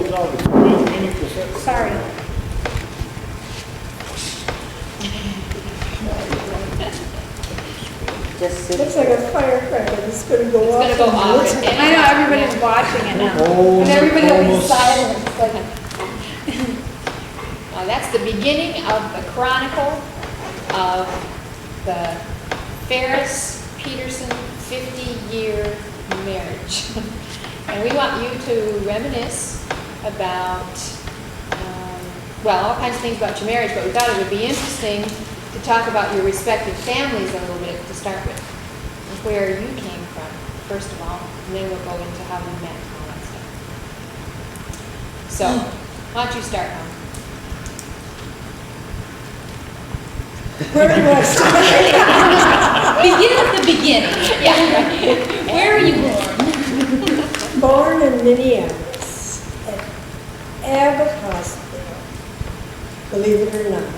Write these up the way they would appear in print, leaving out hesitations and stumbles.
close out the meeting for second. Sorry. Just Looks like a firecracker that's gonna go off. It's gonna go off. I know, everybody's watching it now. Oh, And everybody will be almost. silent. It's like, That's the beginning of the chronicle of the Ferris Peterson 50-year marriage. And we want you to reminisce about, well, all kinds of things about your marriage, but we thought it would be interesting to talk about your respective families a little bit to start with, and where you came from, first of all, and then we'll go into how you met and all that stuff. So, why don't you start, Mom? Where do I start? Begin at the beginning. Yeah. Where are you born? Born in Minneapolis at Abbott Hospital, believe it or not.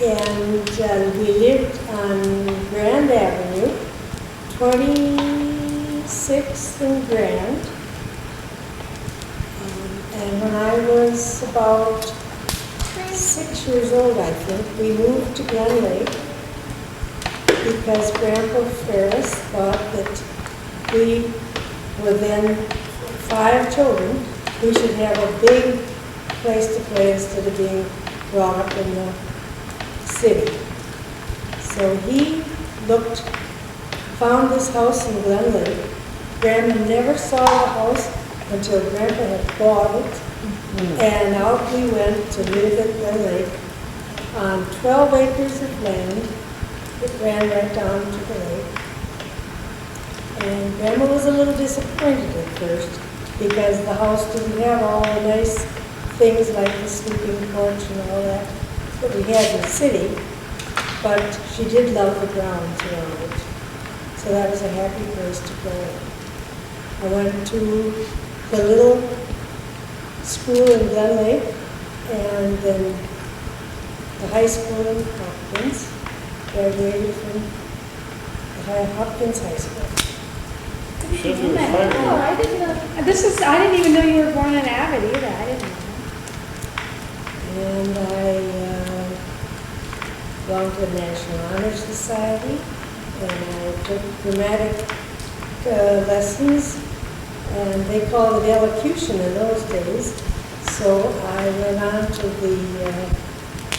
And we lived on Grand Avenue, 26th and Grand. And when I was about 6 years old, I think, we moved to Glen Lake because Grandpa Ferris thought that we were then 5 children. We should have a big place to play instead of being brought up in the city. So he found this house in Glen Lake. Grandma never saw the house until Grandpa had bought it. And out we went to live at Glen Lake on 12 acres of land. It ran right down to the lake. And Grandma was a little disappointed at first because the house didn't have all the nice things like the sleeping porch and all that we had in the city, but she did love the grounds around it. So that was a happy place to go. I went to the little school in Glen Lake and then the high school in Hopkins. Graduated from the Hopkins High School. Says it was 5 oh, I didn't know. I didn't even know you were born in Abbott either. I didn't know. And I belonged to the National Honor Society, and I took dramatic lessons, and they called it elocution in those days. So I went on to the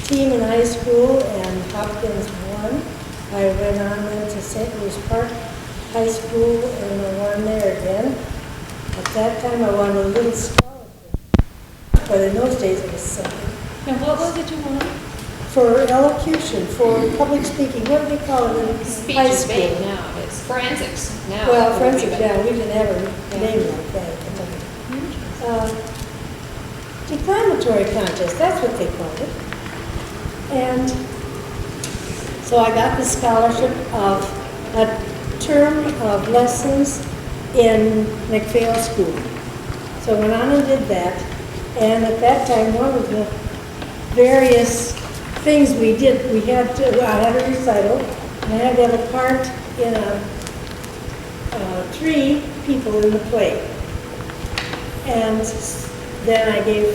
team in high school, and Hopkins won. I went on then to St. Louis Park High School, and I won there again. At that time, I won a little scholarship, but in those days it was something. Now, what was it you wanted? For elocution, for public speaking, what do they call it in Speech high is school? big now. It's forensics now. Well, forensic, yeah, we didn't have a name like that at the time. Declamatory contest, that's what they called it. And so I got the scholarship of a term of lessons in McPhail School. So I went on and did that. And at that time, one of the various things we did, I had a recital, and I had to have a part in 3 people in the play. And then I gave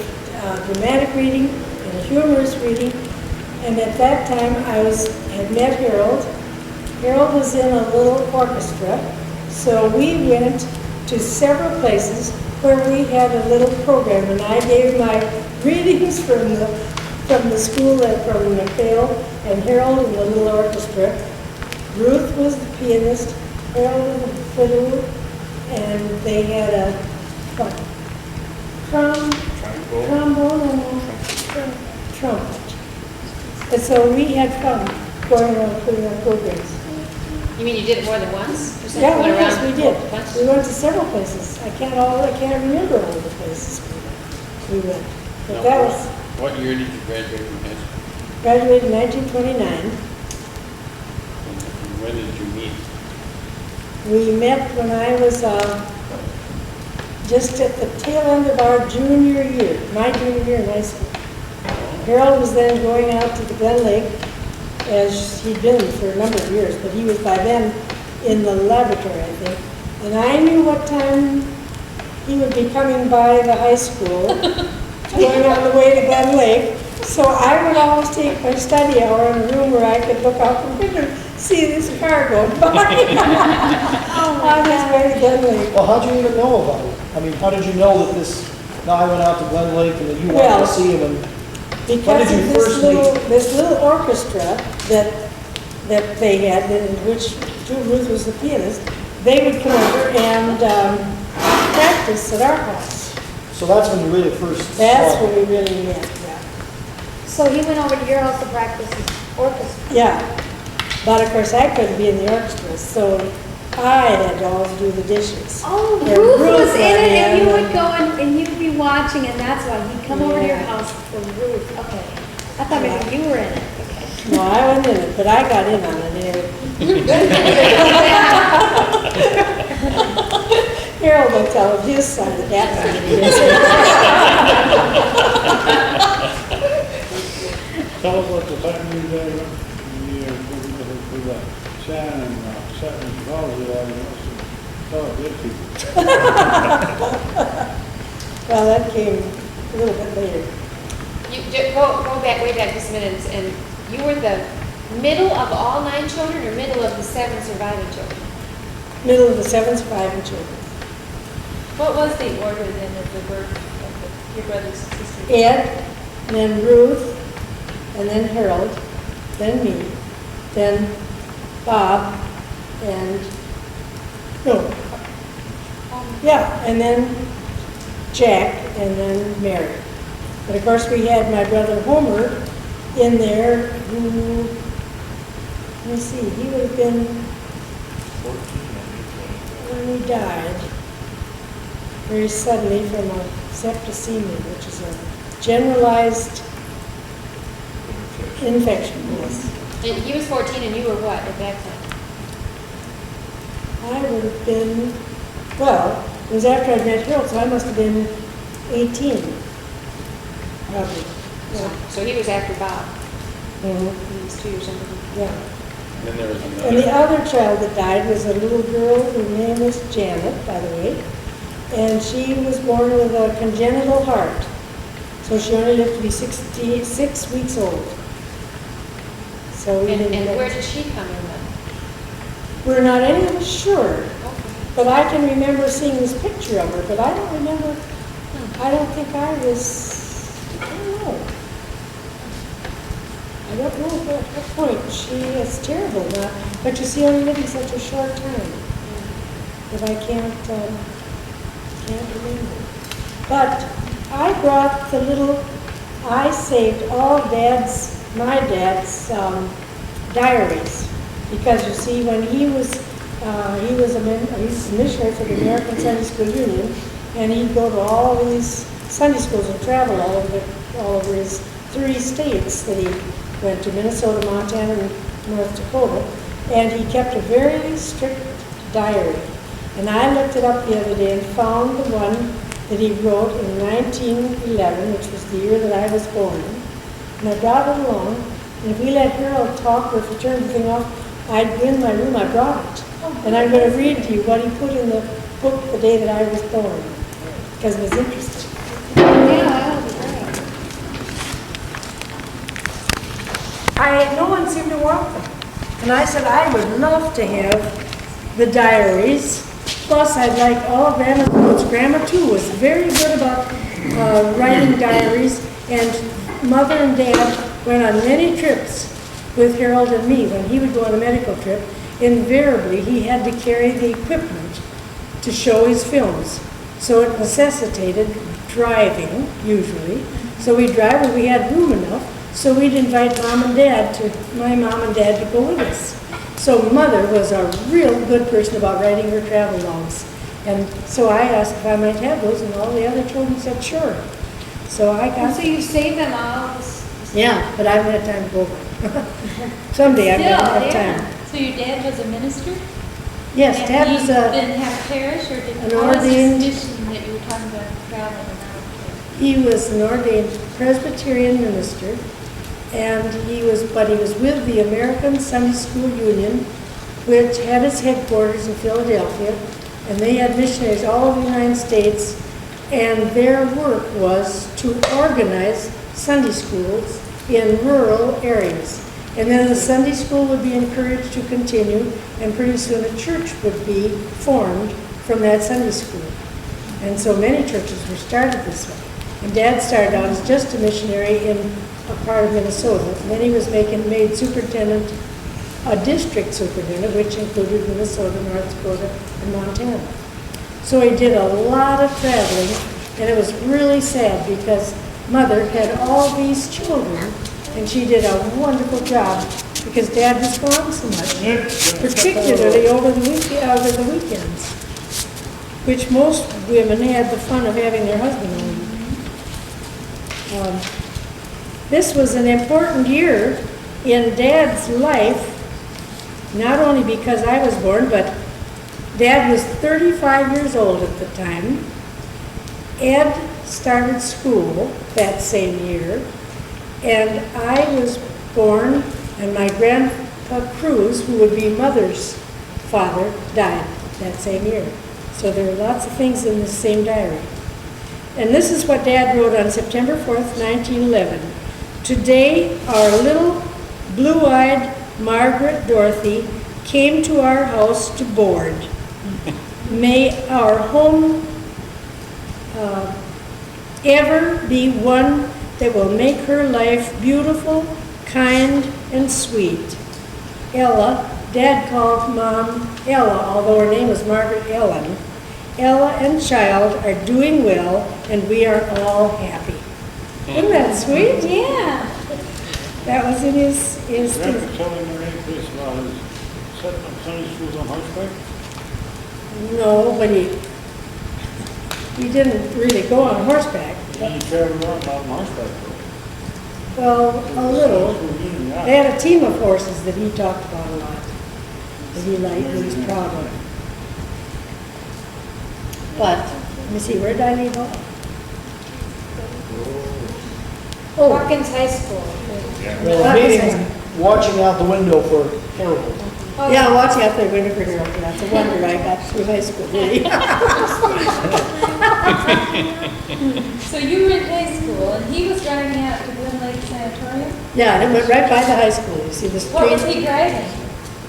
a dramatic reading and a humorous reading. And at that time, I had met Harold. Harold was in a little orchestra, so we went to several places where we had a little program, and I gave my readings from the school and from McPhail, and Harold in the little orchestra. Ruth was the pianist, Harold was the fiddle, and they had a trombone and trumpet. And so we had fun going around putting on programs. You mean you did it more than once? Or something? Yeah, Went yes, around we did. once? We went to several places. I can't remember all the places we went. But Now, that was, What year did you graduate from high school? graduated in 1929. And when did you meet? We met when I was just at the tail end of our junior year, my junior year in high school. Harold was then going out to the Glen Lake, as he'd been for a number of years, but he was by then in the laboratory, I think. And I knew what time he would be coming by the high school, going on the way to Glen Lake. So I would always take my study hour in a room where I could look out the window, see this car going by. On his way to Glen Lake. Well, how'd you even know about it? I mean, how did you know that this guy went out to Glen Lake and that you wanted Well, to see him? And Because did you of first this little orchestra that they had, in which Ruth was the pianist, they would come over and practice at our house. so that's when you really first That's saw when him. we really met, yeah. So he went over to your house to practice his orchestra. Yeah, but of course I couldn't be in the orchestra, so I had to always do the dishes. Oh, And Ruth was in went it, and you in would go and you'd be watching, and that's why he'd come over to your Yeah. house for Ruth. Okay. I thought maybe you were in it. Okay. No, I wasn't in it, but I got in on it anyway. Harold will tell him his side of that. Tell us what the time you were there, we got Shannon and Sutton and all of that, tell us good people. Well, that came a little bit later. Go back, way back just a minute, and you were the middle of all 9 children or middle of the 7 surviving children? Middle of the 7 surviving children. What was the order then of the birth of your brothers and sisters? Ed, and then Ruth, and then Harold, then me, then Bob, and, no, yeah, and then Jack, and then Mary. But of course, we had my brother Homer in there, who, let me see, he would have been, when he died, very suddenly from a septicemia, which is a generalized infection, yes. And he was 14 and you were what at that time? I would have been, well, it was after I met Harold, so I must have been 18, probably. Yeah. So he was after Bob. Mhm. He was 2 years younger than you. Yeah. Then there was And the another, other child that died was a little girl, her name was Janet, by the way, and she was born with a congenital heart. So she only lived to be 6 weeks old. So we didn't And get- where did she come in then? We're not any of us sure, Okay. but I can remember seeing this picture of her, but I don't remember, I don't think I was, I don't know. I don't know at what point. She is terrible now, but you see, only living such a short time that I can't remember. But I brought the little, I saved all my dad's diaries. Because you see, when he was a missionary for the American Sunday School Union, and he'd go to all these Sunday schools and travel all over his 3 states that he went to, Minnesota, Montana, and North Dakota, and he kept a very strict diary. And I looked it up the other day and found the one that he wrote in 1911, which was the year that I was born. And I brought it along, and if we let Harold talk, or if we turned the thing off, I'd go in my room, I brought it. And I'm going to read to you what he put in the book the day that I was born, because it was interesting. Yeah, that would be great. No one seemed to want them. And I said, I would love to have the diaries. Plus, I'd like all of Grandma's notes. Grandma, too, was very good about writing diaries. And Mother and Dad went on many trips with Harold and me. When he would go on a medical trip, invariably he had to carry the equipment to show his films. So it necessitated driving, usually. So we'd drive when we had room enough. So we'd invite my mom and dad to go with us. So Mother was a real good person about writing her travel logs. And so I asked if I might have those, and all the other children said sure. So I got So you saved them all? Yeah, but I haven't had time to go over. Someday I'm going to have time. So your dad was a minister? Yes, And Dad he was didn't have a parish, or did an what was ordained- his mission that you were talking about traveling around? he was an ordained Presbyterian minister, and he was with the American Sunday School Union, which had its headquarters in Philadelphia, And they had missionaries all over the United States, and their work was to organize Sunday schools in rural areas. And then the Sunday school would be encouraged to continue, and pretty soon a church would be formed from that Sunday school. And so many churches were started this way. And Dad started out as just a missionary in a part of Minnesota. And then he was made superintendent, a district superintendent, which included Minnesota, North Dakota, and Montana. So he did a lot of traveling, and it was really sad because Mother had all these children, and she did a wonderful job because Dad was gone so much, particularly over the weekends, which most women had the fun of having their husband home. This was an important year in Dad's life, not only because I was born, but Dad was 35 years old at the time. Ed started school that same year, and I was born, and my grandpa Cruz, who would be Mother's father, died that same year. So there were lots of things in this same diary. And this is what Dad wrote on September 4th, 1911. Today, our little blue-eyed Margaret Dorothy came to our house to board. May our home ever be one that will make her life beautiful, kind, and sweet. Ella, Dad called Mom Ella, although her name was Margaret Ellen. Ella and child are doing well, and we are all happy. Isn't that sweet? Yeah. That was in his Remember telling her any place about his setting up Sunday schools on horseback? No, but he didn't really go on horseback. He traveled around on horseback. Well, a little. Yeah. They had a team of horses that he talked about a lot, that he liked, he was proud of. But, let me see, where did I leave off? Oh, Watkins High School. Well, meaning, watching out the window for Harold. yeah, watching out the window for Harold, that's a wonder I got through high school, really. So you were in high school, and he was driving out to Glen Lake Sanatorium? Yeah, and it went right by the high school, you see the What was street. he driving?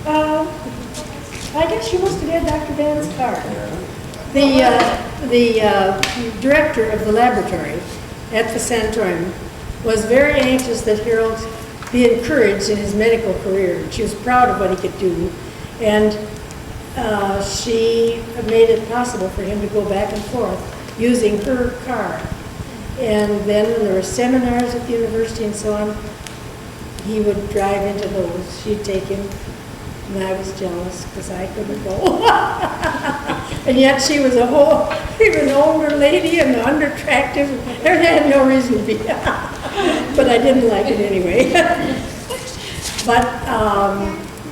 I guess you must have had Dr. Dan's car. The director of the laboratory at the sanatorium was very anxious that Harold be encouraged in his medical career. She was proud of what he could do, and she made it possible for him to go back and forth using her car. And then when there were seminars at the university and so on, he would drive into those. She'd take him, and I was jealous because I couldn't go. And yet she was even an older lady and unattractive. There had no reason to be. But I didn't like it anyway. But,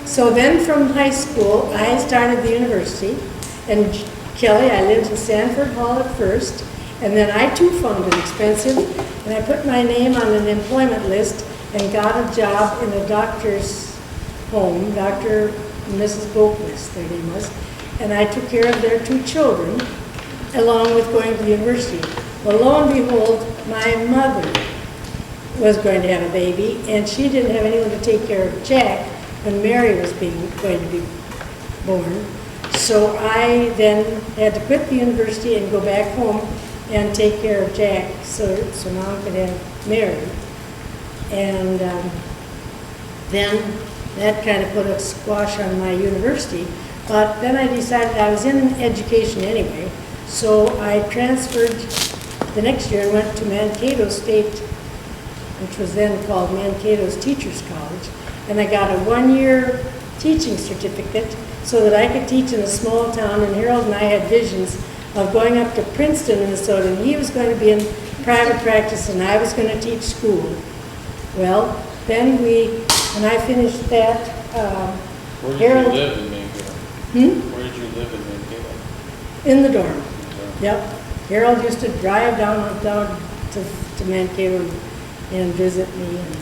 so then from high school, I started the university. And Kelly, I lived in Sanford Hall at first. And then I too found it expensive. And I put my name on an employment list and got a job in a doctor's home, Dr. and Mrs. Boquist, their name was. And I took care of their 2 children, along with going to the university. Well, lo and behold, my mother was going to have a baby, and she didn't have anyone to take care of Jack when Mary was going to be born. So I then had to quit the university and go back home and take care of Jack, so Mom could have Mary. And then that kind of put a squash on my university. But then I decided I was in education anyway, so I transferred the next year and went to Mankato State, which was then called Mankato's Teachers College, and I got a 1-year teaching certificate so that I could teach in a small town, and Harold and I had visions of going up to Princeton, Minnesota, and he was going to be in private practice and I was going to teach school. Well, then when I finished that, Where did Harold. you live in Mankato? Where did you live in Mankato? In the dorm. Yep. Harold used to drive down to Mankato and visit me and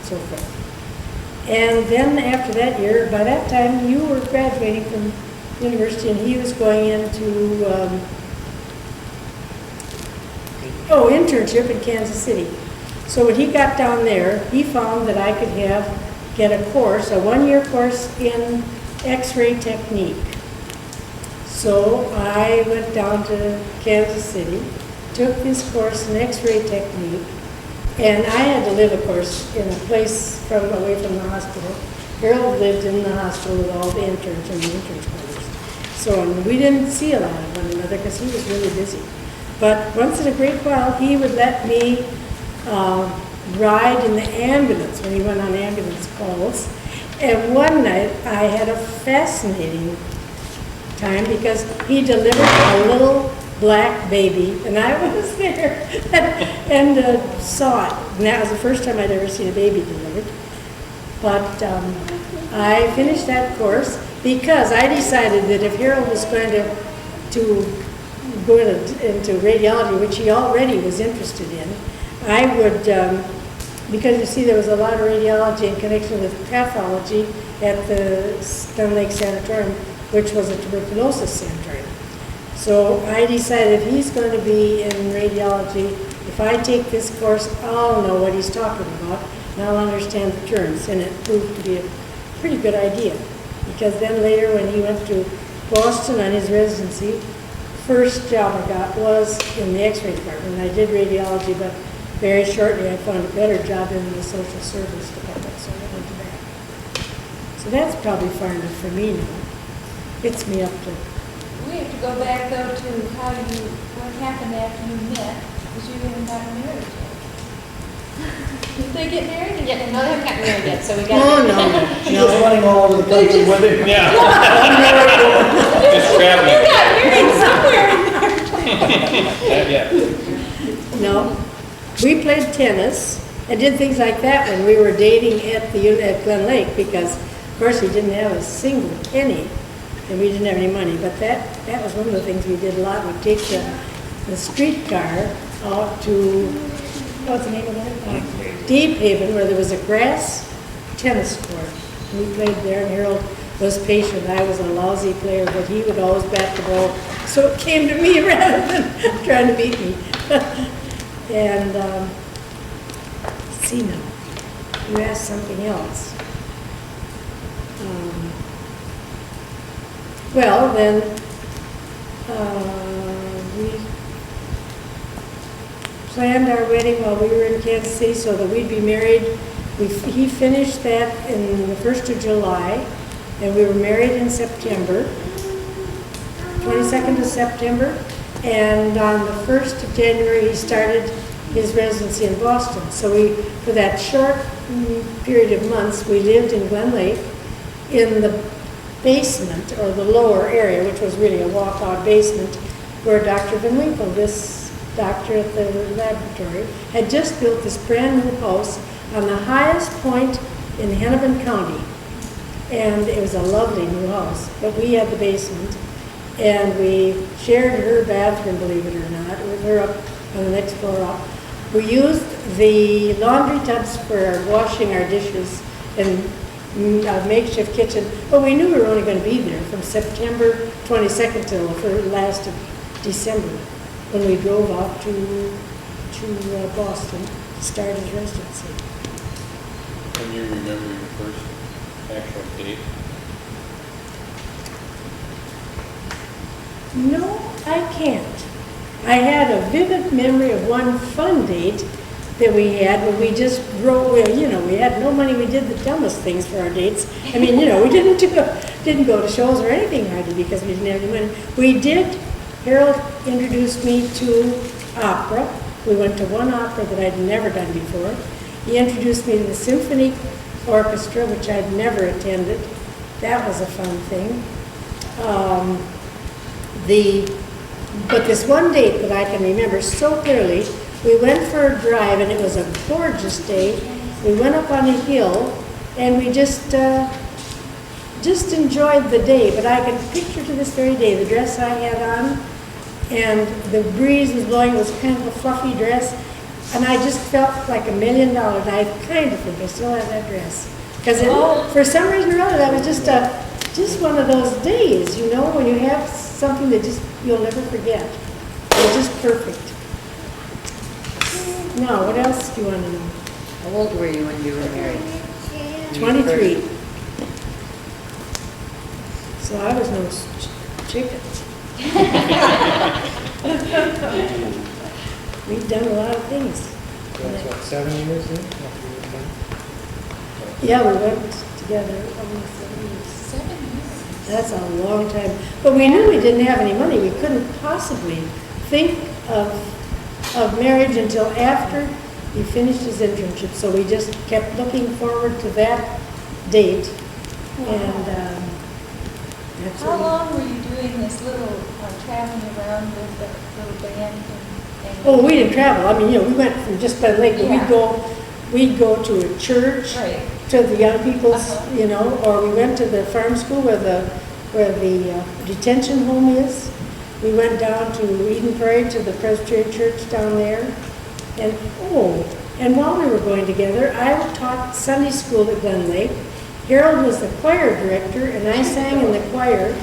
so forth. And then after that year, by that time you were graduating from university, and he was going into, internship in Kansas City. So when he got down there, he found that I could get a course, a one-year course in X-ray technique. So I went down to Kansas City, took this course in X-ray technique, and I had to live, of course, in a place away from the hospital. Harold lived in the hospital with all the interns and the interns' quarters. So we didn't see a lot of one another because he was really busy. But once in a great while, he would let me ride in the ambulance when he went on ambulance calls. And one night, I had a fascinating time because he delivered a little black baby, and I was there and saw it. And that was the first time I'd ever seen a baby delivered. But I finished that course because I decided that if Harold was going to go into radiology, which he already was interested in, I would, because you see there was a lot of radiology in connection with pathology at the Glen Lake Sanatorium, which was a tuberculosis sanatorium. So I decided if he's going to be in radiology, if I take this course, I'll know what he's talking about, and I'll understand the terms. And it proved to be a pretty good idea, because then later when he went to Boston on his residency, first job I got was in the X-ray department. I did radiology, but very shortly I found a better job in the social service department, so I went to that. So that's probably far enough for me now. Gets me up to. We have to go back though to what happened after you met, because you haven't gotten married yet. Did they get married? Yeah, no, they haven't gotten married yet, so we got. Oh, no. She was running all over the country with him. Yeah. Just traveling. You got married somewhere in there. Yeah. No. We played tennis and did things like that when we were dating at Glen Lake, because of course he didn't have a single penny and we didn't have any money. But that was one of the things we did a lot. We'd take the streetcar out to, what's the name of that? Deep Haven, where there was a grass tennis court. We played there, and Harold was patient. I was a lousy player, but he would always bat the ball, so it came to me rather than trying to beat me. And let's see now, you asked something else. Well, then we planned our wedding while we were in Kansas City so that we'd be married. He finished that in the 1st of July, and we were married in September, 22nd of September. And on the 1st of January, he started his residency in Boston. So for that short period of months, we lived in Glen Lake in the basement, or the lower area, which was really a walkout basement, where Dr. Van Winkle, this doctor at the laboratory, had just built this brand new house on the highest point in Hennepin County. And it was a lovely new house, but we had the basement. And we shared her bathroom, believe it or not, with her up on the next floor up. We used the laundry tubs for washing our dishes and a makeshift kitchen, but we knew we were only going to be there from September 22nd till the last of December, when we drove out to Boston to start his residency. Can you remember your first actual date? No, I can't. I had a vivid memory of one fun date that we had when we just drove, we had no money, we did the dumbest things for our dates. I mean, we didn't go to shows or anything hardly because we didn't have any money. We did, Harold introduced me to opera. We went to one opera that I'd never done before. He introduced me to the symphony orchestra, which I'd never attended. That was a fun thing. But this one date that I can remember so clearly, we went for a drive, and it was a gorgeous day. We went up on a hill, and we just enjoyed the day. But I can picture to this very day the dress I had on, and the breeze was blowing. It was kind of a fluffy dress, and I just felt like $1 million. I kind of think I still have that dress, because for some reason or other, that was just just one of those days, you know, when you have something that just, you'll never forget. It's just perfect. Now, what else do you want to know? How old were you when you were married? 23. So I was no chicken. We've done a lot of things. That's what, 7 years in? after you were done? Yeah, we went together almost 7 years. 7 years. That's a long time. But we knew we didn't have any money. We couldn't possibly think of marriage until after he finished his internship. So we just kept looking forward to that date. And that's How what long were you doing this little traveling around with the little band? And oh, we didn't travel. I mean, you know, we went from just Glen Lake, but Yeah. we'd go to a church, Right. to the young people's, Uh-huh. you know, or we went to the farm school where the detention home is. We went down to Eden Prairie to the Presbyterian church down there. And, and while we were going together, I taught Sunday school at Glen Lake. Harold was the choir director, and I sang in the choir.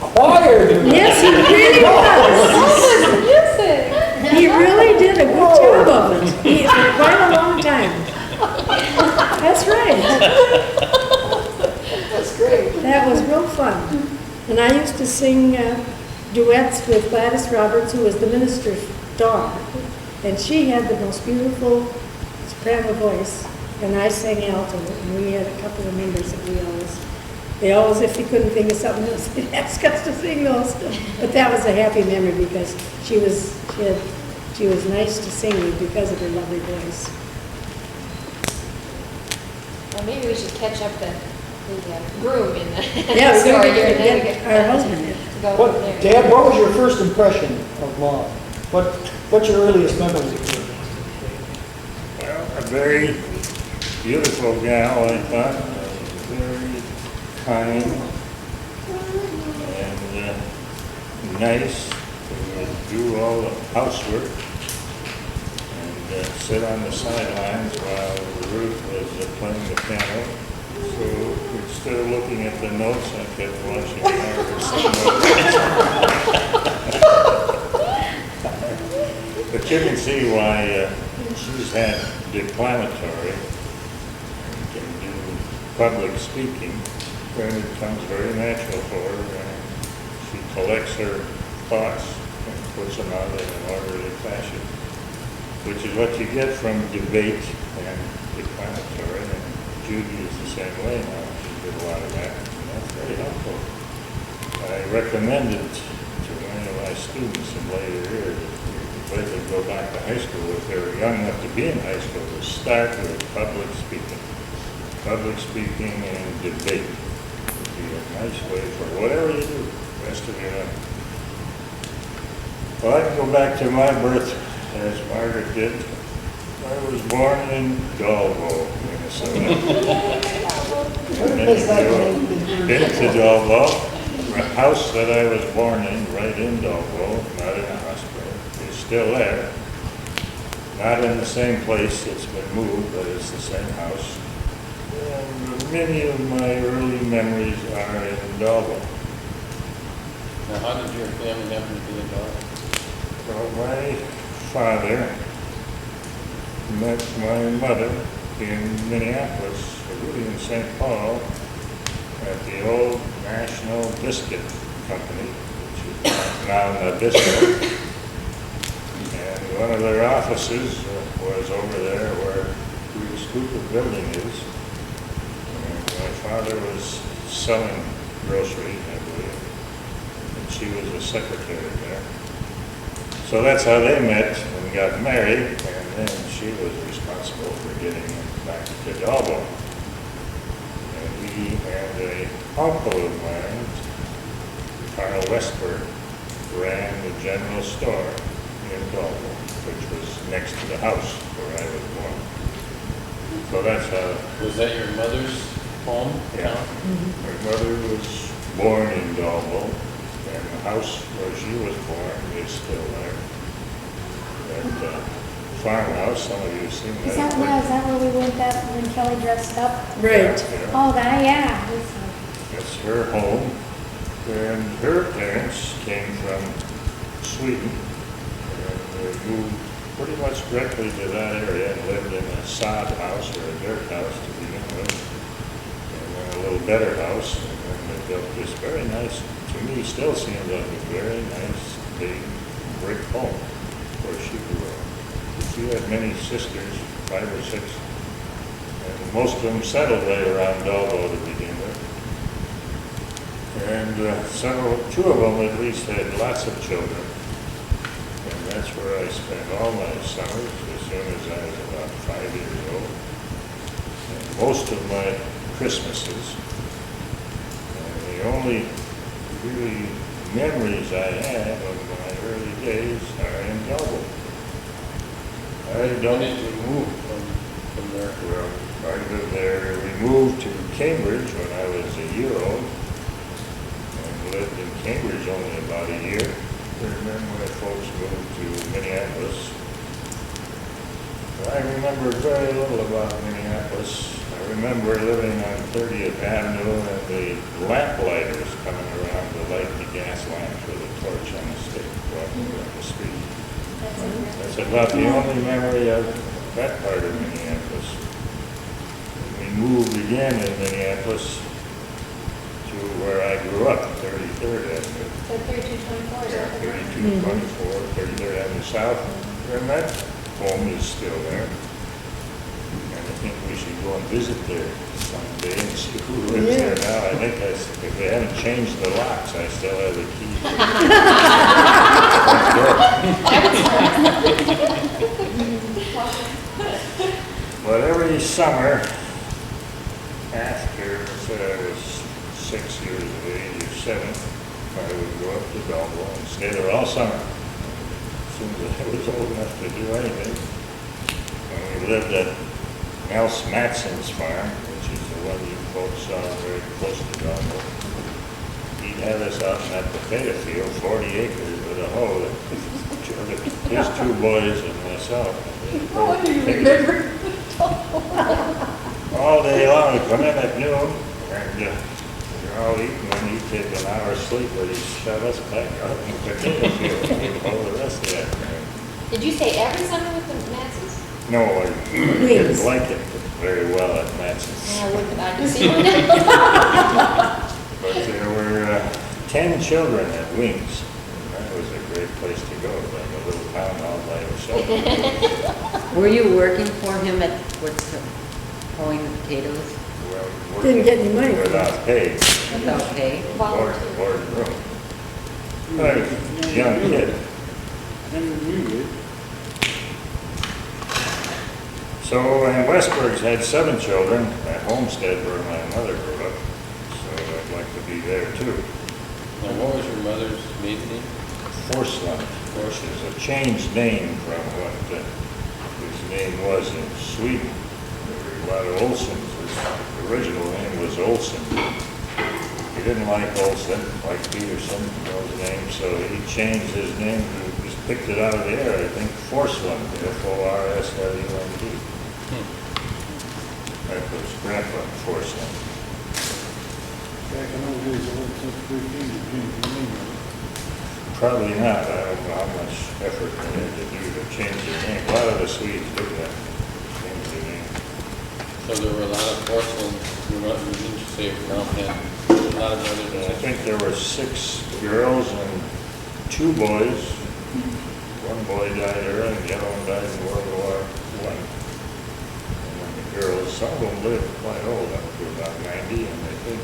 Choir, dude. Yes, he really was. Music! He really did a good job of it. For quite a long time. That's right. That's great. That was real fun. And I used to sing duets with Gladys Roberts, who was the minister's daughter. And she had the most beautiful soprano voice. And I sang alto. And we had a couple of members that they always, if you couldn't think of something else, they'd ask us to sing those. But that was a happy memory because she was nice to sing with because of her lovely voice. Well, maybe we should catch up the groom in the Yeah, we story gotta here. and then we get can our husband in. go What, from there. Dad, what was your first impression of Mom? What's your earliest memory of her? Well, a very beautiful gal, I thought, very kind and nice. Would do all the housework and sit on the sidelines while Ruth was playing the piano. So instead of looking at the notes, I kept watching Margaret sing notes. But you can see why she's had declamatory and can do public speaking, and it comes very natural for her. And she collects her thoughts and puts them out in an orderly fashion, which is what you get from debate and declamatory. And Judy is the same way now. She did a lot of that, and that's very helpful. I recommended to many of my students in later years that they could go back to high school if they were young enough to be in high school to start with public speaking. Public speaking and debate would be a nice way for whatever you do the rest of your life. Well, I can go back to my birth as Margaret did. I was born in Dalbo, Minnesota. Been to Dalbo, the house that I was born in, right in Dalbo, not in a hospital, is still there. Not in the same place, it's been moved, but it's the same house. And many of my early memories are in Dalbo. Now, how did your family happen to be in Dallas? Well, my father met my mother in Minneapolis, really in St. Paul, at the old National Biscuit Company, which is now Nabisco. And one of their offices was over there where the Schuylkill building is. And my father was selling groceries, I believe, and she was a secretary there. So that's how they met and got married, and then she was responsible for getting him back to Dalbo. And he and a uncle of mine, Carl Westberg, ran the general store in Dalbo, which was next to the house where I was born. So that's how, Was that your mother's home? yeah. My mother was born in Dalbo, and the house where she was born is still there. That farmhouse, some of you have seen that. Is that where we went that when Kelly dressed up? Right. Yeah. Oh, that, yeah. Yes, her home. And her parents came from Sweden, and they moved pretty much directly to that area and lived in a sod house or a dirt house to begin with, and then a little better house, and then they built this very nice, to me, still seems like a very nice big brick home where she grew up. She had many sisters, 5 or 6, and most of them settled right around Dalbo to begin with. And 2 of them at least had lots of children. And that's where I spent all my summers as soon as I was about 5 years old. And most of my Christmases. And the only really memories I have of my early days are in Dalbo. I When don't did you move from there? Well, I lived there. We moved to Cambridge when I was a year old. Lived in Cambridge only about a year, and then my folks moved to Minneapolis. I remember very little about Minneapolis. I remember living on 30th Avenue and the lamp-lighters coming around to light the gas lamps with a torch on a stick walking down the street. That's about the only memory of that part of Minneapolis. We moved again in Minneapolis to where I grew up, 33rd Avenue. So 3224 is Yeah, that the one? 3224, 33rd Avenue South, and that home is still there. And I think we should go and visit there someday and see who lives there now. I think if they haven't changed the locks, I still have the key. But every summer, after, I was 6 years of age or 7, I would go up to Dalbo and stay there all summer. As soon as I was old enough to do anything. And we lived at Nels Matson's farm, which is the one you folks saw very close to Dalbo. He'd have us out in that potato field, 40 acres with a hoe. His 2 boys and myself. Oh, do you remember? All day long, we come in at noon, and we're all eating, and he'd take an hour's sleep, but he'd shove us back out in the potato field all the rest of that time. Did you stay every summer with the Mansons? No, I didn't like it very well at Matson's. I wouldn't, I can see one. But there were 10 children at Wings. That was a great place to go, like a little town all by yourself. Were you working for him at, pulling the potatoes Well, Didn't get any money. without pay. without pay? Board and room. I was a young kid. So, and Westburg's had 7 children at Homestead where my mother grew up. So I'd like to be there too. Now, what was your mother's maiden name? Forsland, which is a changed name from what his name was in Sweden. There were a lot of Olsons. His original name was Olson. He didn't like Olson, like Peterson, those names, so he changed his name. He just picked it out of the air. I think Forsland, F-O-R-S-L-U-N-D. That was Grandpa Forsland. Back in those days, it wasn't such a big thing to change the name. Probably not. I don't know how much effort they had to do to change their name. A lot of the Swedes did that, change their name. So there were a lot of porcelain, didn't you say, around him? A lot of brothers and I sisters? think there were 6 girls and 2 boys. One boy died early, and the other one died in World War I. And then the girls, some of them lived quite old, up to about 90, and I think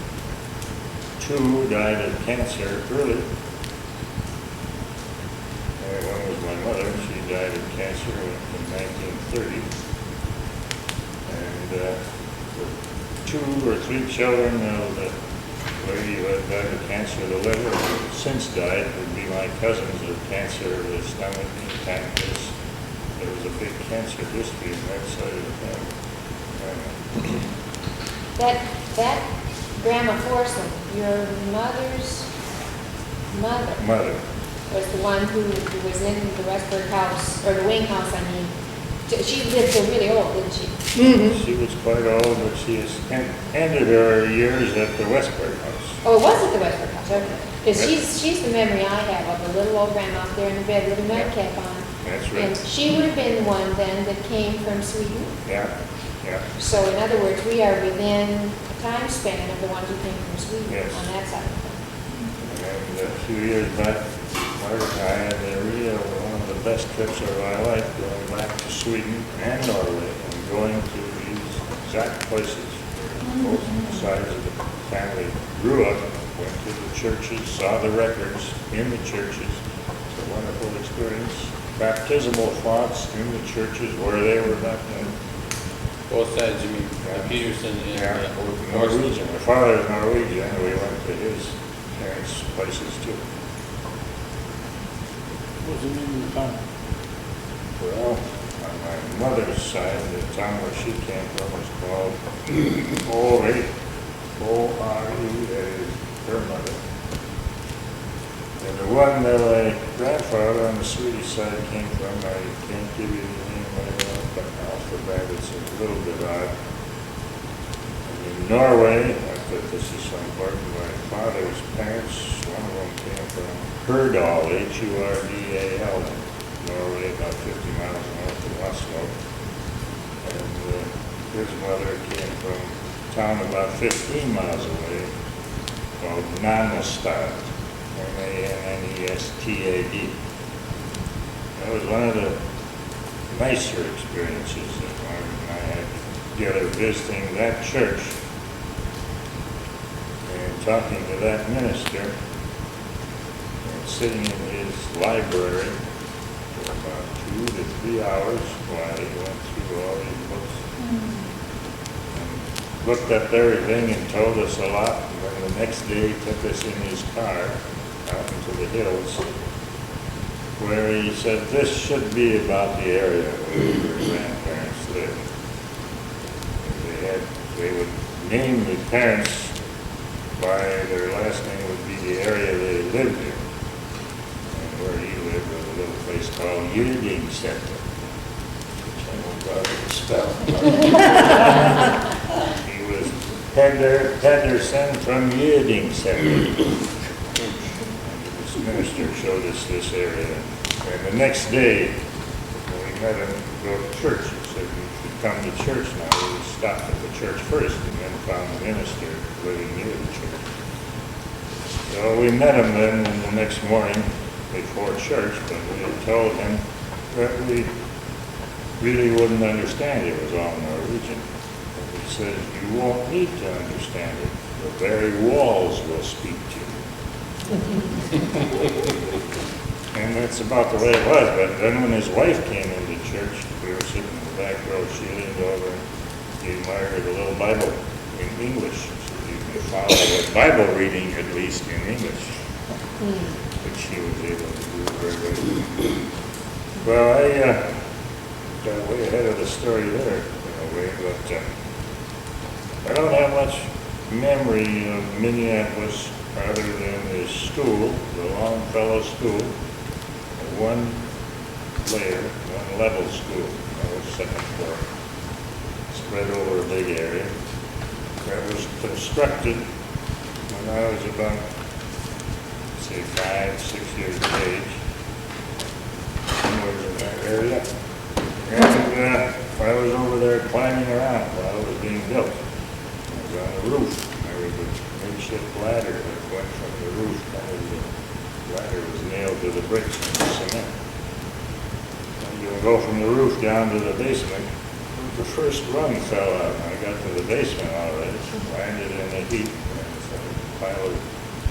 2 died of cancer early. One was my mother. She died of cancer in 1930. And the 2 or 3 children of the lady who had died of cancer of the liver, who since died, would be my cousins of cancer of the stomach and pancreas. There was a big cancer history in that side of the family. That Grandma Forsland, your mother's mother, Mother. was the one who was in the Westburg house, or the Wing house, I mean, She lived till really old, didn't she? She was quite old, but she has ended her years at the Westburg House. Oh, it was at the Westford House, okay. Because she's the memory I have of the little old grandma out there in the bed with a nightcap on. That's And right. she would have been the one then that came from Sweden. Yeah, yeah. So in other words, we are within a time span of the ones who came from Sweden Yes. on that side of the And a few years back, Margaret and I had one of the best trips of our life, going back to Sweden and Norway and going to these exact places where both sides of the family grew up, went to the churches, saw the records in the churches. It's a wonderful experience. Baptismal fonts in the churches where they were back then. Both sides, you mean, Yeah. Peterson and Yeah, Norwegian. Norwegian. My father is Norwegian, and we went to his parents' places too. What's the name of the town? Well, on my mother's side, the town where she came from was called Ore, O-R-E, that is her mother. And the one that my grandfather on the Swedish side came from, I can't give you the name right now, but alphabet, it's a little bit odd. And in Norway, I thought this is so important, my father's parents, one of them came from Hurdal, H-U-R-D-A-L, Norway, about 50 miles north of Oslo. And his mother came from a town about 15 miles away called Nannestad, N-A-N-N-E-S-T-A-D. That was one of the nicer experiences that Margaret and I had together, visiting that church and talking to that minister and sitting in his library for about 2 to 3 hours while he went through all these books. And looked up everything and told us a lot. And then the next day he took us in his car out into the hills where he said this should be about the area where your grandparents lived. They would name the parents by their last name would be the area they lived in. And where he lived was a little place called Yiding Center, which I won't bother to spell. He was Peterson from Yiding Center. This minister showed us this area. And the next day, when we met him to go to church, he said we should come to church now. We stopped at the church first and then found the minister living near the church. So we met him then the next morning before church, but we had told him that we really wouldn't understand it. It was all Norwegian. But he said, you won't need to understand it. The very walls will speak to you. And that's about the way it was. But then when his wife came into church, we were sitting in the back row, she leaned over and gave Margaret a little Bible in English, so you can follow the Bible reading at least in English, which she was able to do very well. Well, I got way ahead of the story there in a way, but I don't have much memory of Minneapolis other than the school, the Longfellow School, one level school, that was second floor, spread over a big area. That was constructed when I was about, say, 5, 6 years of age, somewhere in that area. And I was over there climbing around while it was being built. I was on the roof. There was a makeshift ladder that went from the roof. The ladder was nailed to the bricks and the cement. And you would go from the roof down to the basement. The first rung fell out. I got to the basement already, landed in a heap. And it's a pile of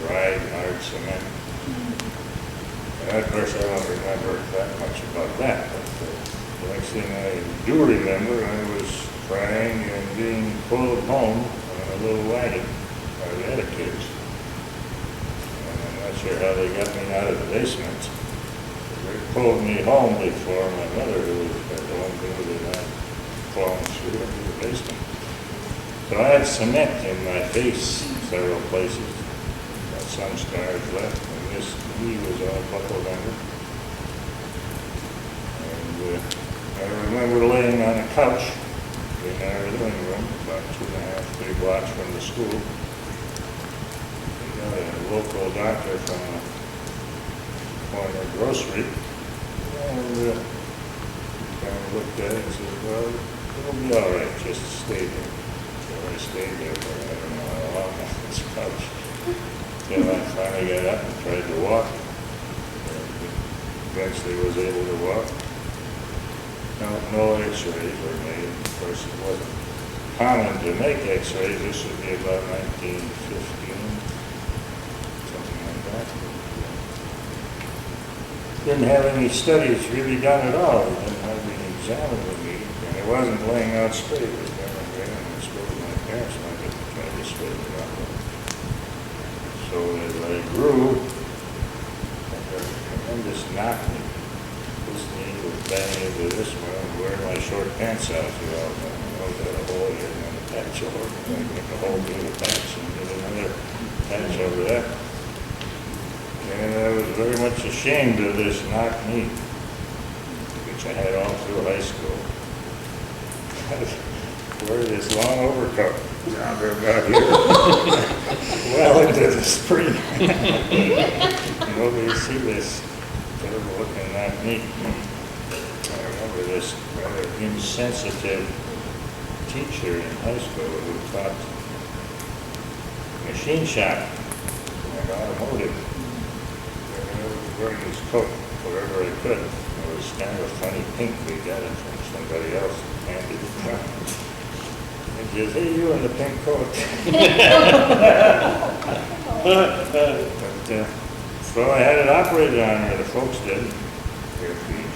dried, hard cement. And of course, I don't remember that much about that. But the next thing I do remember, I was crying and being pulled home on a little wagon by the other kids. And I'm not sure how they got me out of the basement. They pulled me home before my mother, who was the one who did not falling through into the basement. So I had cement in my face in several places. Got some scars left, and this knee was all buckled under. And I remember laying on a couch in our living room, about 2.5, 3 blocks from the school. We got a local doctor from a corner grocery, and kind of looked at it and said, well, it'll be all right, just stay there. So I stayed there for I don't know how long on this couch. Till I finally got up and tried to walk. And eventually was able to walk. No x-rays were made. Of course, it wasn't common to make x-rays. This would be about 1915, something like that. Didn't have any studies really done at all. We didn't have any examining me. And it wasn't laying out straight. It was down there and I spoke to my parents and I could try to straighten it out. So as I grew, I got a tremendous knocking. This knee was banging into this one. I was wearing my short pants out. So I got a hole here and then a patch over. And I got a hole through the patch and did another patch over that. And I was very much ashamed of this knocked knee, which I had all through high school. I wore this long overcoat down to about here, well into the spring. Nobody see this terrible looking knocked knee. I remember this rather insensitive teacher in high school who taught machine shop and automotive. Wearing his coat wherever I could. It was kind of a funny pink. We got it from somebody else, handed it down. And he says, hey, you in the pink coat. But, so I had it operated on her, the folks did.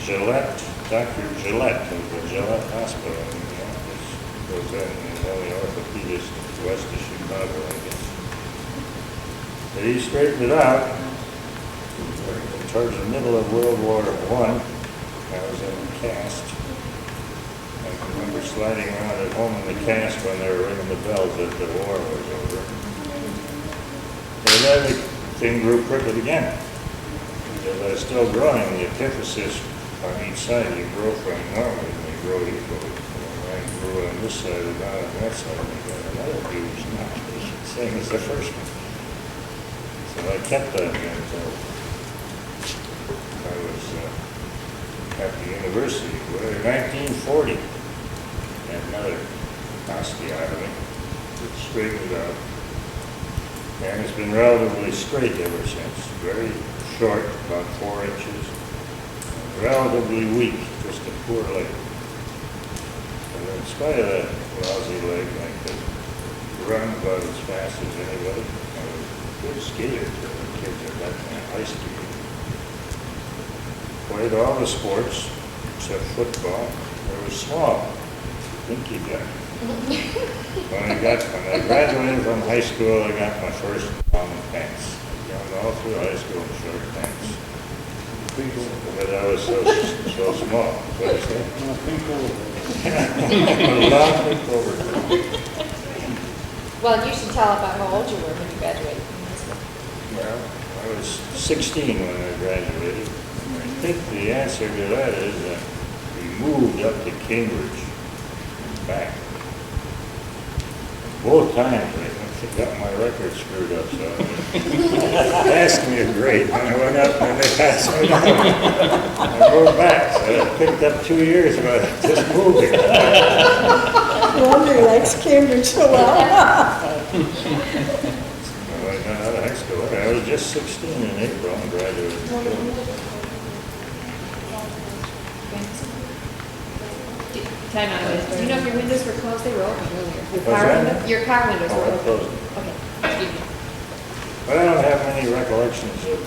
Gillette, Dr. Gillette of the Gillette Hospital in Minneapolis. Was in the only orthopedist west of Chicago, I guess. But he straightened it out. Towards the middle of World War I, I was in a cast. I remember sliding around at home in the cast when they were ringing the bells that the war was over. And then the thing grew crooked again. Because I was still growing, the epiphysis on each side, you grow from normally and they grow equally. And I grew on this side and not on that side, and I got another huge knot, same as the first one. So I kept that until I was at the university, where in 1940, had another osteotomy, it straightened it out, and it's been relatively straight ever since. Very short, about 4 inches, relatively weak, just a poor leg. And in spite of that lousy leg, I could run about as fast as anybody. I was a good skater to the kids at that time, ice skating. Played all the sports except football. I was small, dinky guy. When I graduated from high school, I got my first long pants. I got all through high school in short pants. Because I was so small. What did you say? Long pink overcoat. Well, you should tell about how old you were when you graduated from high school. Well, I was 16 when I graduated. I think the answer to that is that we moved up to Cambridge and back. Both times I got my record screwed up, so they passed me a grade when I went up and they passed me down. I moved back, so I picked up 2 years by just moving. No wonder he likes Cambridge so well. So I got out of high school. I was just 16 in April and graduated. Time out. Do you know if your windows were closed? They were open earlier. Your car windows were Oh, I open. closed them. Okay, excuse me. But I don't have many recollections of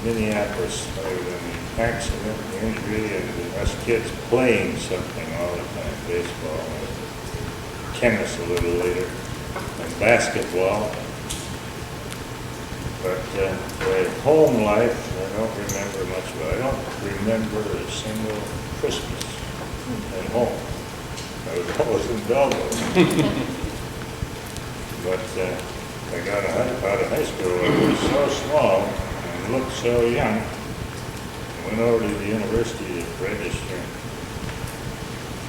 Minneapolis other than the accident, the injury, and us kids playing something all the time, baseball, and tennis a little later, and basketball. But the home life, I don't remember much of it. I don't remember a single Christmas at home. I was always in Belleville. But I got out of high school. I was so small and looked so young. I went over to the university to register.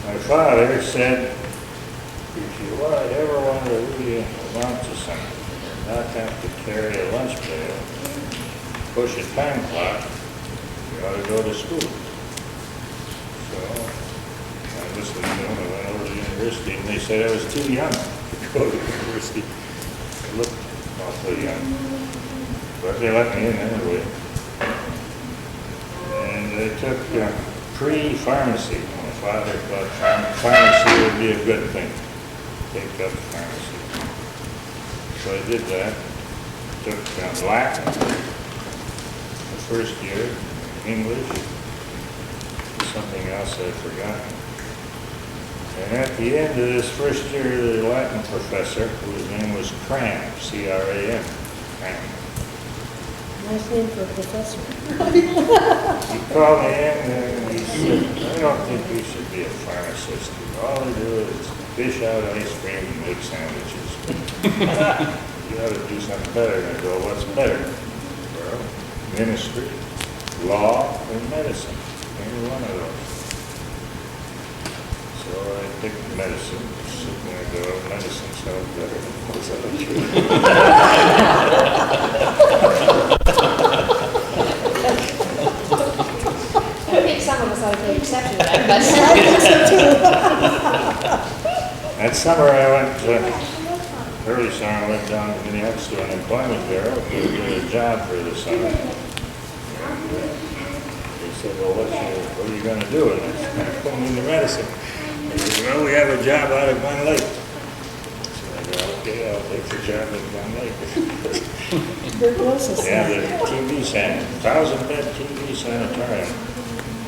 My father said, if you ever want to really amount to something, and not have to carry a lunch pail, push a time clock, you ought to go to school. So I listened to them, I went over to the university, and they said I was too young to go to university. I looked awfully young, but they let me in anyway. And they took pre-pharmacy. My father thought pharmacy would be a good thing. Take up pharmacy. So I did that. Took Latin the first year, English, something else I'd forgotten. And at the end of this first year, the Latin professor, whose name was Cram, C-R-A-M, Cram. Nice name for a professor. He called me in and he said, I don't think you should be a pharmacist. All you do is dish out ice cream and make sandwiches. You ought to do something better. And I go, what's better? Well, ministry, law, and medicine. Any one of those. So I picked medicine. Sitting there, go, medicine sounds better than most other I think some of us ought to take exception to that, but. That summer I went, early summer, I went down to Minneapolis to an employment bureau to get a job for the summer. And they said, well, what are you going to do? And I said, I'm going into medicine. They said, well, we have a job out of Glen Lake. So I go, okay, I'll take the job at Glen Lake. Tuberculosis. Yeah, the TB sanatorium, 1,000-bed TB sanatorium.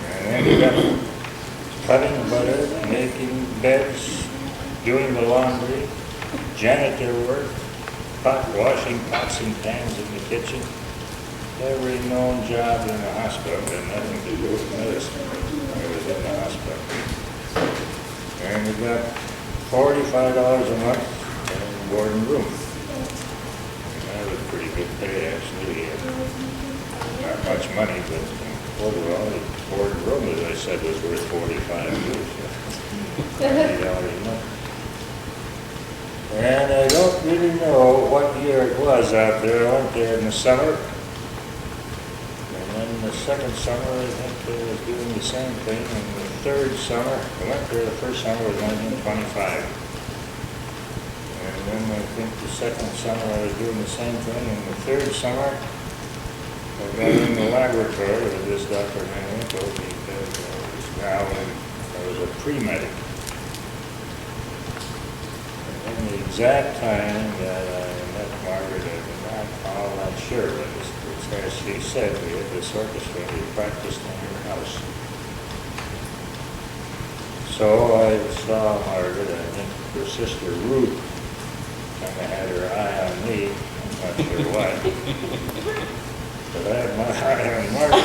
And I ended up cutting butter, making beds, doing the laundry, janitor work, washing pots and pans in the kitchen. Every known job in the hospital had nothing to do with medicine. I was in the hospital. And we got $45 a month and board and room. And that was pretty good pay, actually. Not much money, but overall, the board and room, as I said, was worth $45 a month. And I don't really know what year it was out there. I went there in the summer. And then the second summer, I think I was doing the same thing. And the third summer, I went there, the first summer was 1925. And then I think the second summer I was doing the same thing. And the third summer, I got in the laboratory with this Dr. Manwinkle because I was a pre-medic. And the exact time that I met Margaret, I'm not all that sure, but it's as she said, we had this orchestra, we practiced in her house. So I saw Margaret, I think her sister Ruth kind of had her eye on me, I'm not sure why. But I had my eye on Margaret.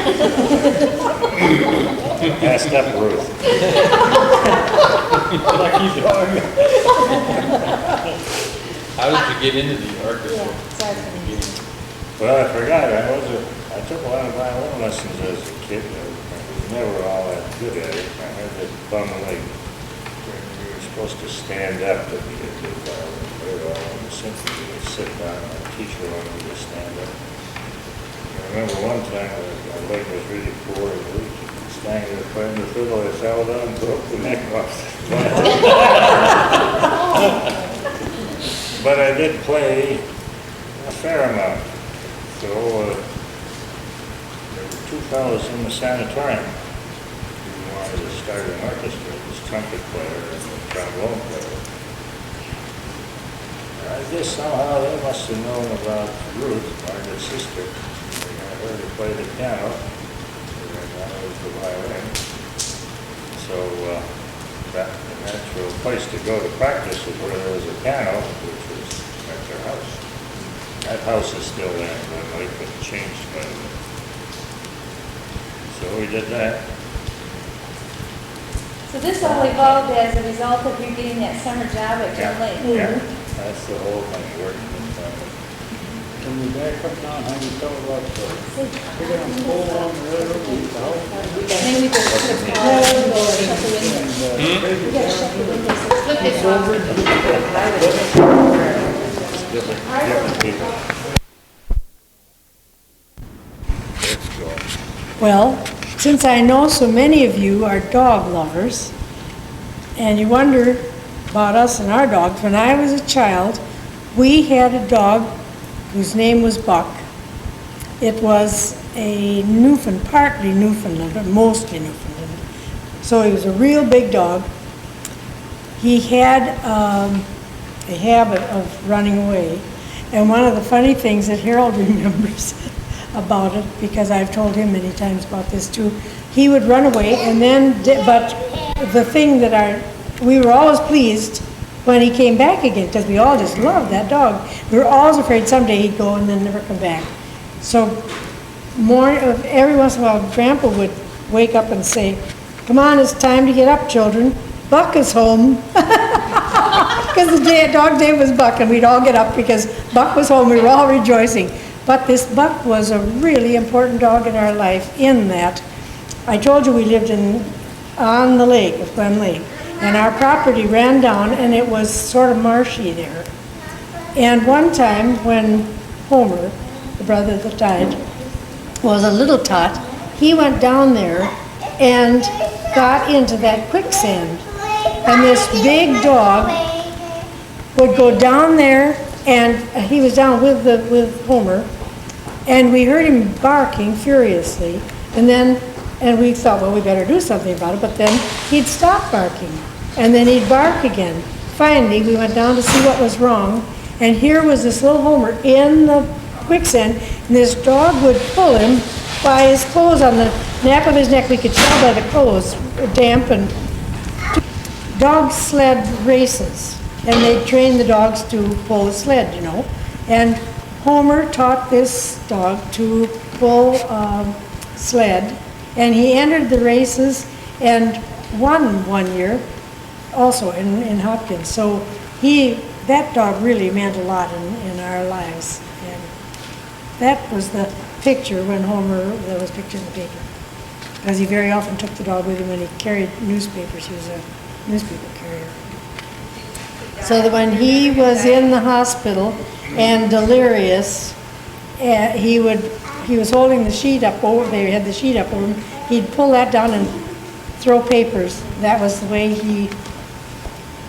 Passed up Ruth. Lucky dog. How did you get into the orchestra? Well, I forgot, I took a lot of violin lessons as a kid. I was never all that good at it. I had this bum leg. We were supposed to stand up to be a good violin player. All on the symphony, you would sit down, and the teacher wanted me to stand up. I remember one time my leg was really poor and weak. Standing there playing the fiddle, I fell down and broke the neck off. But I did play a fair amount. So there were two fellows in the sanatorium who wanted to start an orchestra, this trumpet player and the trombone player. I guess somehow they must have known about Ruth, Margaret's sister. They got her to play the piano, and I was the violin. So the natural place to go to practice was where there was a piano, which was at their house. That house is still there, but it couldn't change by the way. So we did that. So this all evolved as a result of you getting that summer job at Glen Lake? Yeah, that's the whole thing, working in town. When we back up now, how you tell about the, picking up coal on the railroad, we used to help. Then we just put a car and shut the windows. We gotta shut the windows. Flip this off. Different people. Let's go. Well, since I know so many of you are dog lovers, and you wonder about us and our dogs, when I was a child, we had a dog whose name was Buck. It was a Newfoundland, partly Newfoundland, but mostly Newfoundland. So he was a real big dog. He had a habit of running away. And one of the funny things that Harold remembers about it, because I've told him many times about this too, he would run away and then, but the thing that we were always pleased when he came back again, because we all just loved that dog. We were always afraid someday he'd go and then never come back. So every once in a while, Grandpa would wake up and say, "Come on, it's time to get up, children. Buck is home." Because the dog's name was Buck, and we'd all get up because Buck was home. We were all rejoicing. But this Buck was a really important dog in our life in that I told you we lived on the lake of Glen Lake, and our property ran down, and it was sort of marshy there. And one time when Homer, the brother that died, was a little tot, he went down there and got into that quicksand. And this big dog would go down there, and he was down with Homer, and we heard him barking furiously, and we thought, well, we better do something about it, but then he'd stop barking, and then he'd bark again. Finally, we went down to see what was wrong, and here was this little Homer in the quicksand, and this dog would pull him by his clothes on the nape of his neck. We could tell by the clothes, damp, and dog sled races. And they trained the dogs to pull a sled, you know. And Homer taught this dog to pull a sled, and he entered the races and won one year, also in Hopkins. So that dog really meant a lot in our lives. And that was the picture when Homer, that was pictured in the paper. Because he very often took the dog with him when he carried newspapers. He was a newspaper carrier. So that when he was in the hospital and delirious, he was holding the sheet up over, they had the sheet up over him, he'd pull that down and throw papers. That was the way he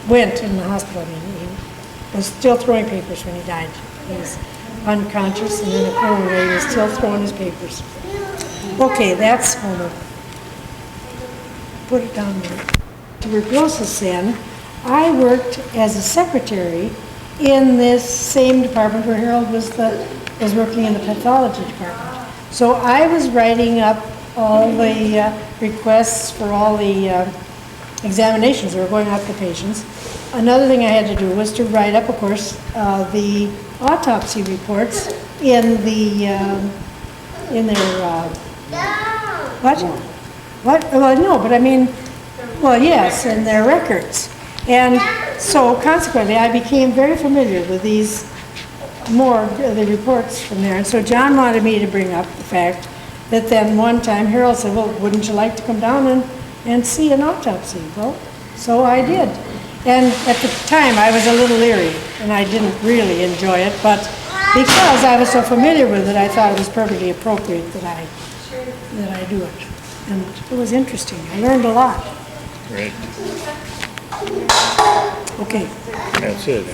went in the hospital. I mean, he was still throwing papers when he died. He was unconscious and in a coma where he was still throwing his papers. Okay, that's Homer. Put it down there. Tuberculosis then. I worked as a secretary in this same department where Harold was working in the pathology department. So I was writing up all the requests for all the examinations that were going out to the patients. Another thing I had to do was to write up, of course, the autopsy reports in their what? Well, no, but I mean, well, yes, in their records. And so consequently, I became very familiar with the reports from there. And so John wanted me to bring up the fact that then one time Harold said, well, wouldn't you like to come down and see an autopsy? Well, so I did. And at the time, I was a little leery, and I didn't really enjoy it, but because I was so familiar with it, I thought it was perfectly appropriate that I do it. And it was interesting. I learned a lot. Great. Okay. That's it.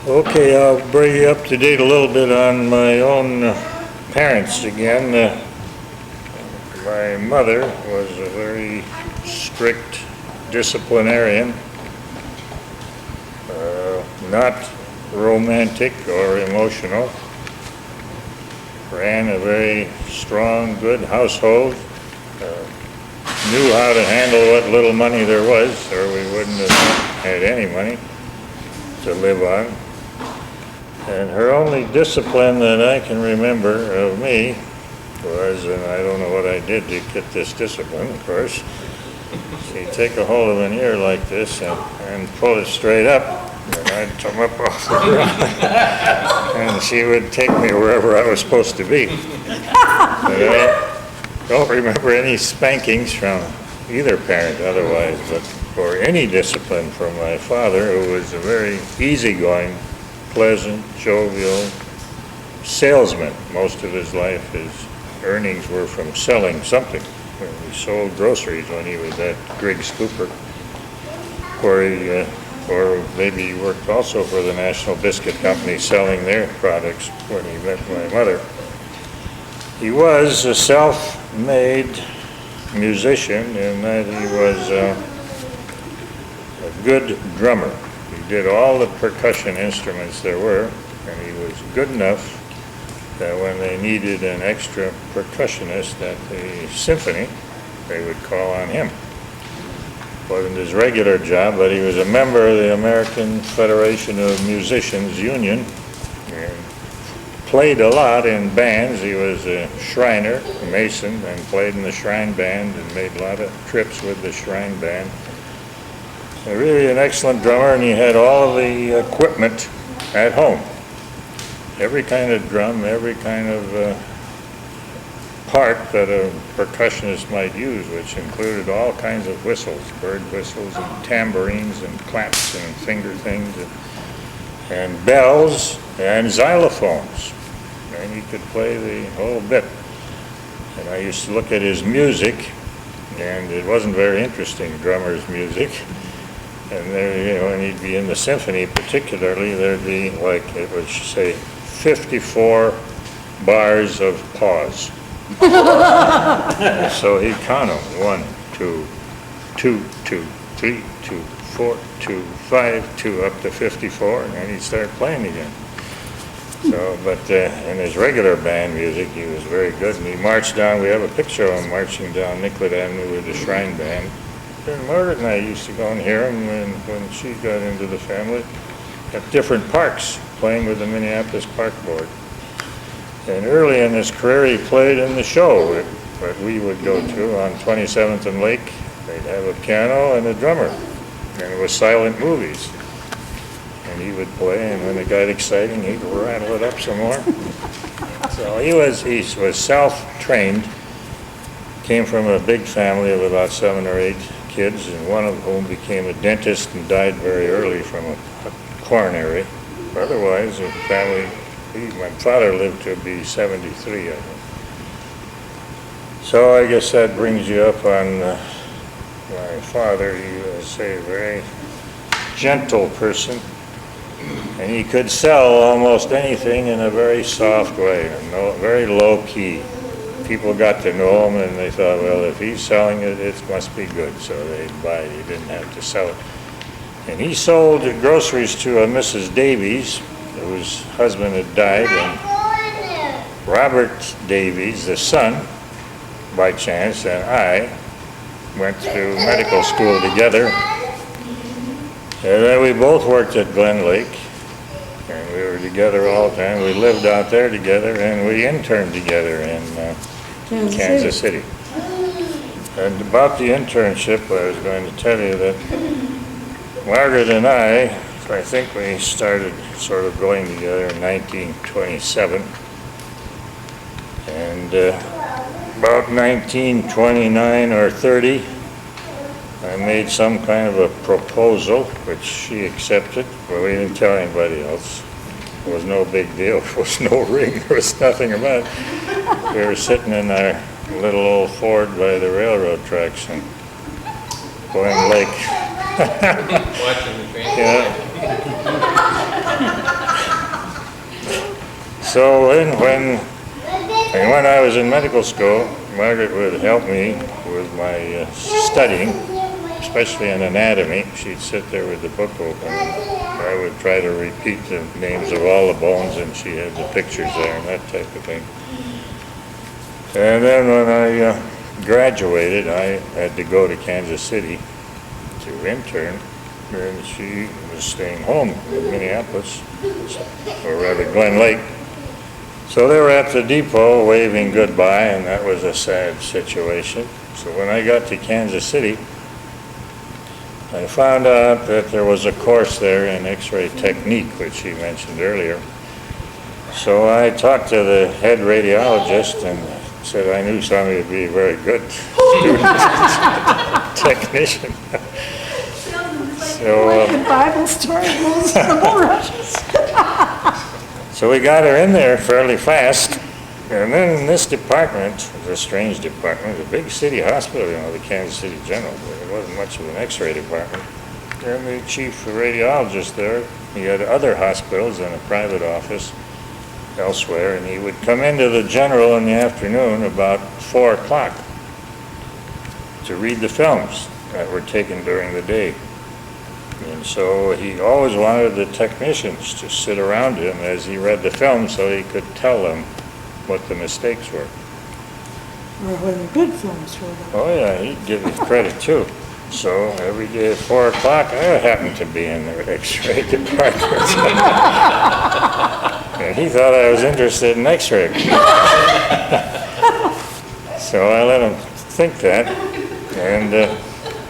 Okay, I'll bring you up to date a little bit on my own parents again. My mother was a very strict disciplinarian, not romantic or emotional, ran a very strong, good household, knew how to handle what little money there was, or we wouldn't have had any money to live on. And her only discipline that I can remember of me was, and I don't know what I did to get this discipline, of course, she'd take a hold of an ear like this and pull it straight up, and I'd come up off the ground, and she would take me wherever I was supposed to be. And I don't remember any spankings from either parent otherwise, but for any discipline from my father, who was a very easygoing, pleasant, jovial salesman. Most of his life, his earnings were from selling something. He sold groceries when he was at Griggs Cooper, or maybe he worked also for the National Biscuit Company selling their products when he met my mother. He was a self-made musician in that he was a good drummer. He did all the percussion instruments there were, and he was good enough that when they needed an extra percussionist at the symphony, they would call on him. Wasn't his regular job, but he was a member of the American Federation of Musicians Union and played a lot in bands. He was a Shriner, a Mason, and played in the Shrine Band and made a lot of trips with the Shrine Band. Really an excellent drummer, and he had all of the equipment at home. Every kind of drum, every kind of part that a percussionist might use, which included all kinds of whistles, bird whistles and tambourines and claps and finger things and bells and xylophones. And he could play the whole bit. And I used to look at his music, and it wasn't very interesting, drummer's music. And there, when he'd be in the symphony particularly, there'd be, like it would say, 54 bars of pause. So he'd count them, 1, 2, 2, 2, 3, 2, 4, 2, 5, 2, up to 54, and then he'd start playing again. So, but in his regular band music, he was very good, and he marched down, we have a picture of him marching down Nicollet Avenue with the Shrine Band. And Margaret and I used to go and hear him when she got into the family at different parks, playing with the Minneapolis Park Board. And early in his career, he played in the show that we would go to on 27th and Lake. They'd have a piano and a drummer, and it was silent movies. And he would play, and when it got exciting, he'd rattle it up some more. So he was self-trained, came from a big family of about 7 or 8 kids, and one of whom became a dentist and died very early from a coronary. Otherwise, the family, my father lived to be 73, I think. So I guess that brings you up on my father. He was a very gentle person, and he could sell almost anything in a very soft way, very low key. People got to know him, and they thought, well, if he's selling it, it must be good, so they'd buy it. He didn't have to sell it. And he sold groceries to a Mrs. Davies, whose husband had died, and Robert Davies, the son, by chance, and I went through medical school together. And then we both worked at Glen Lake, and we were together all the time. We lived out there together, and we interned together in Kansas City. And about the internship, I was going to tell you that Margaret and I think we started sort of going together in 1927. And about 1929 or 30, I made some kind of a proposal, which she accepted, but we didn't tell anybody else. It was no big deal. There was no ring. There was nothing about it. We were sitting in our little old Ford by the railroad tracks in Glen Lake. Watching the train. Yeah. So when I was in medical school, Margaret would help me with my studying, especially in anatomy. She'd sit there with the book open. I would try to repeat the names of all the bones, and she had the pictures there and that type of thing. And then when I graduated, I had to go to Kansas City to intern, and she was staying home in Minneapolis, or rather Glen Lake. So they were at the depot waving goodbye, and that was a sad situation. So when I got to Kansas City, I found out that there was a course there in X-ray technique, which he mentioned earlier. So I talked to the head radiologist and said I knew somebody would be a very good student technician. So, The Bible story, Moses and the bulrushes. so we got her in there fairly fast. And then in this department, a strange department, a big city hospital, the Kansas City General, but it wasn't much of an X-ray department. And the chief radiologist there, he had other hospitals and a private office elsewhere, and he would come into the General in the afternoon about 4 o'clock to read the films that were taken during the day. And so he always wanted the technicians to sit around him as he read the film so he could tell them what the mistakes were. Or when the good films showed up. Oh yeah, he'd give me credit too. So every day at 4 o'clock, I happened to be in the X-ray department. And he thought I was interested in X-ray. So I let him think that. And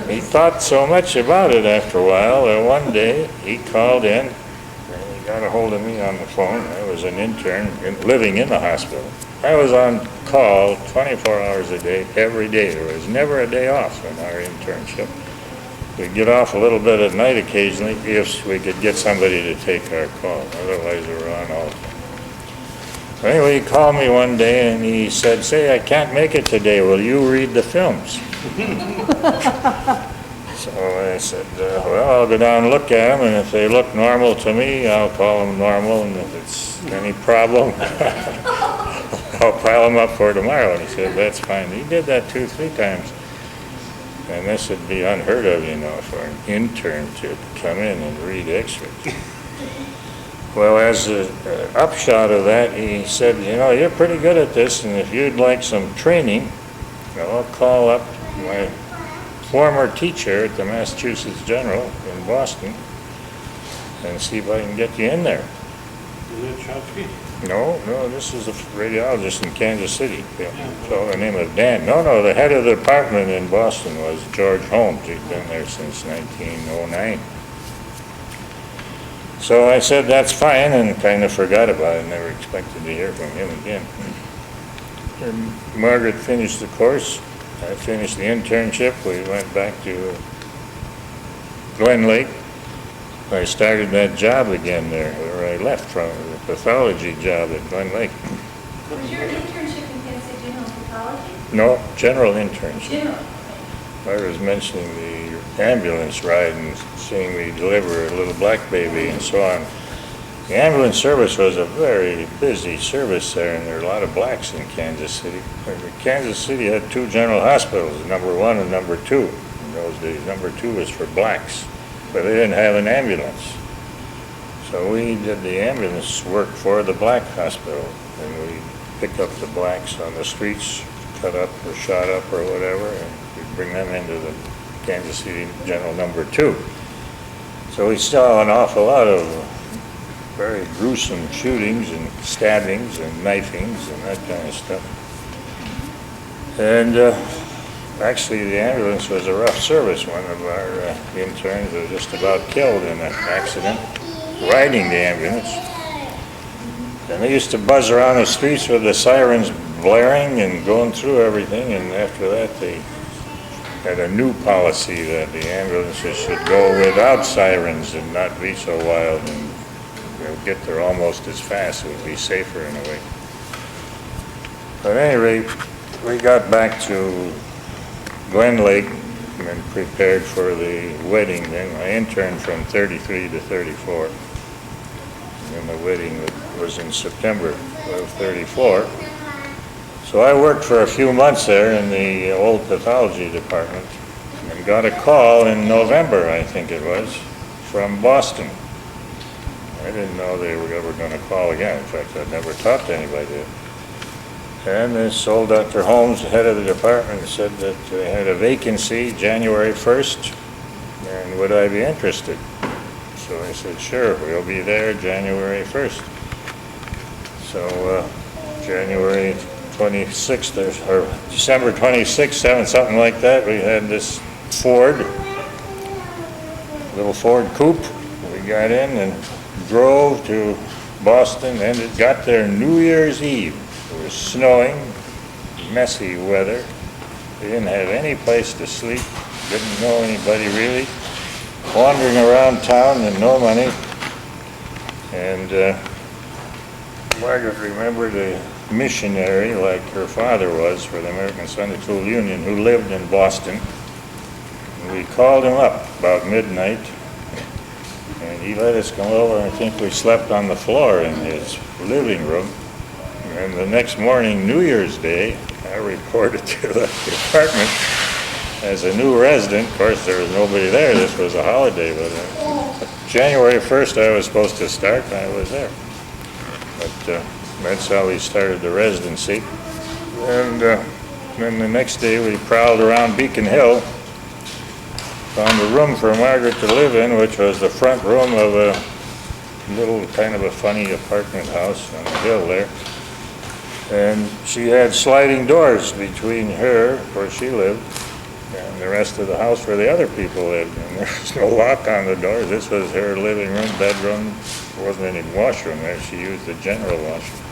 he thought so much about it after a while that one day he called in and he got a hold of me on the phone. I was an intern living in the hospital. I was on call 24 hours a day, every day. There was never a day off in our internship. We'd get off a little bit at night occasionally if we could get somebody to take our call. Otherwise, we were on all the time. Anyway, he called me one day and he said, "Say, I can't make it today. Will you read the films?" So I said, well, I'll go down and look at them, and if they look normal to me, I'll call them normal, and if it's any problem, I'll pile them up for tomorrow. And he said, that's fine. He did that 2-3 times. And this would be unheard of, for an intern to come in and read X-rays. Well, as an upshot of that, he said, you're pretty good at this, and if you'd like some training, I'll call up my former teacher at the Massachusetts General in Boston and see if I can get you in there. Is that Chomsky? No, this is a radiologist in Kansas City. Yeah. So the name of Dan. No, the head of the department in Boston was George Holmes. He'd been there since 1909. So I said, that's fine, and kind of forgot about it. Never expected to hear from him again. And Margaret finished the course. I finished the internship. We went back to Glen Lake. I started that job again there, where I left from, the pathology job at Glen Lake. Was your internship in Kansas City General Pathology? No, general internship. General. I was mentioning the ambulance ride and seeing me deliver a little black baby and so on. The ambulance service was a very busy service there, and there were a lot of blacks in Kansas City. Kansas City had 2 general hospitals, number 1 and number 2. In those days, number 2 was for blacks, but they didn't have an ambulance. So we did the ambulance work for the black hospital, and we pick up the blacks on the streets, cut up or shot up or whatever, and we bring them into the Kansas City General number 2. So we saw an awful lot of very gruesome shootings and stabbings and knifings and that kind of stuff. And actually the ambulance was a rough service. One of our interns was just about killed in an accident riding the ambulance. And they used to buzz around the streets with the sirens blaring and going through everything, and after that they had a new policy that the ambulances should go without sirens and not be so wild, and get there almost as fast. It would be safer in a way. But at any rate, we got back to Glen Lake and prepared for the wedding then. I interned from 33 to 34. And the wedding was in September of 34. So I worked for a few months there in the old pathology department and got a call in November, I think it was, from Boston. I didn't know they were ever going to call again. In fact, I'd never talked to anybody. And this old Dr. Holmes, the head of the department, said that they had a vacancy January 1st, and would I be interested? So I said, sure, we'll be there January 1st. So January 26th, or December 26th, 7th, something like that, we had this Ford little Ford coupe. We got in and drove to Boston, and it got there New Year's Eve. It was snowing, messy weather. We didn't have any place to sleep, didn't know anybody really. Wandering around town and no money. And Margaret remembered a missionary, like her father was for the American Sunday School Union, who lived in Boston. And we called him up about midnight, and he let us come over. I think we slept on the floor in his living room. And the next morning, New Year's Day, I reported to the department as a new resident. Of course, there was nobody there. This was a holiday, but January 1st I was supposed to start, and I was there. But that's how we started the residency. And then the next day we prowled around Beacon Hill, found a room for Margaret to live in, which was the front room of a little kind of a funny apartment house on the hill there. And she had sliding doors between her, where she lived, and the rest of the house where the other people lived. And there was no lock on the doors. This was her living room, bedroom. There wasn't any washroom there. She used the general washroom.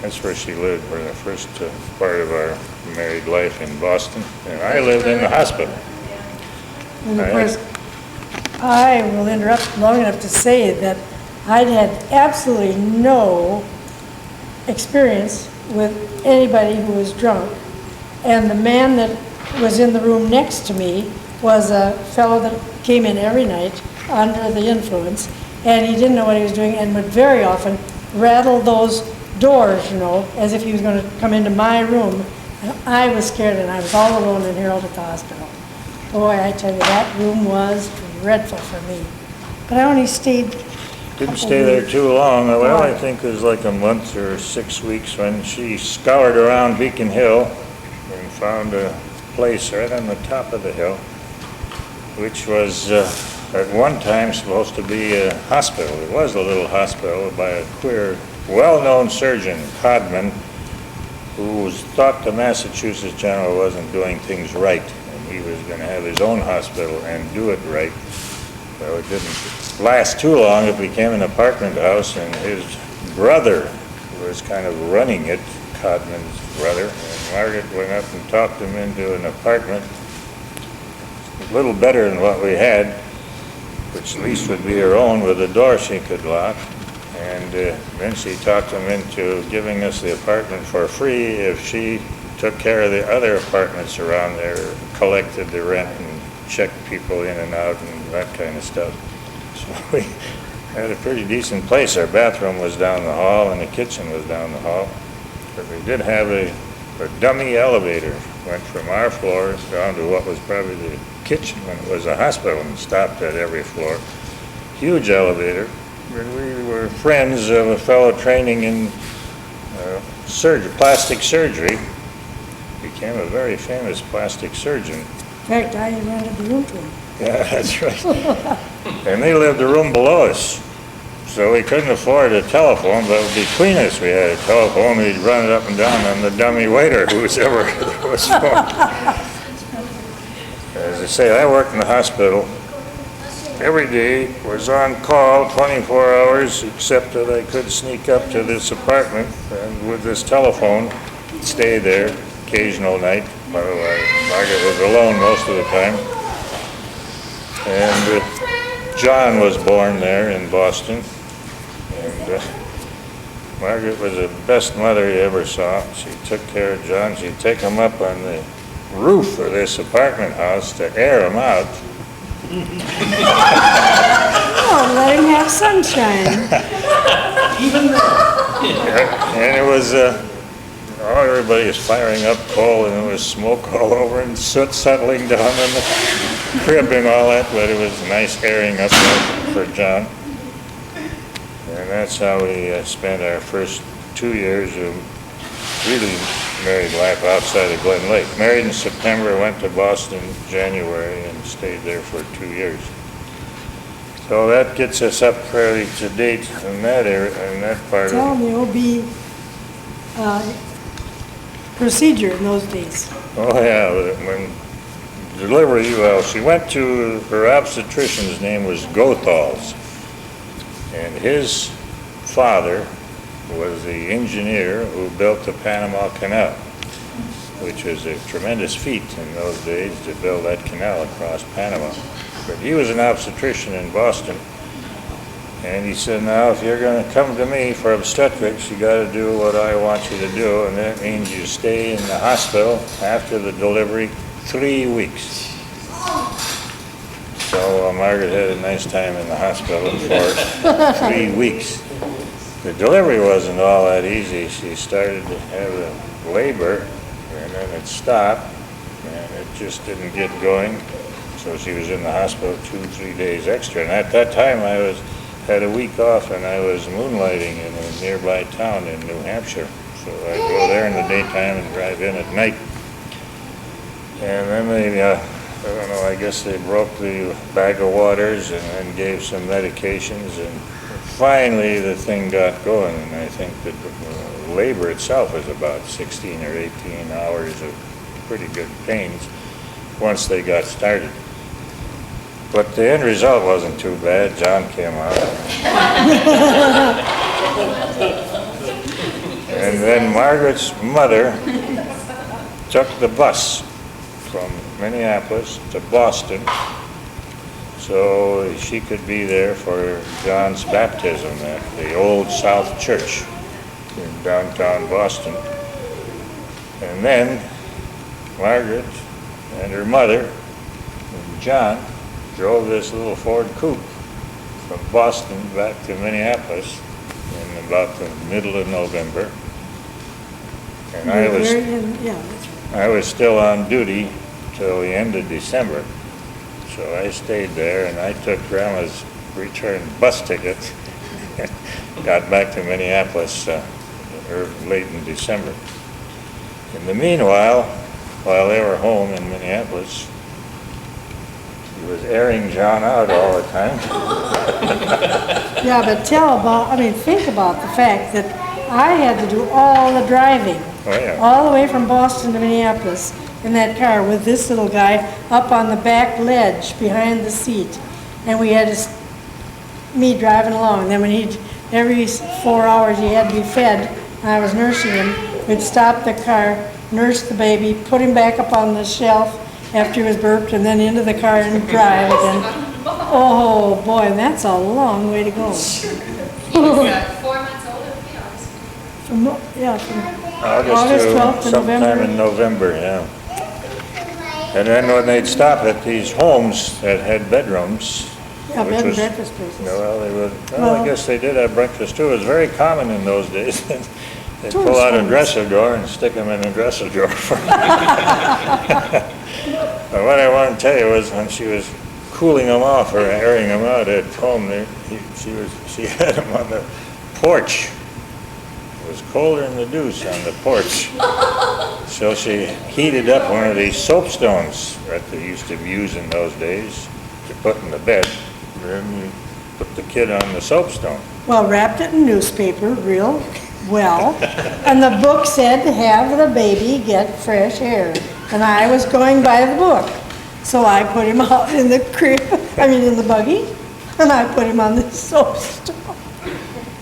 That's where she lived for the first part of our married life in Boston. And I lived in the hospital. And of course, I will interrupt long enough to say that I'd had absolutely no experience with anybody who was drunk. And the man that was in the room next to me was a fellow that came in every night under the influence, and he didn't know what he was doing and would very often rattle those doors, you know, as if he was going to come into my room. And I was scared, and I was all alone in Harold at the hospital. Boy, I tell you, that room was dreadful for me. But I only stayed. Didn't stay there too long. Well, I think it was like a month or 6 weeks when she scoured around Beacon Hill and found a place right on the top of the hill, which was at one time supposed to be a hospital. It was a little hospital by a queer, well-known surgeon, Codman, who thought the Massachusetts General wasn't doing things right, and he was going to have his own hospital and do it right. Well, it didn't last too long. It became an apartment house, and his brother was kind of running it, Codman's brother. And Margaret went up and talked him into an apartment, a little better than what we had, which at least would be her own, with a door she could lock. And then she talked him into giving us the apartment for free if she took care of the other apartments around there, collected the rent and checked people in and out and that kind of stuff. So we had a pretty decent place. Our bathroom was down the hall and the kitchen was down the hall. But we did have a dummy elevator. Went from our floor down to what was probably the kitchen when it was a hospital, and stopped at every floor. Huge elevator. We were friends of a fellow training in plastic surgery. Became a very famous plastic surgeon. In fact, I rented the room to him. Yeah, that's right. And they lived a room below us. So we couldn't afford a telephone, but between us we had a telephone. We'd run it up and down on the dummy waiter who's ever was phone. As I say, I worked in the hospital. Every day was on call 24 hours, except that I could sneak up to this apartment and with this telephone, stay there occasional night. Otherwise, Margaret was alone most of the time. And John was born there in Boston. And Margaret was the best mother you ever saw. She took care of John. She'd take him up on the roof of this apartment house to air him out. Oh, let him have sunshine. And it was, everybody was firing up coal, and there was smoke all over and soot settling down in the crib and all that, but it was a nice airing up there for John. And that's how we spent our first 2 years of really married life outside of Glen Lake. Married in September, went to Boston January, and stayed there for 2 years. So that gets us up fairly to date in that area, in that part Tell of me, OB procedure in those days. Oh yeah, when delivery, well, she went to, her obstetrician's name was Gothal's. And his father was the engineer who built the Panama Canal, which was a tremendous feat in those days to build that canal across Panama. But he was an obstetrician in Boston. And he said, now, if you're going to come to me for obstetrics, you got to do what I want you to do, and that means you stay in the hospital after the delivery 3 weeks. So Margaret had a nice time in the hospital for 3 weeks. The delivery wasn't all that easy. She started to have a labor, and then it stopped, and it just didn't get going. So she was in the hospital 2-3 days extra. And at that time, I had a week off, and I was moonlighting in a nearby town in New Hampshire. So I'd go there in the daytime and drive in at night. And then they, I don't know, I guess they broke the bag of waters and then gave some medications, and finally the thing got going. And I think that the labor itself was about 16 or 18 hours of pretty good pains once they got started. But the end result wasn't too bad. John came out. And then Margaret's mother took the bus from Minneapolis to Boston so she could be there for John's baptism at the Old South Church in downtown Boston. And then Margaret and her mother and John drove this little Ford coupe from Boston back to Minneapolis in about the middle of November. And I was still on duty till the end of December. So I stayed there, and I took Grandma's return bus ticket and got back to Minneapolis late in December. In the meanwhile, while they were home in Minneapolis, he was airing John out all the time. Yeah, but think about the fact that I had to do all the driving. Oh, yeah. All the way from Boston to Minneapolis in that car with this little guy up on the back ledge behind the seat. And we had me driving along. And then when every 4 hours he had to be fed, and I was nursing him, we'd stop the car, nurse the baby, put him back up on the shelf after he was burped, and then into the car and drive again. Oh boy, that's a long way to go. He was 4 months older than me, From August August 12th to sometime November. in November, yeah. And then when they'd stop at these homes that had bedrooms, Yeah, which bed and was- breakfast places. well, they would, I Well- guess they did have breakfast too. It was very common in those days. They'd pull Tourist out a homes. dresser drawer and stick them in a dresser drawer for But what I want to tell you was when she was cooling them off or airing them out at home, she had them on the porch. It was colder than the deuce on the porch. So she heated up one of these soapstones that they used to use in those days to put in the bed. Then you put the kid on the soapstone. Well, wrapped it in newspaper real well, and the book said to have the baby get fresh air. And I was going by the book. So I put him out in the in the buggy, and I put him on the soapstone.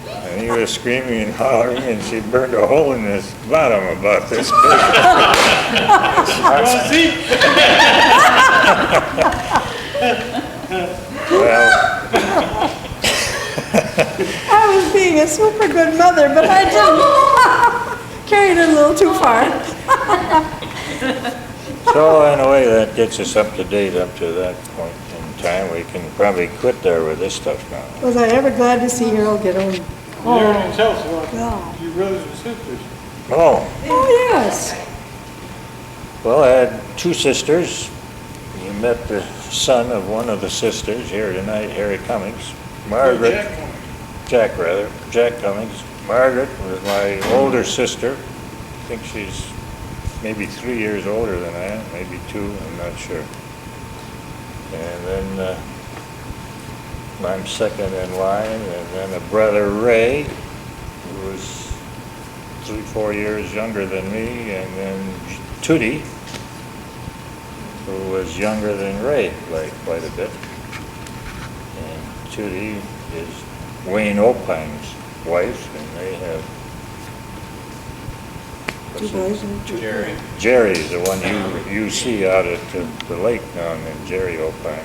And he was screaming and hollering, and she burned a hole in his bottom about this big. Well, I was being a super good mother, but I didn't. Carried it a little too far. so in a way, that gets us up to date up to that point in time. We can probably quit there with this stuff now. Was I ever glad to see Harold get home? Everything tell us God. about your brothers and sisters. Oh, Oh, yes. well, I had 2 sisters. You met the son of one of the sisters here tonight, Harry Cummings. Margaret. Jack Cummings. Jack Cummings. Margaret was my older sister. I think she's maybe 3 years older than I am, maybe 2, I'm not sure. And then I'm second in line, and then a brother, Ray, who was 3-4 years younger than me, and then Tootie, who was younger than Ray by quite a bit. And Judy is Wayne Opine's wife, and they have Two boys and two Jerry. girls. Jerry's the one you see out at the lake down in Jerry Opine.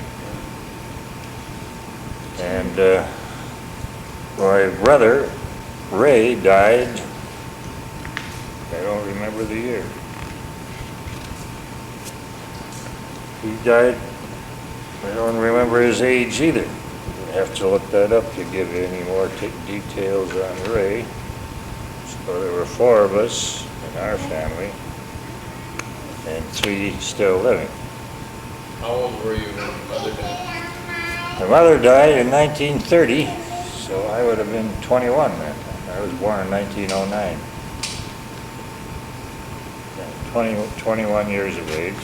And my brother, Ray, died, I don't remember the year. He died, I don't remember his age either. You have to look that up to give you any more details on Ray. So there were 4 of us in our family, and 3 still living. How old were you when your mother died? My mother died in 1930, so I would have been 21 then. I was born in 1909. 21 years of age.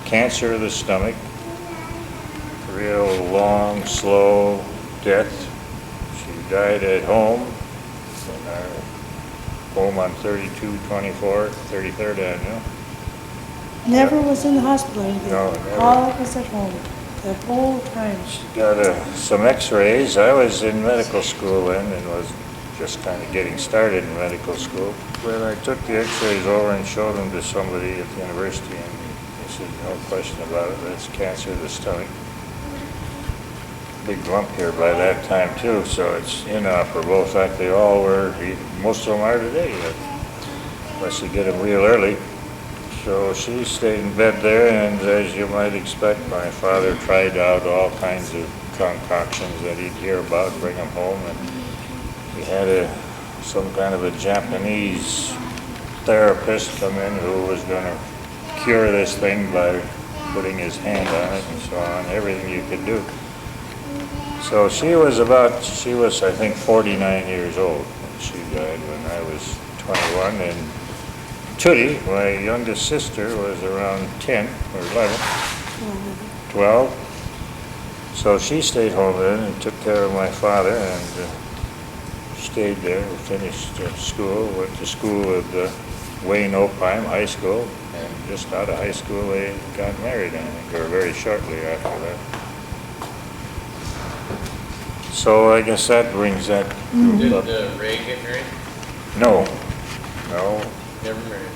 Cancer of the stomach. Real long, slow death. She died at home, in our home on 3224, 33rd Avenue. Never was in the hospital or anything. No, never. All was at home, the whole time. Got some x-rays. I was in medical school then and was just kind of getting started in medical school. When I took the x-rays over and showed them to somebody at the university, and they said, no question about it, that's cancer of the stomach. Big lump here by that time too, so it's inoperable. In fact, they all were, most of them are today, unless you get them real early. So she stayed in bed there, and as you might expect, my father tried out all kinds of concoctions that he'd hear about, bring them home, and he had some kind of a Japanese therapist come in who was going to cure this thing by putting his hand on it and so on, everything you could do. So she was I think 49 years old when she died when I was 21, and Tootie, my youngest sister, was around 10 or 11, 12. So she stayed home then and took care of my father, and stayed there, finished school, went to school at Wayne Opine High School, and just out of high school they got married, I think, or very shortly after that. So I guess that brings that group Did up. Ray get married? No, Never married.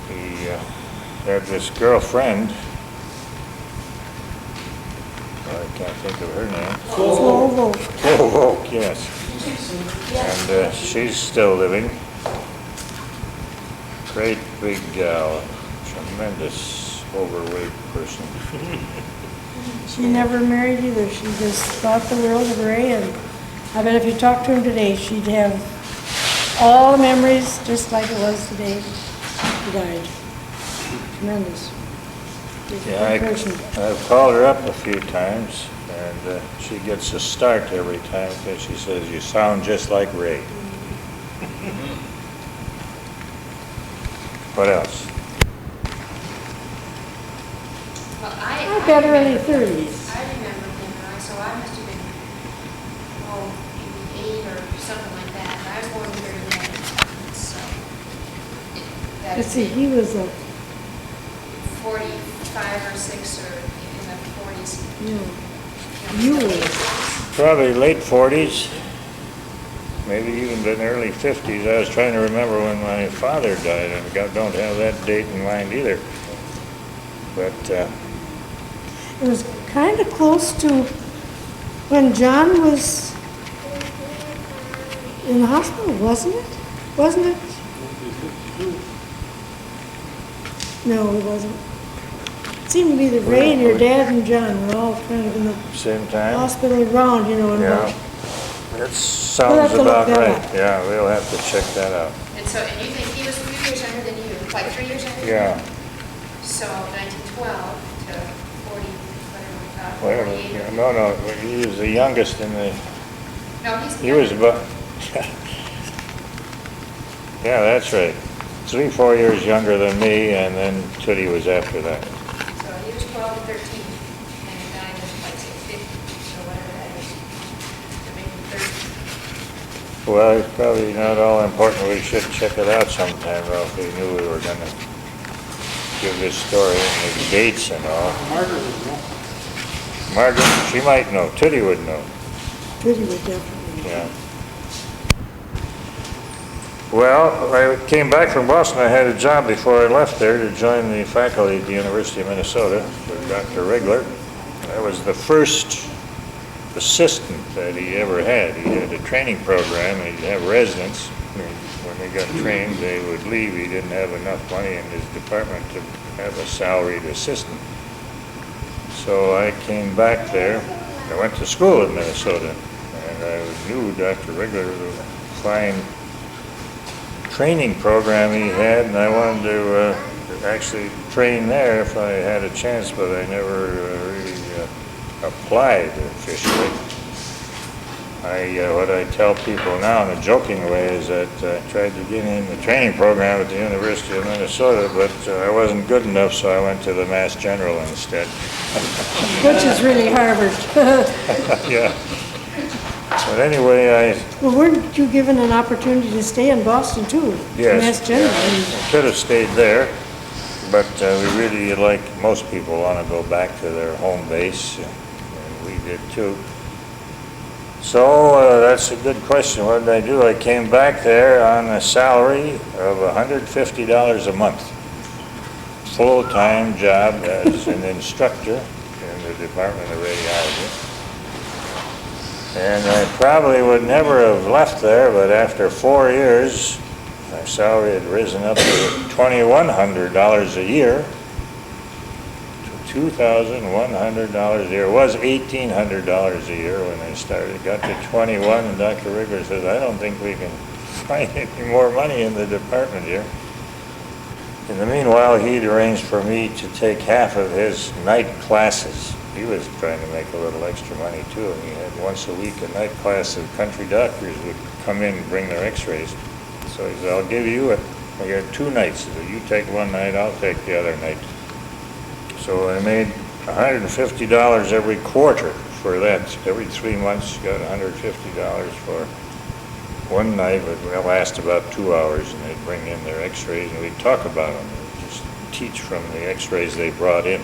he had this girlfriend, I can't think of her name. Slow. Oh, yes. And she's still living. Great big gal, tremendous overweight person. She never married either. She just thought the world of Ray, and I bet if you talked to him today, she'd have all the memories just like it was today. He died. Tremendous. He's a Yeah, good person. I've called her up a few times, and she gets a start every time because she says, "You sound just like Ray." What else? Well, I bet early 30s. I remember him, so I must have been, maybe 8 or something like that. I was born in 39, so. Let's see, he was a, 45 or 6 or in the 40s. you were, Probably late 40s, maybe even been early 50s. I was trying to remember when my father died, and don't have that date in mind either. But it was kind of close to when John was in the hospital, wasn't it? Wasn't it? No, it wasn't. It seemed to be that Ray and your dad and John were all kind of in the same time? hospital around, and Yeah, what. that We'll sounds have to look about that right. up. Yeah, we'll have to check that out. And so, and you think he was a few years younger than you, like 3 years younger? Yeah. So 1912 to 40, whatever we thought, Wait a 48. minute. No, he was the youngest in the, No, he's. he was about, yeah, that's right. 3-4 years younger than me, and then Tootie was after that. So he was 12 and 13, and he died at like say 50, so whatever that is. To make him 30. Well, it's probably not all important. We should check it out sometime, Ralph. We knew we were gonna give this story and the dates and all. Margaret was wrong. Margaret, she might know. Tootie would know. Pretty would definitely. Yeah. Well, I came back from Boston. I had a job before I left there to join the faculty at the University of Minnesota with Dr. Rigler. I was the first assistant that he ever had. He had a training program, and he'd have residents. When they got trained, they would leave. He didn't have enough money in his department to have a salaried assistant. So I came back there. I went to school in Minnesota, and I knew Dr. Rigler was a fine training program he had, and I wanted to actually train there if I had a chance, but I never really applied officially. What I tell people now in a joking way is that I tried to get in the training program at the University of Minnesota, but I wasn't good enough, so I went to the Mass General instead. Which is really Harvard. Yeah. But anyway, Well, weren't you given an opportunity to stay in Boston too? yes, Mass General. I could have stayed there, but we really, like most people, want to go back to their home base, and we did too. So that's a good question. What did I do? I came back there on a salary of $150 a month. Full-time job as an instructor in the Department of Radiology. And I probably would never have left there, but after 4 years, my salary had risen up to $2,100 a year. $2,100 a year. It was $1,800 a year when I started. It got to 21, and Dr. Rigler says, I don't think we can find any more money in the department here. In the meanwhile, he'd arranged for me to take half of his night classes. He was trying to make a little extra money too, and he had once a week a night class of country doctors would come in and bring their x-rays. So he said, I'll give you it. I got 2 nights. So you take one night, I'll take the other night. So I made $150 every quarter for that. Every 3 months, you got $150 for one night, but it lasted about 2 hours, and they'd bring in their x-rays, and we'd talk about them. We'd just teach from the x-rays they brought in.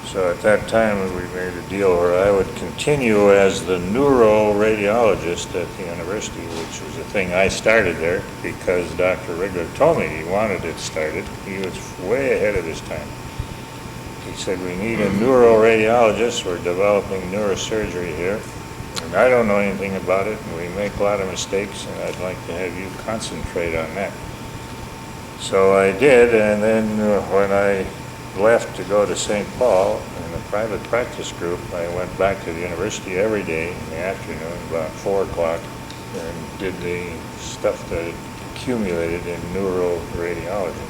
So at that time, we made a deal where I would continue as the neuroradiologist at the university, which was a thing I started there because Dr. Rigler told me he wanted it started. He was way ahead of his time. He said, we need a neuroradiologist. We're developing neurosurgery here. And I don't know anything about it, and we make a lot of mistakes, and I'd like to have you concentrate on that. So I did, and then when I left to go to St. Paul in a private practice group, I went back to the university every day in the afternoon, about 4 o'clock, and did the stuff that had accumulated in neuroradiology.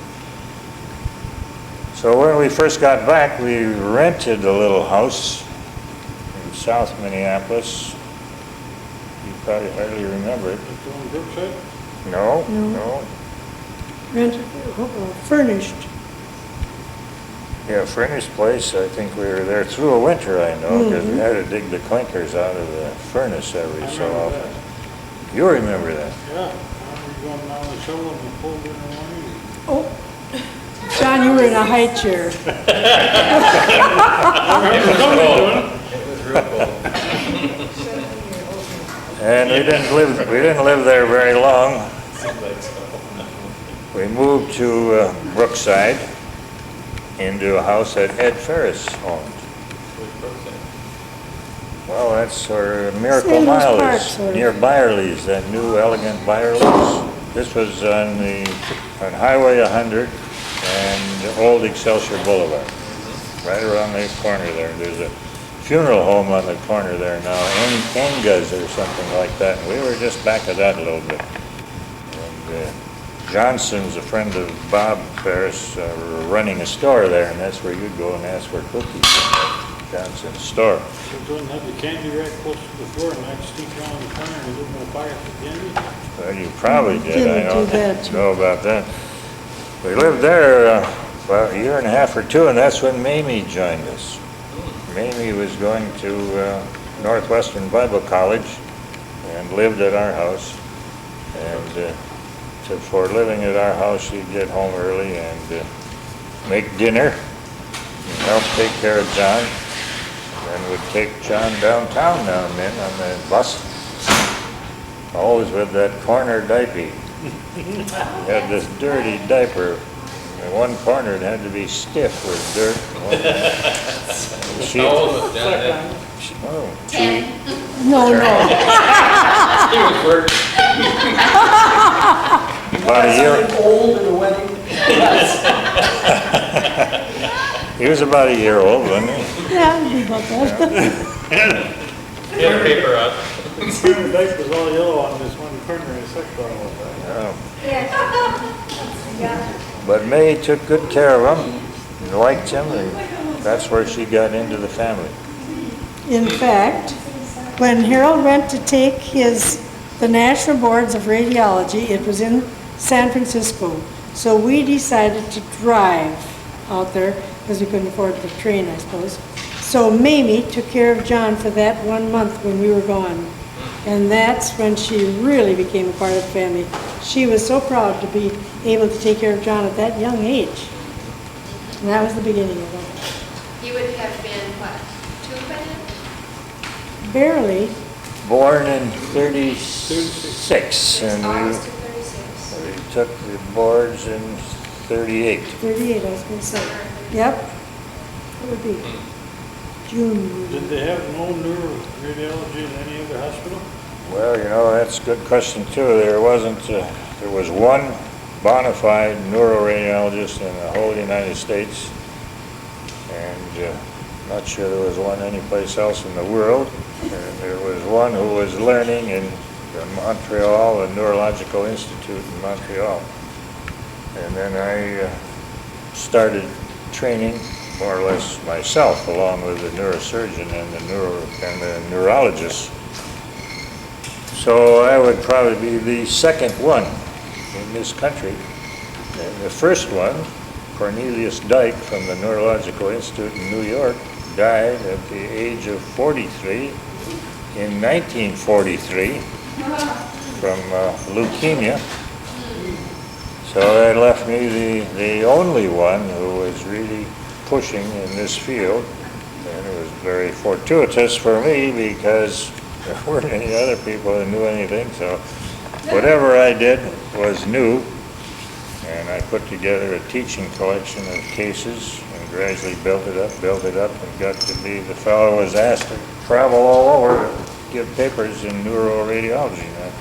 So when we first got back, we rented a little house in South Minneapolis. You probably hardly remember it. On Brookside? No, No. no. Rented, furnished. Yeah, furnished place. I think we were there through a winter, I know, because we had to dig the clinkers out of the furnace every so remember often. that. You remember that? Yeah, I remember going down the shovel and pulled in the morning. Oh, John, you were in a high chair. It was real cold. And we didn't live there very long. We moved to Brookside into a house that Ed Ferris owned. Well, that's where Miracle St. Louis Mile Park, is, sort of. near Byerly's, that new elegant Byerly's. This was on Highway 100 and Old Excelsior Boulevard, right around the corner there. There's a funeral home on the corner there now, Enga's or something like that. And we were just back of that a little bit. And Johnson's a friend of Bob Ferris, were running a store there, and that's where you'd go and ask for cookies in Johnson's store. So don't have the candy rack close to the floor, and I'd sneak around the corner and give them a fire for candy. Well, you probably did, Didn't I do that. don't know about that. We lived there about a year and a half or 2, and that's when Mamie joined us. Mamie was going to Northwestern Bible College and lived at our house. And for living at our house, she'd get home early and make dinner, help take care of John, and would take John downtown now and then on the bus. Always with that corner diaper. He had this dirty diaper. In one corner it had to be stiff with dirt. How old was John? Oh, 10. No, no. He was working. about a year. Something old in a wedding. He was about a year old, wasn't he? Yeah, it'd be about that. He had a paper out. The diaper was all yellow on this one corner and sucked all of that. But May took good care of him, and liked him, and that's where she got into the family. In fact, when Harold went to take the National Boards of Radiology, it was in San Francisco. So we decided to drive out there because we couldn't afford the train, I suppose. So Mamie took care of John for that 1 month when we were gone. And that's when she really became a part of the family. She was so proud to be able to take care of John at that young age. And that was the beginning of it. You would have been, what, 2 by then? Barely. Born in 36, and August of 36. we took the boards in 38. 38, I was going to say. Yep. It would be June. Did they have no neuroradiology in any other hospital? Well, you know, that's a good question too. There was one bona fide neuroradiologist in the whole United States, and not sure there was one anyplace else in the world. And there was one who was learning in Montreal, the Neurological Institute in Montreal. And then I started training more or less myself, along with the neurosurgeon and the neurologist. So I would probably be the second one in this country. And the first one, Cornelius Dyke from the Neurological Institute in New York, died at the age of 43 in 1943 from leukemia. So that left me the only one who was really pushing in this field, and it was very fortuitous for me because there weren't any other people that knew anything, so whatever I did was new, and I put together a teaching collection of cases and gradually built it up, and got to be the fellow who was asked to travel all over to give papers in neuroradiology. And at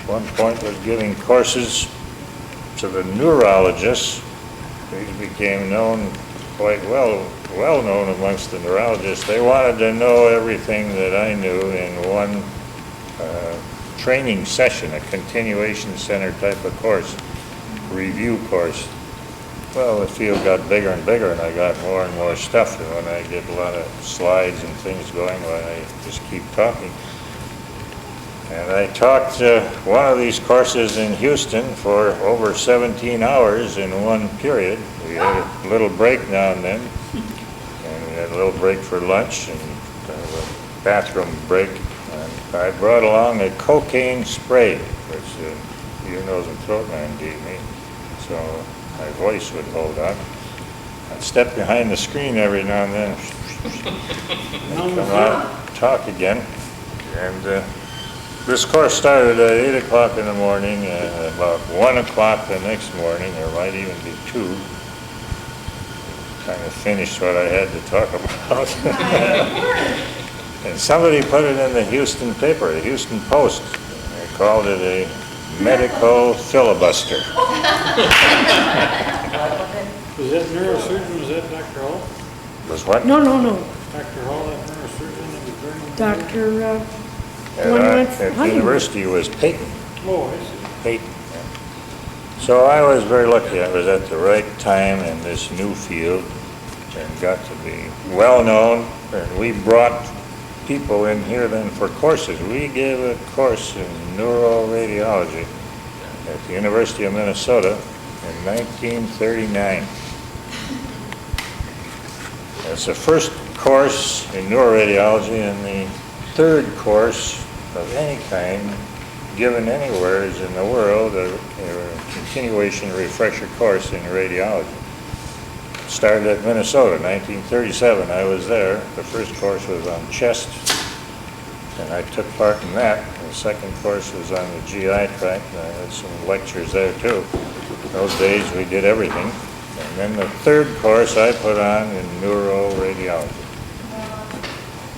one point was giving courses to the neurologists. These became known quite well known amongst the neurologists. They wanted to know everything that I knew in one training session, a continuation center type of course, review course. Well, the field got bigger and bigger, and I got more and more stuff, and when I get a lot of slides and things going, well, I just keep talking. And I taught one of these courses in Houston for over 17 hours in one period. We had a little break now and then, and we had a little break for lunch and a bathroom break. And I brought along a cocaine spray, which the ear, nose, and throat man gave me, so my voice would hold on. I'd step behind the screen every now and then, and come out, talk again, and this course started at 8 o'clock in the morning, and about 1 o'clock the next morning, or might even be 2, kind of finished what I had to talk about. And somebody put it in the Houston paper, the Houston Post. They called it a medical filibuster. Was that neurosurgeon, was that Dr. Hall? Was what? No. Dr. Hall, that neurosurgeon that was burning? Dr. At the university was Peyton. Oh, I see. Peyton. Yeah. So I was very lucky. I was at the right time in this new field and got to be well known. And we brought people in here then for courses. We gave a course in neuroradiology at the University of Minnesota in 1939. It's the first course in neuroradiology and the third course of any kind given anywhere in the world, a continuation refresher course in radiology. started at Minnesota, 1937. I was there. The first course was on chest, and I took part in that. The second course was on the GI tract, and I had some lectures there too. Those days we did everything. And then the third course I put on in neuroradiology.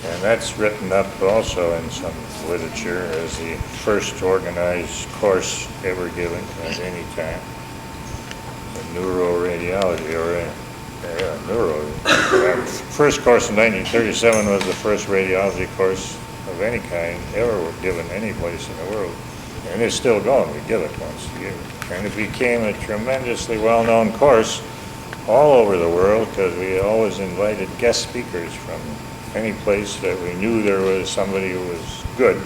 And that's written up also in some literature as the first organized course ever given at any time. The neuroradiology, or neuro. First course in 1937 was the first radiology course of any kind ever given any place in the world. And it's still going. We give it once a year. And it became a tremendously well-known course all over the world because we always invited guest speakers from any place that we knew there was somebody who was good.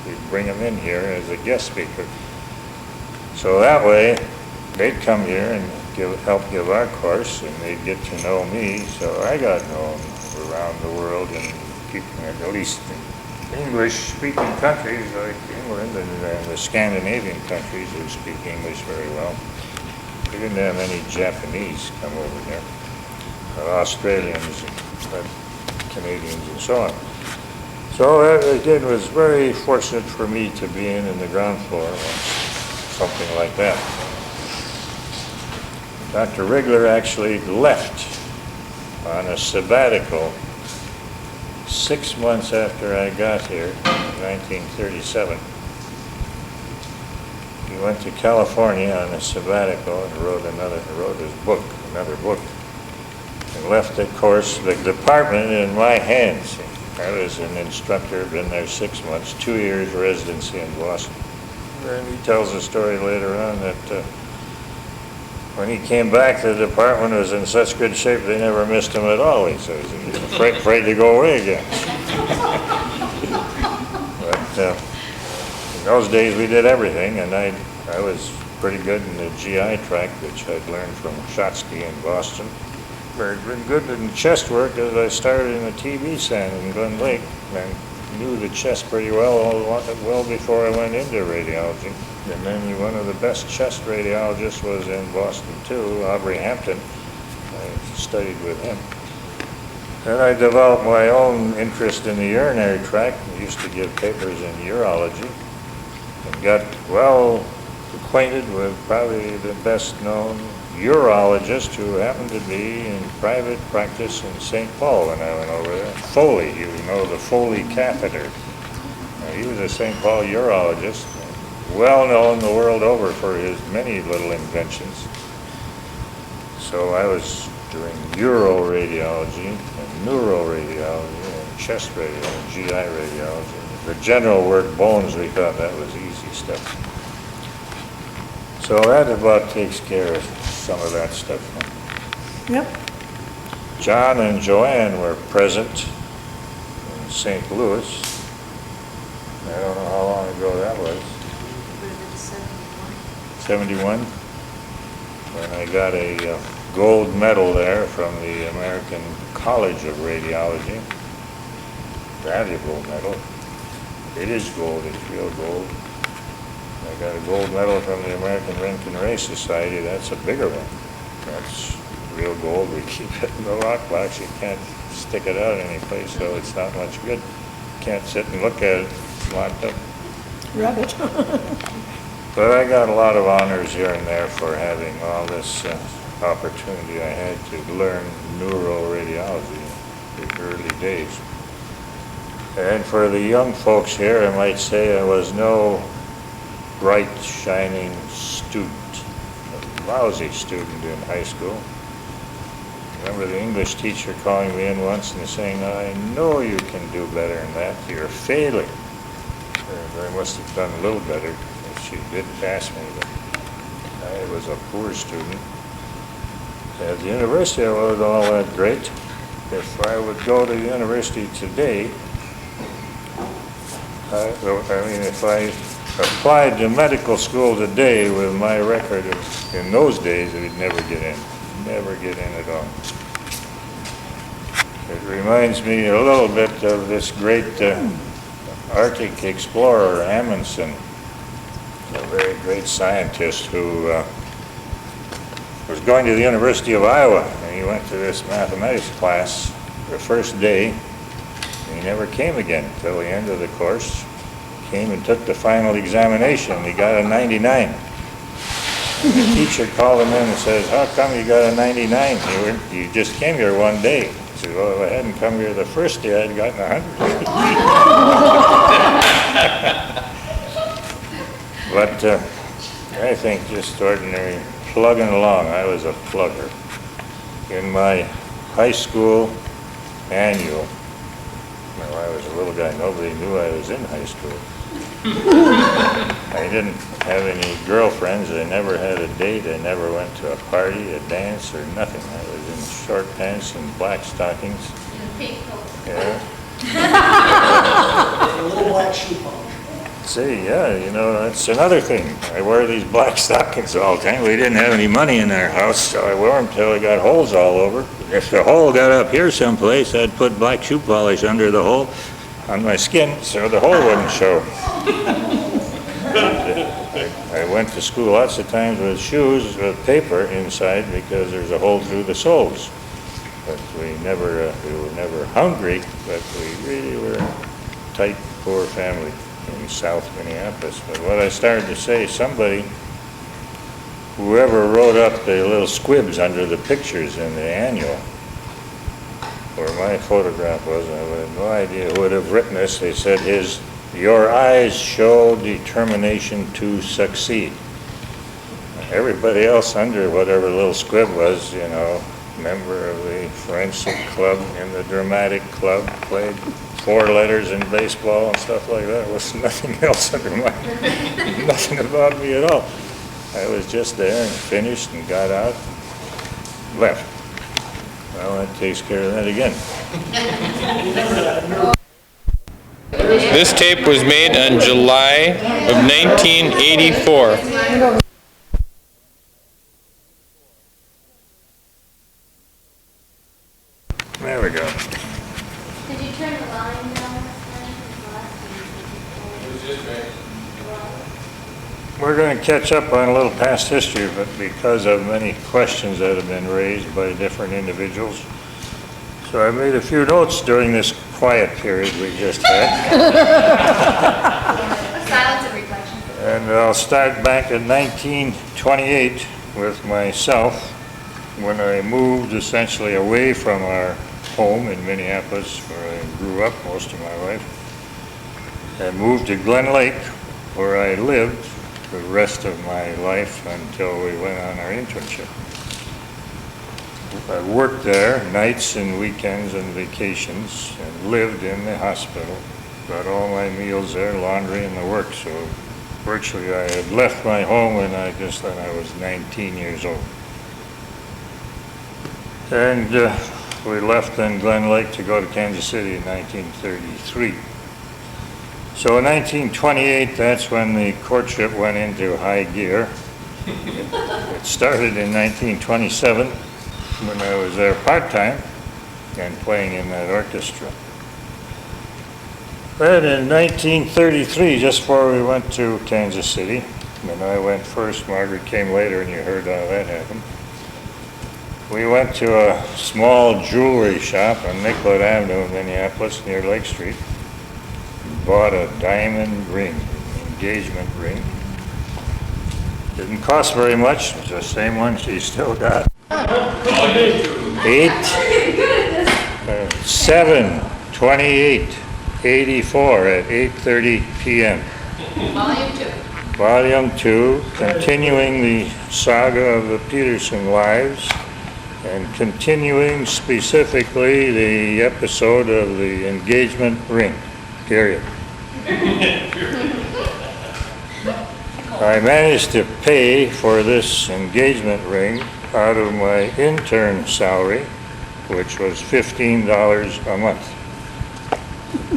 We'd bring them in here as a guest speaker. So that way, they'd come here and help give our course, and they'd get to know me. So I got known around the world, and people, at least in English-speaking countries like England and the Scandinavian countries who speak English very well. We didn't have any Japanese come over here, Australians, but Canadians, and so on. So that, again, was very fortunate for me to be in the ground floor once, something like that. Dr. Rigler actually left on a sabbatical 6 months after I got here in 1937. He went to California on a sabbatical and wrote another book, and left, of course, the department in my hands. I was an instructor, been there 6 months, 2 years residency in Boston. And he tells a story later on that when he came back, the department was in such good shape they never missed him at all, he says. He was afraid to go away again. But in those days we did everything, and I was pretty good in the GI tract, which I'd learned from Shotsky in Boston. Very good in chest work as I started in the TB center in Glen Lake. I knew the chest pretty well before I went into radiology. And then one of the best chest radiologists was in Boston too, Aubrey Hampton. I studied with him. Then I developed my own interest in the urinary tract and used to give papers in urology, and got well acquainted with probably the best known urologist who happened to be in private practice in St. Paul when I went over there. Foley, you know the Foley catheter. He was a St. Paul urologist, well known the world over for his many little inventions. So I was doing uroradiology and neuroradiology and chest radiology and GI radiology. The general work, bones, we thought that was easy stuff. So that about takes care of some of that stuff. Yep. John and Joanne were present in St. Louis. I don't know how long ago that was. 71, when I got a gold medal there from the American College of Radiology. Valuable medal. It is gold, it's real gold. I got a gold medal from the American Roentgen Ray Society. That's a bigger one. That's real gold. We keep it in the lockbox. You can't stick it out any place, so it's not much good. Can't sit and look at it. It's locked up. Rub it. But I got a lot of honors here and there for having all this opportunity I had to learn neuroradiology in the early days. And for the young folks here, I might say I was no bright, shining student, a lousy student in high school. I remember the English teacher calling me in once and saying, "I know you can do better than that. You're failing." And I must have done a little better. She did pass me, but I was a poor student. At the university, I wasn't all that great. If I would go to the university today, if I applied to medical school today with my record in those days, I would never get in. Never get in at all. It reminds me a little bit of this great Arctic explorer, Amundsen, a very great scientist who was going to the University of Iowa, And he went to this mathematics class the first day. He never came again till the end of the course. Came and took the final examination. He got a 99. The teacher called him in and says, "How come you got a 99? You just came here one day." He said, "Well, if I hadn't come here the first day, I'd gotten 100. But I think just ordinary plugging along. I was a plugger. In my high school annual, well, I was a little guy. Nobody knew I was in high school. I didn't have any girlfriends. I never had a date. I never went to a party, a dance, or nothing. I was in short pants and black stockings. Yeah. A little black shoe polish. See, yeah, you know, that's another thing. I wear these black stockings all the time. We didn't have any money in our house, so I wore them till I got holes all over. If the hole got up here someplace, I'd put black shoe polish under the hole on my skin so the hole wouldn't show. I went to school lots of times with shoes with paper inside because there's a hole through the soles. But we were never hungry, but we really were a tight, poor family in South Minneapolis. But what I started to say, whoever wrote up the little squibs under the pictures in the annual, where my photograph was, I have no idea who would have written this. They said your eyes show determination to succeed. Everybody else under whatever little squib was, you know, member of the forensic club in the dramatic club, played 4 letters in baseball and stuff like that. There was nothing else under nothing about me at all. I was just there and finished and got out, left. Well, that takes care of that again. This tape was made in July of 1984. There we go. Did you turn the volume down? We're going to catch up on a little past history, but because of many questions that have been raised by different individuals. So I made a few notes during this quiet period we just had. Silence and reflection. And I'll start back in 1928 with myself, when I moved essentially away from our home in Minneapolis, where I grew up most of my life, and moved to Glen Lake, where I lived the rest of my life until we went on our internship. I worked there nights and weekends and vacations and lived in the hospital. Got all my meals there, laundry and the work. So virtually I had left my home when I was 19 years old. And we left then Glen Lake to go to Kansas City in 1933. So in 1928, that's when the courtship went into high gear. It started in 1927 when I was there part-time and playing in that orchestra. Then in 1933, just before we went to Kansas City, when I went first, Margaret came later, and you heard how that happened. We went to a small jewelry shop on Nicollet Avenue in Minneapolis near Lake Street. Bought a diamond ring, engagement ring. Didn't cost very much. It's the same one she still got. 7/28/84 at 8:30 p.m. Volume 2. Volume 2, continuing the saga of the Peterson lives and continuing specifically the episode of the engagement ring, period. I managed to pay for this engagement ring out of my intern salary, which was $15 a month.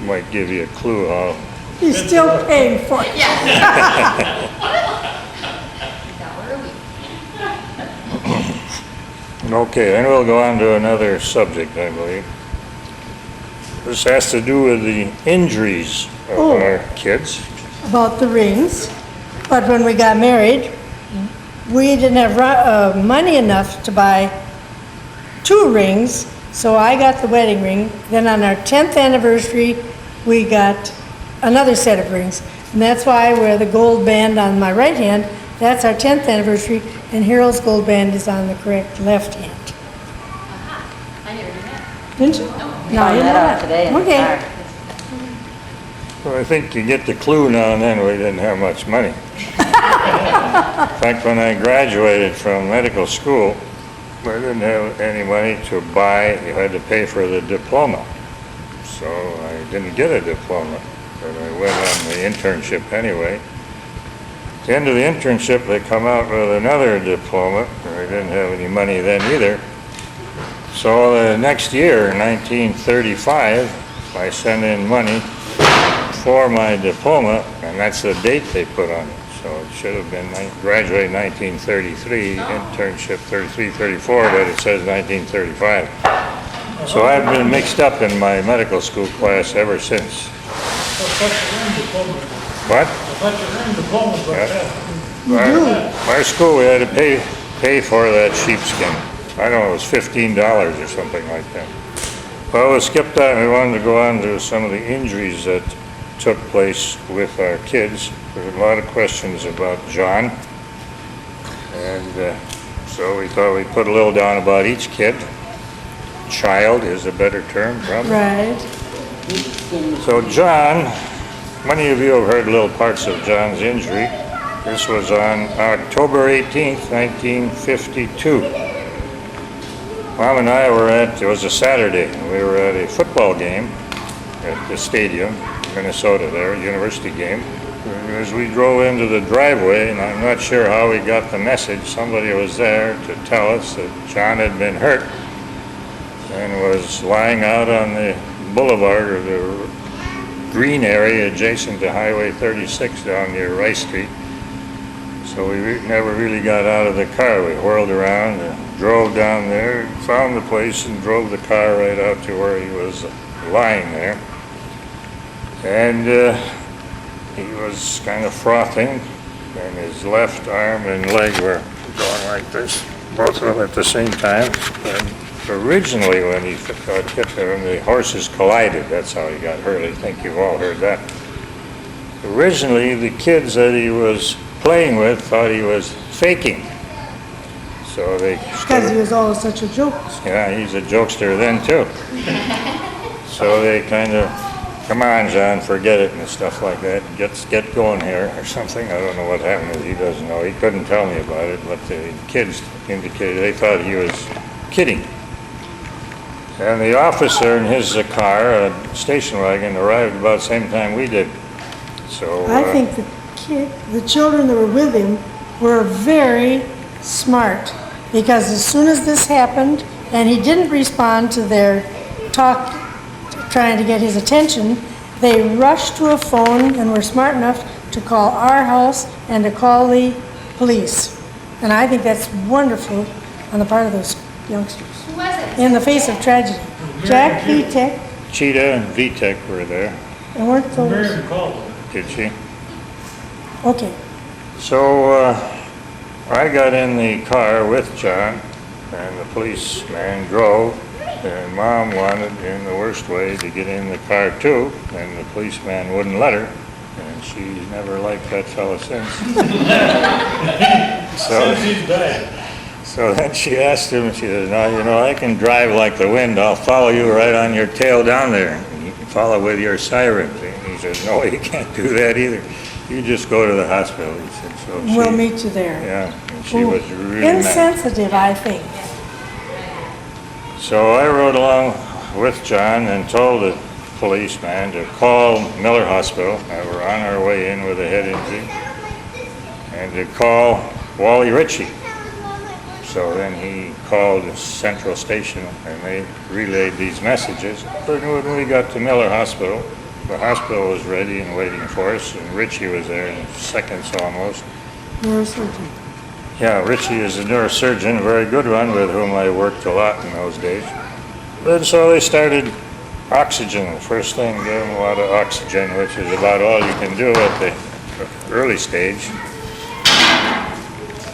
Might give you a clue how. He's still paying for it. $1 a week. Okay, then we'll go on to another subject, I believe. This has to do with the injuries of our kids. About the rings, but when we got married, we didn't have money enough to buy 2 2 rings, so I got the wedding ring. Then on our 10th anniversary, we got another set of rings. And that's why I wear the gold band on my right hand. That's our 10th anniversary, and Harold's gold band is on the correct left hand. I never knew that. Didn't you? No, you Found know that out that. today in the Okay. car. Well, I think you get the clue now and then, we didn't have much money. In fact, when I graduated from medical school, I didn't have any money to buy, you had to pay for the diploma. So I didn't get a diploma, but I went on the internship anyway. At the end of the internship, they come out with another diploma. I didn't have any money then either. So the next year, in 1935, I sent in money for my diploma, and that's the date they put on it. So it should have been graduated 1933, internship 33, 34, but it says 1935. So I've been mixed up in my medical school class ever since. What? Our school, we had to pay for that sheepskin. I don't know, it was $15 or something like that. Well, we skipped that, and we wanted to go on to some of the injuries that took place with our kids. There were a lot of questions about John, and so we thought we'd put a little down about each kid. Child is a better term, probably. Right. So John, many of you have heard little parts of John's injury. This was on October 18th, 1952. Mom and I were it was a Saturday, we were at a football game at the stadium, Minnesota there, university game. As we drove into the driveway, and I'm not sure how we got the message, somebody was there to tell us that John had been hurt and was lying out on the boulevard or the green area adjacent to Highway 36 down near Rice Street. So we never really got out of the car. We whirled around and drove down there, found the place and drove the car right out to where he was lying there. And he was kind of frothing, and his left arm and leg were going like this, both of them at the same time. And originally when he got hit there, and the horses collided, that's how he got hurt. I think you've all heard that. Originally, the kids that he was playing with thought he was faking. So they Because he was always such a joke. yeah, he's a jokester then too. So they kind of, come on, John, forget it and stuff like that. Get going here or something. I don't know what happened. He doesn't know. He couldn't tell me about it, but the kids indicated they thought he was kidding. And the officer in his car, a station wagon, arrived about the same time we did. So I think the children that were with him were very smart, because as soon as this happened and he didn't respond to their talk trying to get his attention, they rushed to a phone and were smart enough to call our house and to call the police. And I think that's wonderful on the part of those youngsters. Who was it? In the face of tragedy. Jack Vitek, Cheetah and Vitek were there. and weren't those, Miriam called. Did she? okay. So I got in the car with John, and the policeman drove, and Mom wanted, in the worst way, to get in the car too, and the policeman wouldn't let her, and she's never liked that fella since. So then she asked him, she said, "Now, you know, I can drive like the wind. I'll follow you right on your tail down there. And you can follow with your sirens." And he said, "No, you can't do that either. You just go to the hospital," he said. So We'll meet you there. yeah, and she Ooh, was really mad. insensitive, I think. So I rode along with John and told the policeman to call Miller Hospital. We're on our way in with a head injury, and to call Wally Ritchie. So then he called the central station, and they relayed these messages. But when we got to Miller Hospital, the hospital was ready and waiting for us, and Ritchie was there in seconds almost. Neurosurgeon. Yeah, Ritchie is a neurosurgeon, a very good one, with whom I worked a lot in those days. And so they started oxygen. The first thing, gave them a lot of oxygen, which is about all you can do at the early stage.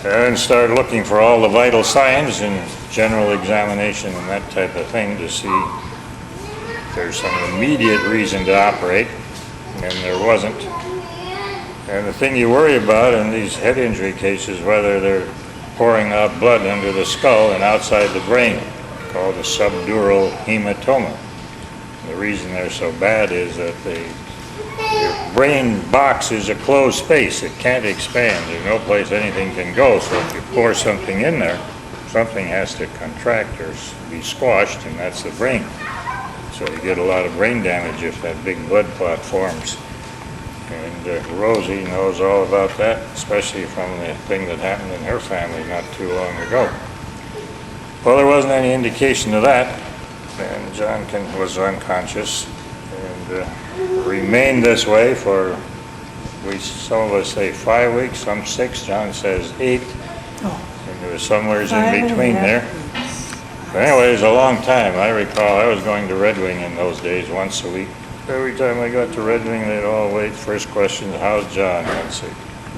And start looking for all the vital signs and general examination and that type of thing to see if there's some immediate reason to operate, and there wasn't. And the thing you worry about in these head injury cases, whether they're pouring out blood under the skull and outside the brain, called a subdural hematoma. The reason they're so bad is that your brain box is a closed space. It can't expand. There's no place anything can go. So if you pour something in there, something has to contract or be squashed, and that's the brain. So you get a lot of brain damage if that big blood clot forms. And Rosie knows all about that, especially from the thing that happened in her family not too long ago. Well, there wasn't any indication of that, and John was unconscious and remained this way for, some of us say 5 weeks, some 6, John says 8, and there was somewhere in between there. But anyway, it was a long time. I recall I was going to Red Wing in those days once a week. Every time I got to Red Wing, they'd all wait. First question, how's John? I'd say,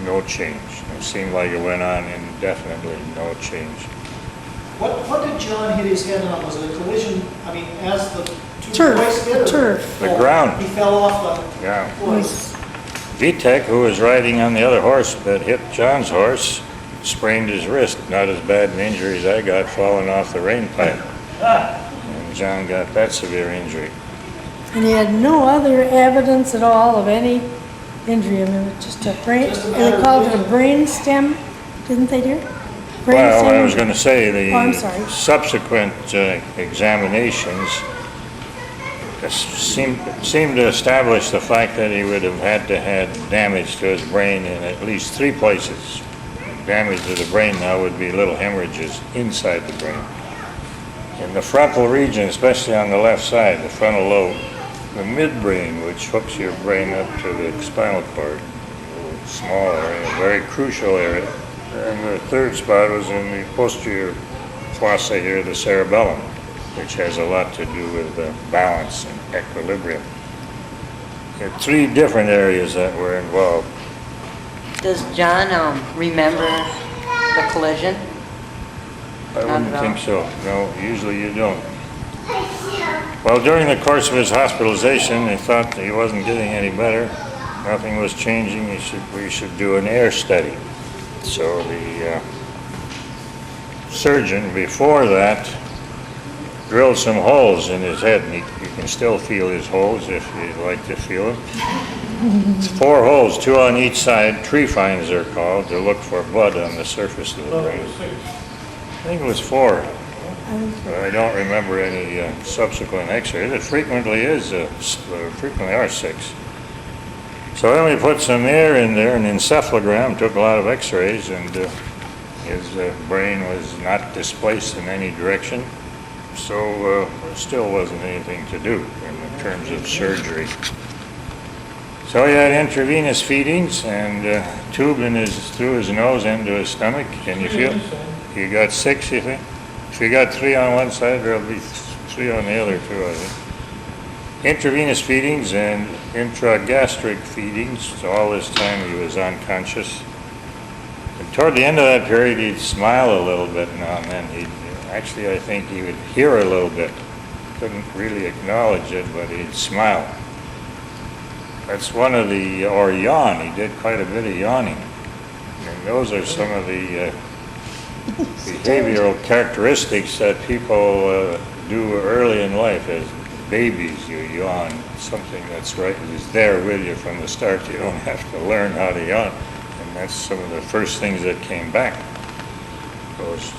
no change. It seemed like it went on indefinitely, no change. What did John hit his head on? Was it a collision, I mean, as the two Turf, boys hit? turf. The ground. He fell off the Yeah. horse. Vitek, who was riding on the other horse that hit John's horse, sprained his wrist. Not as bad an injury as I got falling off the rain pipe. And John got that severe injury. And he had no other evidence at all of any injury. I mean, it was just a brain, Just a and matter they of called it a being- brain stem, didn't they, dear? Brain Well, I stem. was going to say Oh, I'm the sorry. subsequent examinations seemed to establish the fact that he would have had to have damage to his brain in at least 3 places. Damage to the brain now would be little hemorrhages inside the brain. In the frontal region, especially on the left side, the frontal lobe, the midbrain, which hooks your brain up to the spinal cord, a small area, a very crucial area. And the third spot was in the posterior fossa here, the cerebellum, which has a lot to do with balance and equilibrium. There are 3 different areas that were involved. Does John remember the collision? I Not wouldn't at all. think so. No, usually you don't. Well, during the course of his hospitalization, they thought that he wasn't getting any better. Nothing was changing. We should do an air study. So the surgeon, before that, drilled some holes in his head, and you can still feel his holes if you'd like to feel them. 4 holes, 2 on each side, tree finds they're called, to look for blood on the surface of the brain. I think it was 4. But I don't remember any subsequent x-rays. It frequently are 6. So then we put some air in there, an encephalogram, took a lot of x-rays, and his brain was not displaced in any direction. So there still wasn't anything to do in terms of surgery. So he had intravenous feedings and tube through his nose into his stomach. Can you feel? You got 6, you think? If you got 3 on one side, there'll be 3 on the other too, I think. Intravenous feedings and intragastric feedings. So all this time he was unconscious. And toward the end of that period, he'd smile a little bit now and then. Actually, I think he would hear a little bit. Couldn't really acknowledge it, but he'd smile. That's one of the, or yawn. He did quite a bit of yawning. And those are some of the behavioral characteristics that people do early in life. As babies, you yawn. Something that's right is there with you from the start. You don't have to learn how to yawn. And that's some of the first things that came back. Those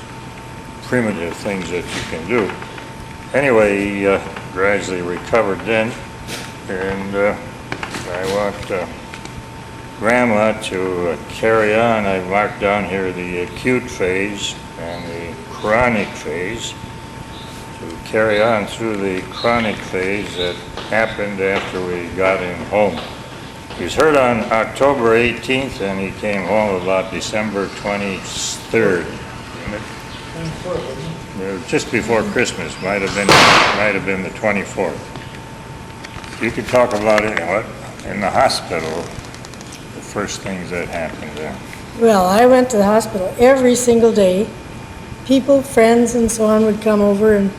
primitive things that you can do. Anyway, he gradually recovered then, and I want Grandma to carry on. I marked down here the acute phase and the chronic phase. To carry on through the chronic phase that happened after we got him home. He was hurt on October 18th, and he came home about December 23rd. Just before Christmas, might have been the 24th. You could talk about it in the hospital, the first things that happened there. Well, I went to the hospital every single day. People, friends and so on would come over and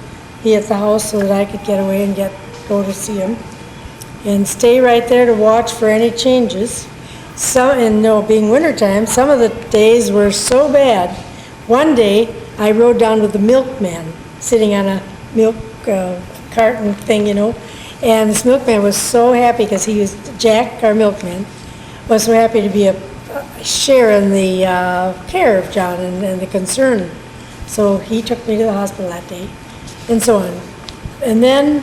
be at the house so that I could get away and go to see him. And stay right there to watch for any changes. Being wintertime, some of the days were so bad. One day, I rode down with the milkman, sitting on a milk carton thing, and this milkman was so happy, because he was, Jack, our milkman, was so happy to be a share in the care of John and the concern. So he took me to the hospital that day, and so on. And then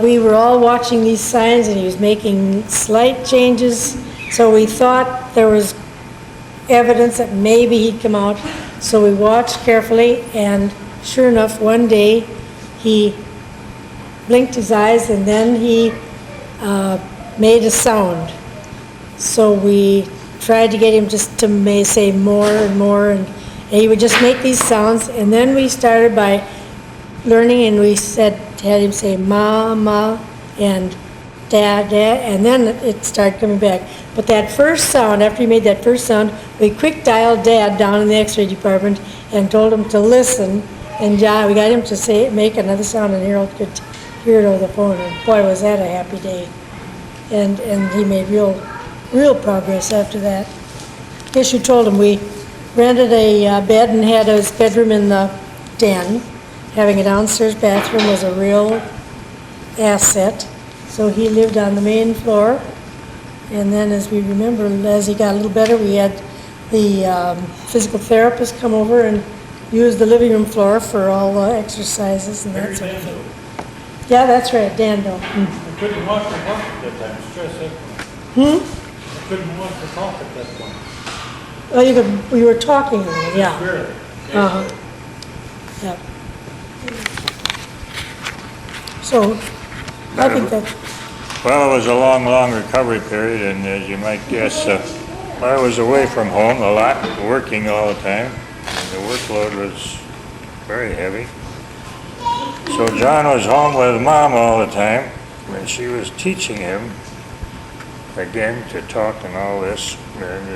we were all watching these signs, and he was making slight changes, so we thought there was evidence that maybe he'd come out. So we watched carefully, and sure enough, one day he blinked his eyes, and then he made a sound. So we tried to get him just to say more and more, and he would just make these sounds. And then we started by learning, and we had him say "ma," and "dad," and then it started coming back. But that first sound, after he made that first sound, we quick dialed Dad down in the X-ray department and told him to listen. And John, we got him to make another sound, and Harold could hear it over the phone. And boy, was that a happy day! And he made real progress after that. Yes, you told him we rented a bed and had his bedroom in the den. Having a downstairs bathroom was a real asset. So he lived on the main floor. And then, as we remember, as he got a little better, we had the physical therapist come over and use the living room floor for all the exercises and that sort of thing. Yeah, that's right, Danville. I couldn't walk or talk at that time, stress that point. I couldn't walk or talk at that point. Oh, we were talking a little, yeah. Barely. Uh-huh. Yep. So, I think that, Well, it was a long recovery period, and as you might guess, I was away from home a lot, working all the time, and the workload was very heavy. So John was home with Mom all the time, and she was teaching him, again, to talk and all this. And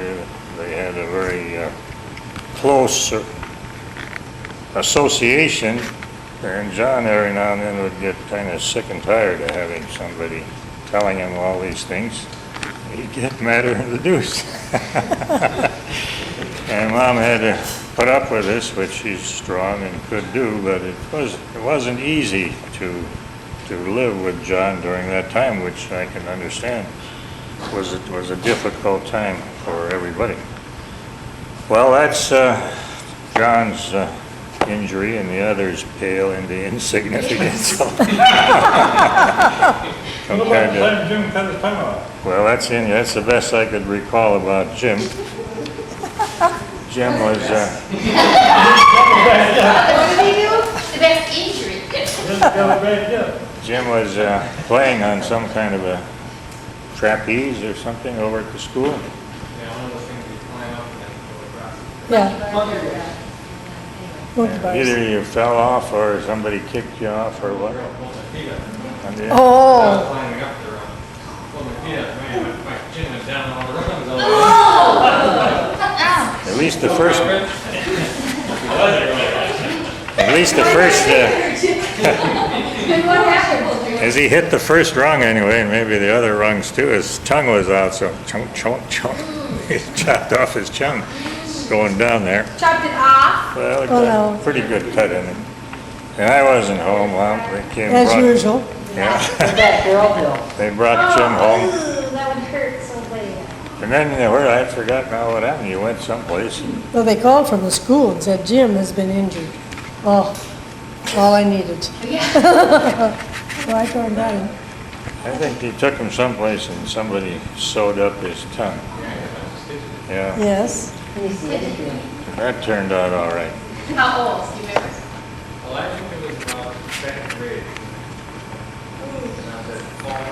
they had a very close association, and John every now and then would get kind of sick and tired of having somebody telling him all these things. He'd get madder in the deuce. And Mom had to put up with this, which she's strong and could do, but it wasn't easy to live with John during that time, which I can understand was a difficult time for everybody. Well, that's John's injury, and the others pale into insignificance. Compared to, Jim cut his tongue off. well, that's the best I could recall about Jim. Jim was, What did he do? The best injury. Jim was playing on some kind of a trapeze or something over at the school. yeah. Monkey bars. Either you fell off or somebody kicked you off or what. And then- Oh, climbing up the run. Well, my chin went down all the runs. At least the first, And what happened? as he hit the first rung anyway, and maybe the other rungs too, his tongue was out, so chomp, chomp, chomp. He chopped off his tongue going down there. Chopped it off? Well, it Oh, got no. a pretty good cut in it. And I wasn't home, well, they came. as usual. Yeah, That girl bill. they brought Jim home. Oh, that would hurt so bad. And then, I forgot now what happened, you went someplace. Well, they called from the school and said Jim has been injured. Oh, all I needed. So I turned down. I think he took him someplace and somebody sewed up his tongue. Yeah, Yes. that turned out all right. How old, do you remember? Well, I think it was about second grade. And I was at fall.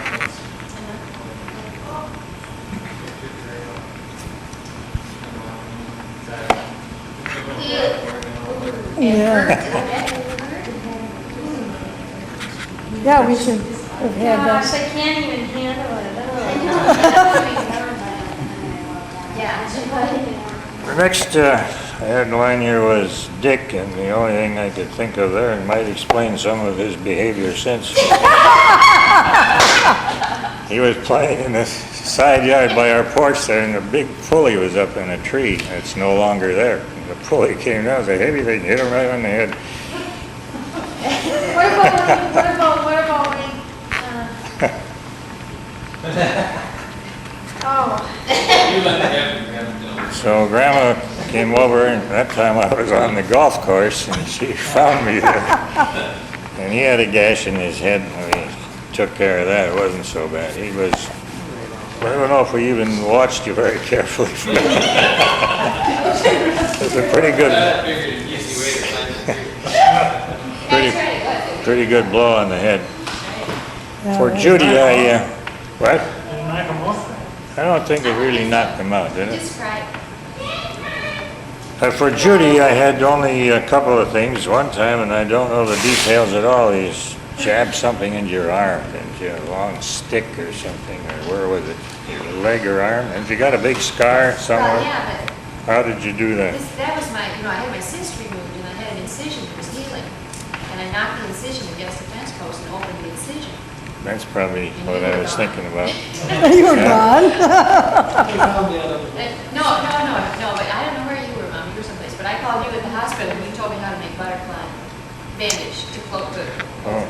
Yeah. Yeah, we should have had Gosh, that. I can't even handle it. Yeah. The next headline here was Dick, and the only thing I could think of there, and might explain some of his behavior since. He was playing in the side yard by our porch there, and a big pulley was up in a tree. It's no longer there. And the pulley came down, it was a heavy thing, hit him right on the head. What about when, You let the heaven do it. So Grandma came over, and that time I was on the golf course, and she found me there. And he had a gash in his head, and we took care of that. It wasn't so bad. He was, I don't know if we even watched you very carefully. It was a pretty good, I figured an easy way to find the pretty good blow on the head. For Yeah, Judy, what? Didn't knock him off. I don't think it really knocked him out, did it? Just cried. For Judy, I had only a couple of things. One time, and I don't know the details at all, he jabbed something into your arm, didn't you? A long stick or something, or where was it? Your leg or arm? And you got a big scar somewhere? Well, yeah, but How did you do that? that was my, I had my cyst removed and I had an incision that was healing. And I knocked the incision against the fence post and opened the incision. That's probably what I was thinking about. You were gone. We found the other. No, but I don't know where you were, Mom, you were someplace, but I called you at the hospital and you told me how to make butterfly bandage to float good. Oh,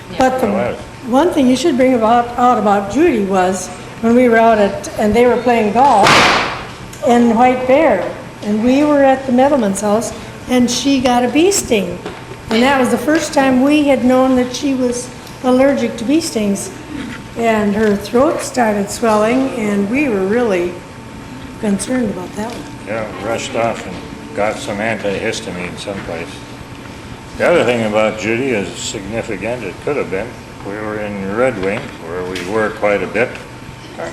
Yeah. But the well, one thing you should bring out about Judy was when we were out and they were playing golf in White Bear, and we were at the Meadowman's house, and she got a bee sting. And that was the first time we had known that she was allergic to bee stings. And her throat started swelling, and we were really concerned about that one. yeah, rushed off and got some antihistamine someplace. The other thing about Judy is significant, it could have been, we were in Red Wing, where we were quite a bit,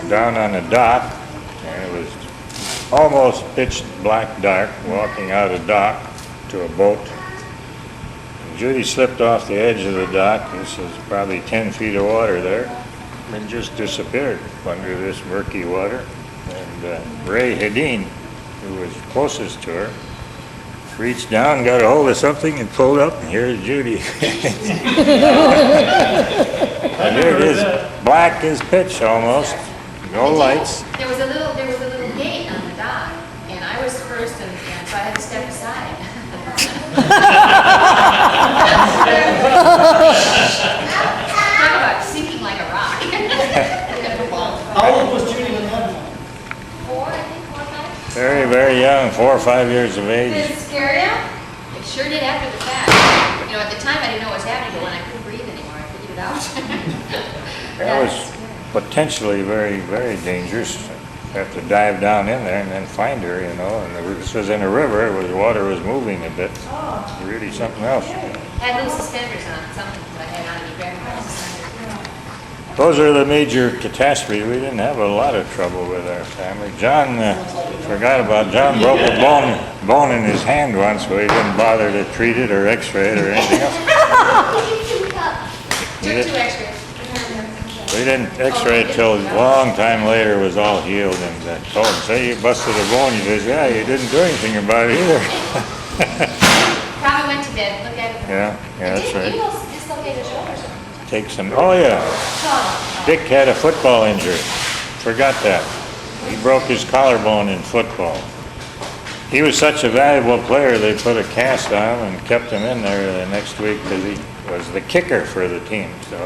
down on the dock, and it was almost pitch black dark, walking out of dock to a boat. And Judy slipped off the edge of the dock. This is probably 10 feet of water there, and just disappeared under this murky water. And Ray Hedin, who was closest to her, reached down, got a hold of something, and pulled up, and here's Judy. And there it is, black as pitch almost, no lights. There was a little gate on the dock, and I was first, and so I had to step aside. Talk about sinking like a rock. How old was Judy when that happened? 4, I think, 4 or 5. Very, very young, 4 or 5 years of Did age. it scare you? It sure did after the fact. At the time I didn't know what was happening, but when I couldn't breathe anymore, I figured it out. That was potentially very, very dangerous. Have to dive down in there and then find her, and this was in a river, water was moving a bit. Really something else. I had little suspenders on, something that I had on me, grabbing my suspenders. Those are the major catastrophes. We didn't have a lot of trouble with our family. John, forgot about John, broke a bone in his hand once, so he didn't bother to treat it or x-ray it or anything else. Took 2 extras. We didn't x-ray it till a long time later. It was all healed, and I told him, say you busted a bone. He says, yeah, you didn't do anything about it either. Probably went to bed, look at it. Yeah, that's right. You dislocated your shoulder or something. Take some, oh yeah. Dick had a football injury. Forgot that. He broke his collarbone in football. He was such a valuable player, they put a cast on him and kept him in there the next week because he was the kicker for the team. So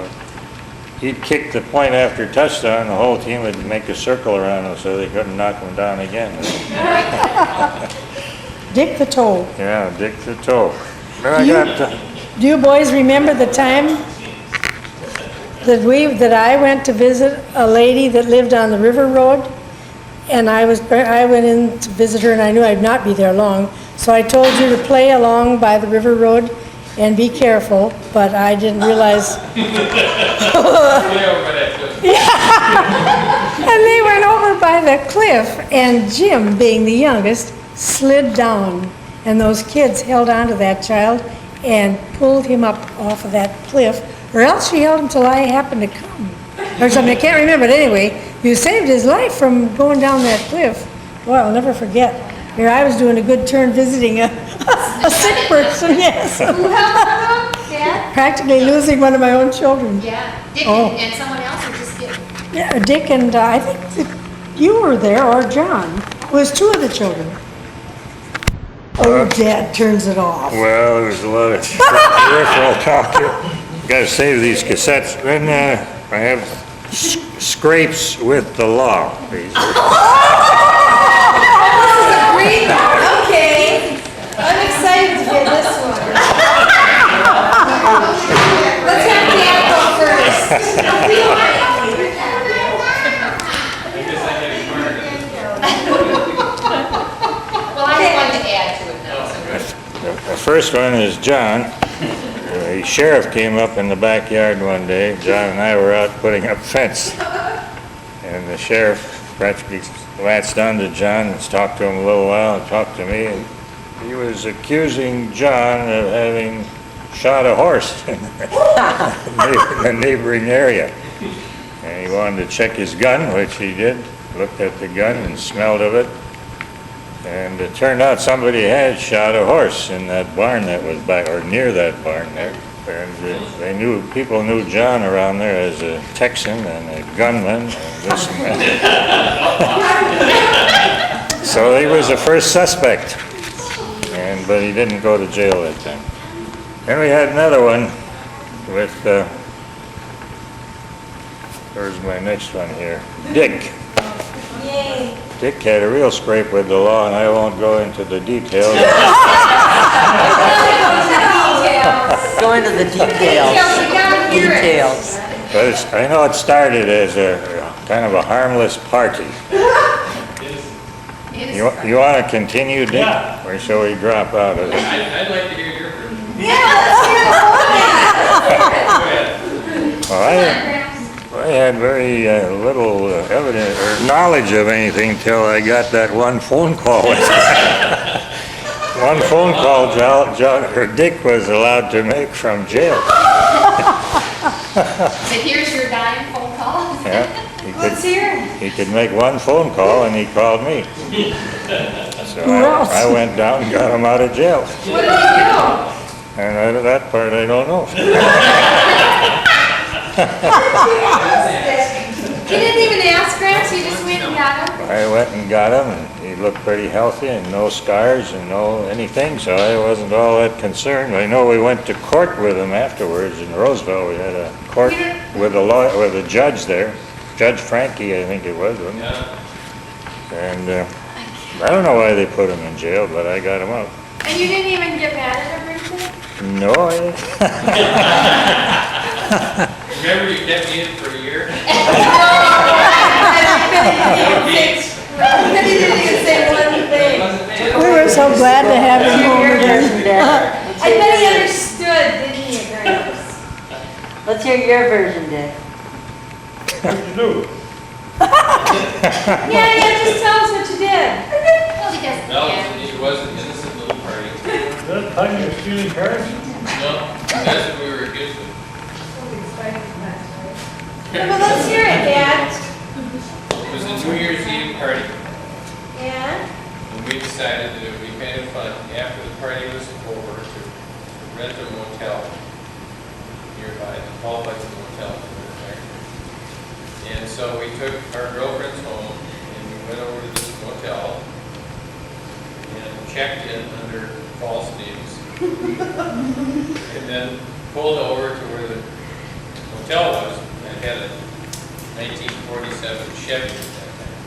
he'd kick the point after touchdown, the whole team would make a circle around him so they couldn't knock him down again. Dick the Toe. Yeah, Dick the Toe. Then Do you boys remember the time that I went to visit a lady that lived on the River Road? And I went in to visit her, and I knew I'd not be there long. So I told you to play along by the River Road and be careful, but I didn't realize. And they went over by the cliff, and Jim, being the youngest, slid down. And those kids held onto that child and pulled him up off of that cliff, or else she held him till I happened to come, or something. I can't remember, but anyway, you saved his life from going down that cliff. Boy, I'll never forget. Here, I was doing a good turn visiting a sick person, yes. Who helped her, Dad? Practically losing one of my own children. Yeah, Dick Oh. and someone else, or just Dick? Yeah, Dick and I think that you were there, or John. It was two of the children. Oh, Dad turns it off. Well, there's a lot of peripheral talk here. Gotta save these cassettes. Then, I have scrapes with the law. These are- Okay, I'm excited to hear this one. Let's have Dad go first. I guess I had it cornered. Well, I just wanted to add to it now. The first one is John. The sheriff came up in the backyard one day. John and I were out putting up fence. And the sheriff practically latched onto John and talked to him a little while and talked to me. And he was accusing John of having shot a horse in the neighboring area. And he wanted to check his gun, which he did. Looked at the gun and smelled of it. And it turned out somebody had shot a horse in that barn that was by, or near that barn there. And people knew John around there as a Texan and a gunman and this and that. So he was the first suspect. But he didn't go to jail that time. Then we had another one with, where's my next one here? Dick. Yay. Dick had a real scrape with the law, and I won't go into the details. Go into the details. Details. But I know it started as a kind of a harmless party. You want to continue, Dick? Yeah. Or shall we drop out of it? I'd like to hear your version. Well, I had very little evidence or knowledge of anything till I got that one phone call. One phone call Dick was allowed to make from jail. So here's your dying phone call. Yeah, Let's hear it. he could make one phone call and he called me. So I went down and got him out of jail. What did you do? And that part I don't know. You didn't even ask Gramps, you just went and got him? I went and got him, and he looked pretty healthy and no scars and no anything, so I wasn't all that concerned. I know we went to court with him afterwards in Roseville. We had a court with a judge there, Judge Frankie, I think it was, wasn't it? Yeah. And I don't know why they put him in jail, but I got him out. And you didn't even get mad at him or anything? No, I didn't. Remember you kept me in for a year? I couldn't even say one thing. We were so glad to have him home again. I bet he understood, didn't he, Gramps? Let's hear your version, Dick. What'd you do? Yeah, just tell us what you did. Well, because, No, yeah. it was an innocent little party. Is that time you were stealing cars? No, that's what we were accused of. Well, let's hear it, Dad. It was a New Year's Eve party, Yeah? and we decided that it would be kind of fun after the party was over to rent a motel nearby, the Paul Hudson Motel. And so we took our girlfriends home, and we went over to this motel and checked in under false names. And then pulled over to where the motel was, and had a 1947 Chevy at that time,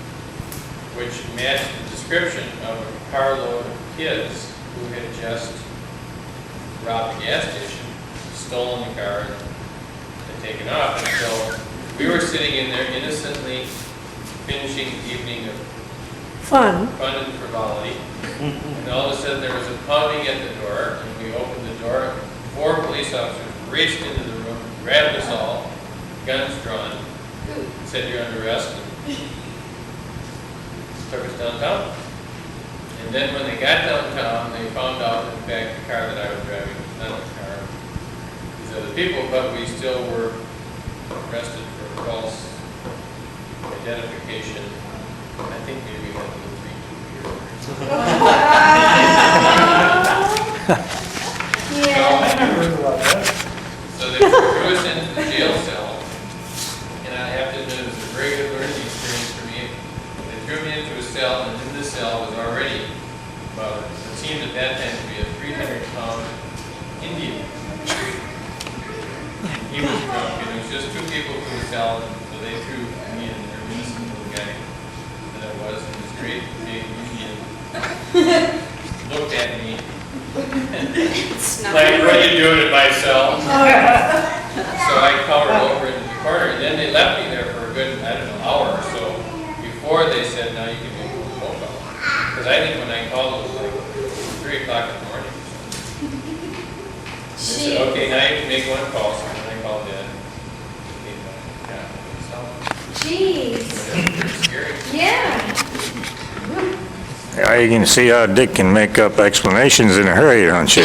which matched the description of a carload of kids who had just robbed a gas station, stolen the car, and taken off. And so we were sitting in there innocently finishing the evening of Fun. fun and frivolity. And all of a sudden there was a pounding at the door, and we opened the door. 4 police officers raced into the room, grabbed us all, guns drawn, said you're under arrest, and took us downtown. And then when they got downtown, they found out, in fact, the car that I was driving was not a car. These other people, but we still were arrested for false identification. I think maybe we had a little 3-2 here. So they threw us into the jail cell, and I have to admit, it was a very good learning experience for me. They threw me into a cell, and in this cell was already about, it seemed at that time to be a 300-pound Indian. He was drunk, and it was just two people in the cell, and so they threw me in there, innocent little guy that I was, and this great big Indian looked at me. Like, what are you doing in my cell? So I cowered over into the corner, and then they left me there for a good, I don't know, hour or so before they said, now you can make a phone call. Because I think when I called, it was like 3 o'clock in the morning. They said, okay, now you can make one call. So when I called in, Jeez. pretty scary. Yeah. Yeah, you can see how Dick can make up explanations in a hurry, don't you?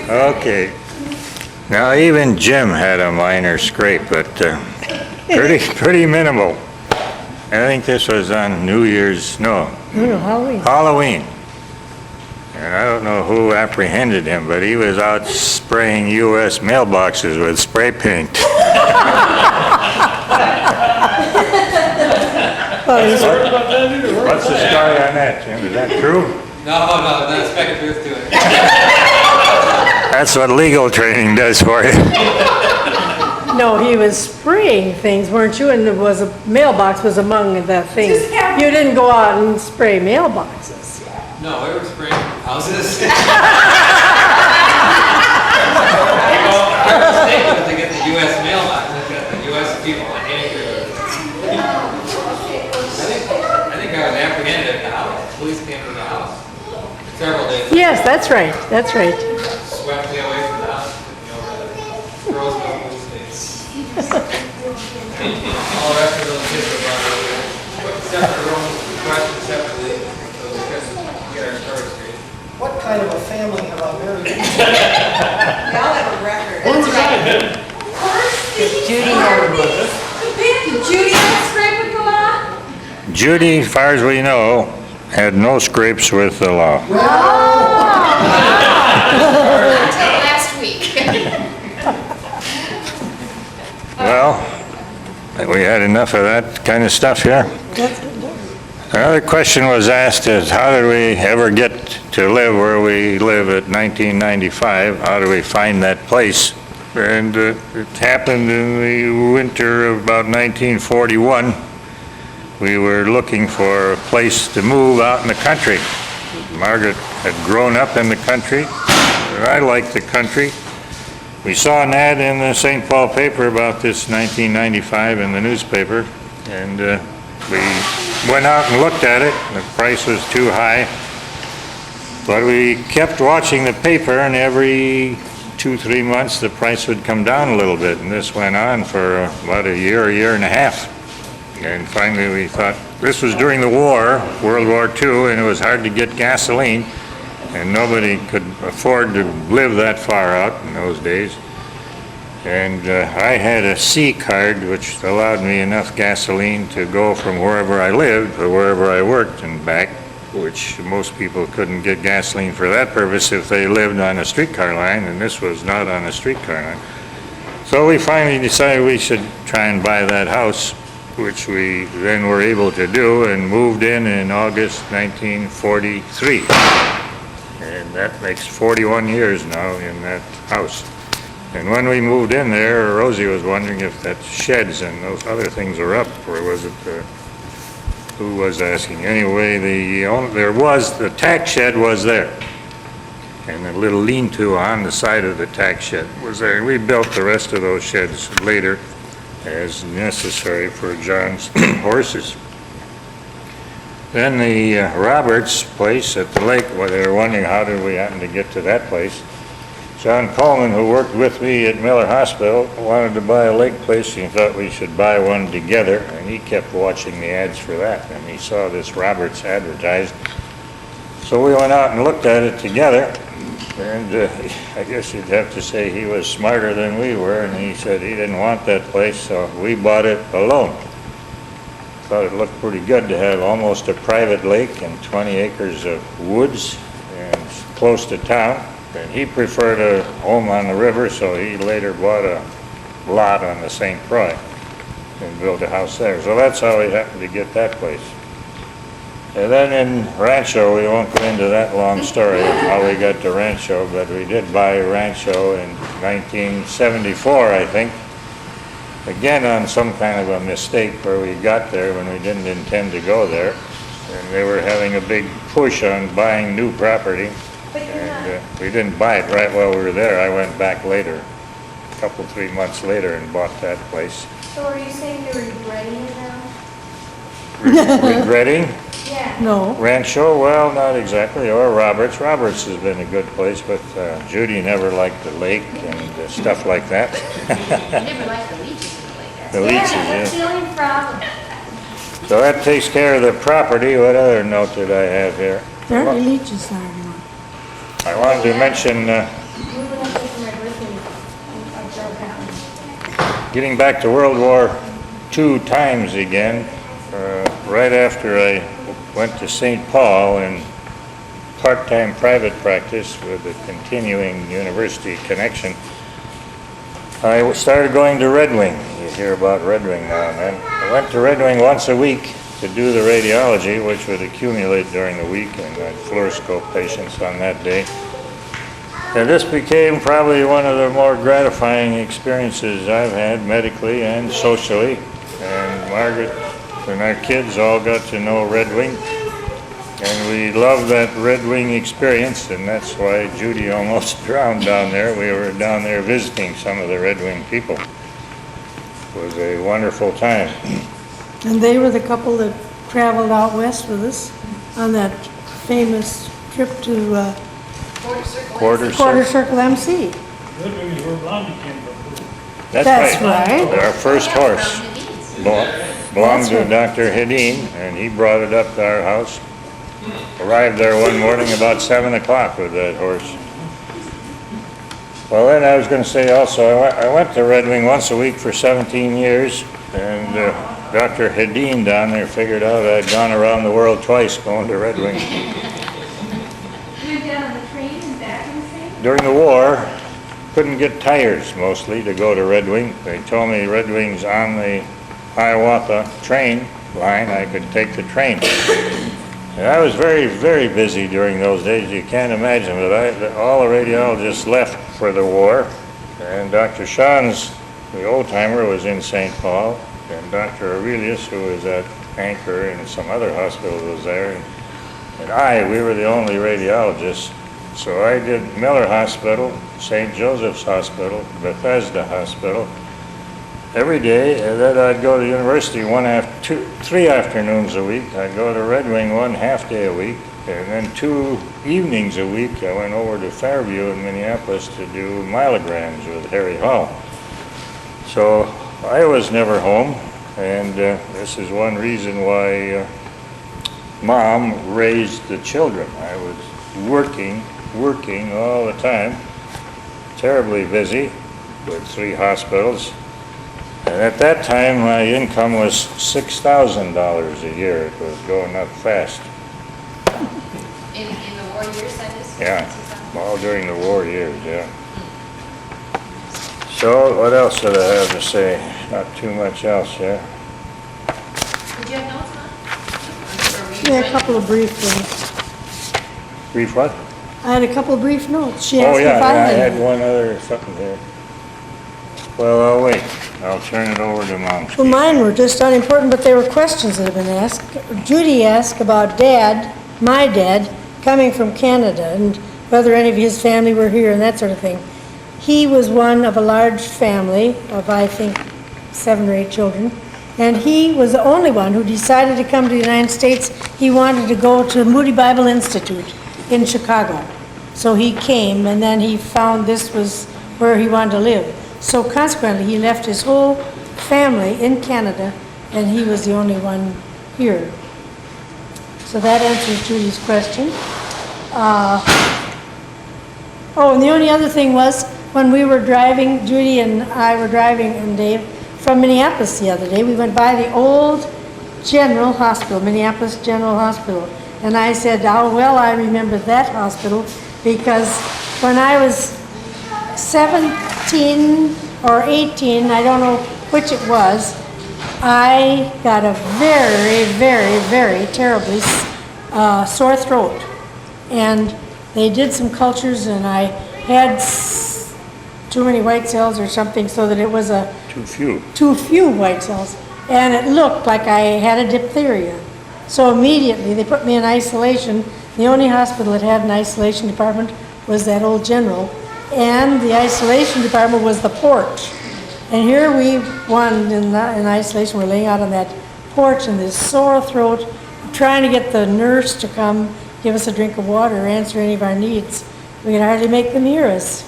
Okay. Now, even Jim had a minor scrape, but pretty minimal. I think this was on New Year's, no, Halloween. Halloween. And I don't know who apprehended him, but he was out spraying U.S. mailboxes with spray paint. What's the story on that, Jim? Is that true? No, that's back truth to it. That's what legal training does for you. No, he was spraying things, weren't you? And there was a mailbox was among the things. You didn't go out and spray mailboxes. No, we were spraying houses. To get the U.S. mailbox, the U.S. people on I think I was apprehended at the house. Police came to the house several days. Yes, that's right, that's right. Swept me away from the house, took me over to the Roseville police station. All the rest of those kids were brought over there. Put separate rooms, questioned separately, so we could get our story straight. What kind of a family have I married? Y'all have a record. That's right. Judy had Did Judy have a scrape with the law? Judy, as far as we know, had no scrapes with the law. Until last week. Well, we had enough of that kind of stuff here. Another question was asked is, how did we ever get to live where we live at 1995? How do we find that place? And it happened in the winter of about 1941. We were looking for a place to move out in the country. Margaret had grown up in the country, and I liked the country. We saw an ad in the St. Paul paper about this 1995 in the newspaper, and we went out and looked at it. The price was too high, but we kept watching the paper, and every 2-3 months the price would come down a little bit, and this went on for about a year and a half. And finally we thought, this was during the war, World War II, and it was hard to get gasoline, and nobody could afford to live that far out in those days. And I had a C card, which allowed me enough gasoline to go from wherever I lived to wherever I worked and back, which most people couldn't get gasoline for that purpose if they lived on a streetcar line, and this was not on a streetcar line. So we finally decided we should try and buy that house, which we then were able to do, and moved in August 1943. And that makes 41 years now in that house. And when we moved in there, Rosie was wondering if that sheds and those other things are up, or was it, who was asking? Anyway, the tack shed was there. And a little lean-to on the side of the tack shed was there. We built the rest of those sheds later as necessary for John's horses. Then the Roberts place at the lake, where they were wondering how did we happen to get to that place. John Coleman, who worked with me at Miller Hospital, wanted to buy a lake place. He thought we should buy one together, and he kept watching the ads for that, and he saw this Roberts advertised. So we went out and looked at it together, And I guess you'd have to say he was smarter than we were, and he said he didn't want that place, so we bought it alone. Thought it looked pretty good to have almost a private lake and 20 acres of woods and close to town. And he preferred a home on the river, so he later bought a lot on the St. Croix and built a house there. So that's how he happened to get that place. And then in Rancho, we won't go into that long story of how we got to Rancho, but we did buy Rancho in 1974, I think. Again, on some kind of a mistake where we got there when we didn't intend to go there. And they were having a big push on buying new property. And we didn't buy it right while we were there. I went back later, a couple, 3 months later, and bought that place. So are you saying you're regretting it now? Regretting? Yeah. No. Rancho, well, not exactly, or Roberts. Roberts has been a good place, but Judy never liked the lake and stuff like that. You never liked the leeches in the lake. The leeches, That's yeah. the only problem. So that takes care of the property. What other note did I have here? There aren't any leeches there anymore. I wanted to mention, Moving up there for my birthday, I drove down. getting back to World War II times again, right after I went to St. Paul in part-time private practice with a continuing university connection, I started going to Red Wing. You hear about Red Wing now and then. I went to Red Wing once a week to do the radiology, which would accumulate during the week, and I'd fluoroscope patients on that day. And this became probably one of the more gratifying experiences I've had medically and socially. And Margaret and our kids all got to know Red Wing. And we loved that Red Wing experience, and that's why Judy almost drowned down there. We were down there visiting some of the Red Wing people. It was a wonderful time. And they were the couple that traveled out west with us on that famous trip to Quarter Quarter Circle. Circle MC. Red Wing is where Blondie came from. That's right. Our first horse belonged to That's right. Dr. Hedin, and he brought it up to our house. Arrived there one morning about 7 o'clock with that horse. Well, then I was going to say also, I went to Red Wing once a week for 17 years, and Dr. Hedin down there figured out I'd gone around the world twice going to Red Wing. You went down on the train and back on the train? During the war, couldn't get tires mostly to go to Red Wing. They told me Red Wing's on the Hiawatha train line. I could take the train. And I was very, very busy during those days. You can't imagine, but all the radiologists left for the war. And Dr. Schanz, the old-timer, was in St. Paul. And Dr. Aurelius, who was at Anchor and some other hospitals, was there. And we were the only radiologists. So I did Miller Hospital, St. Joseph's Hospital, Bethesda Hospital every day, and then I'd go to university 3 afternoons a week. I'd go to Red Wing 1 half day a week, and then 2 evenings a week I went over to Fairview in Minneapolis to do myelograms with Harry Hall. So I was never home, and this is one reason why Mom raised the children. I was working all the time, terribly busy with 3 hospitals. And at that time, my income was $6,000 a year. It was going up fast. In the war years, that is? Yeah, all during the war years, yeah. So what else did I have to say? Not too much else, yeah. Did you have notes on? Yeah, a couple of brief ones. Brief what? I had a couple of brief notes. She Oh, asked yeah, if I I had had any. one other something here. Well, I'll wait. I'll turn it over to Mom. Well, mine were just unimportant, but they were questions that have been asked. Judy asked about my dad, coming from Canada, and whether any of his family were here and that sort of thing. He was one of a large family of, I think, 7 or 8 children, and he was the only one who decided to come to the United States. He wanted to go to Moody Bible Institute in Chicago. So he came, and then he found this was where he wanted to live. So consequently, he left his whole family in Canada, and he was the only one here. So that answers Julie's question. Oh, and the only other thing was, when we were driving, Judy and I were driving, and Dave, from Minneapolis the other day, we went by the old General Hospital, Minneapolis General Hospital. And I said, how well I remember that hospital, because when I was 17 or 18, I don't know which it was, I got a very, very, very terribly sore throat. And they did some cultures, and I had too many white cells or something, so that it was too few white cells. And it looked like I had a diphtheria. So immediately they put me in isolation. The only hospital that had an isolation department was that old General. And the isolation department was the porch. And here we, one in isolation, we're laying out on that porch in this sore throat, trying to get the nurse to come give us a drink of water or answer any of our needs. We could hardly make them hear us.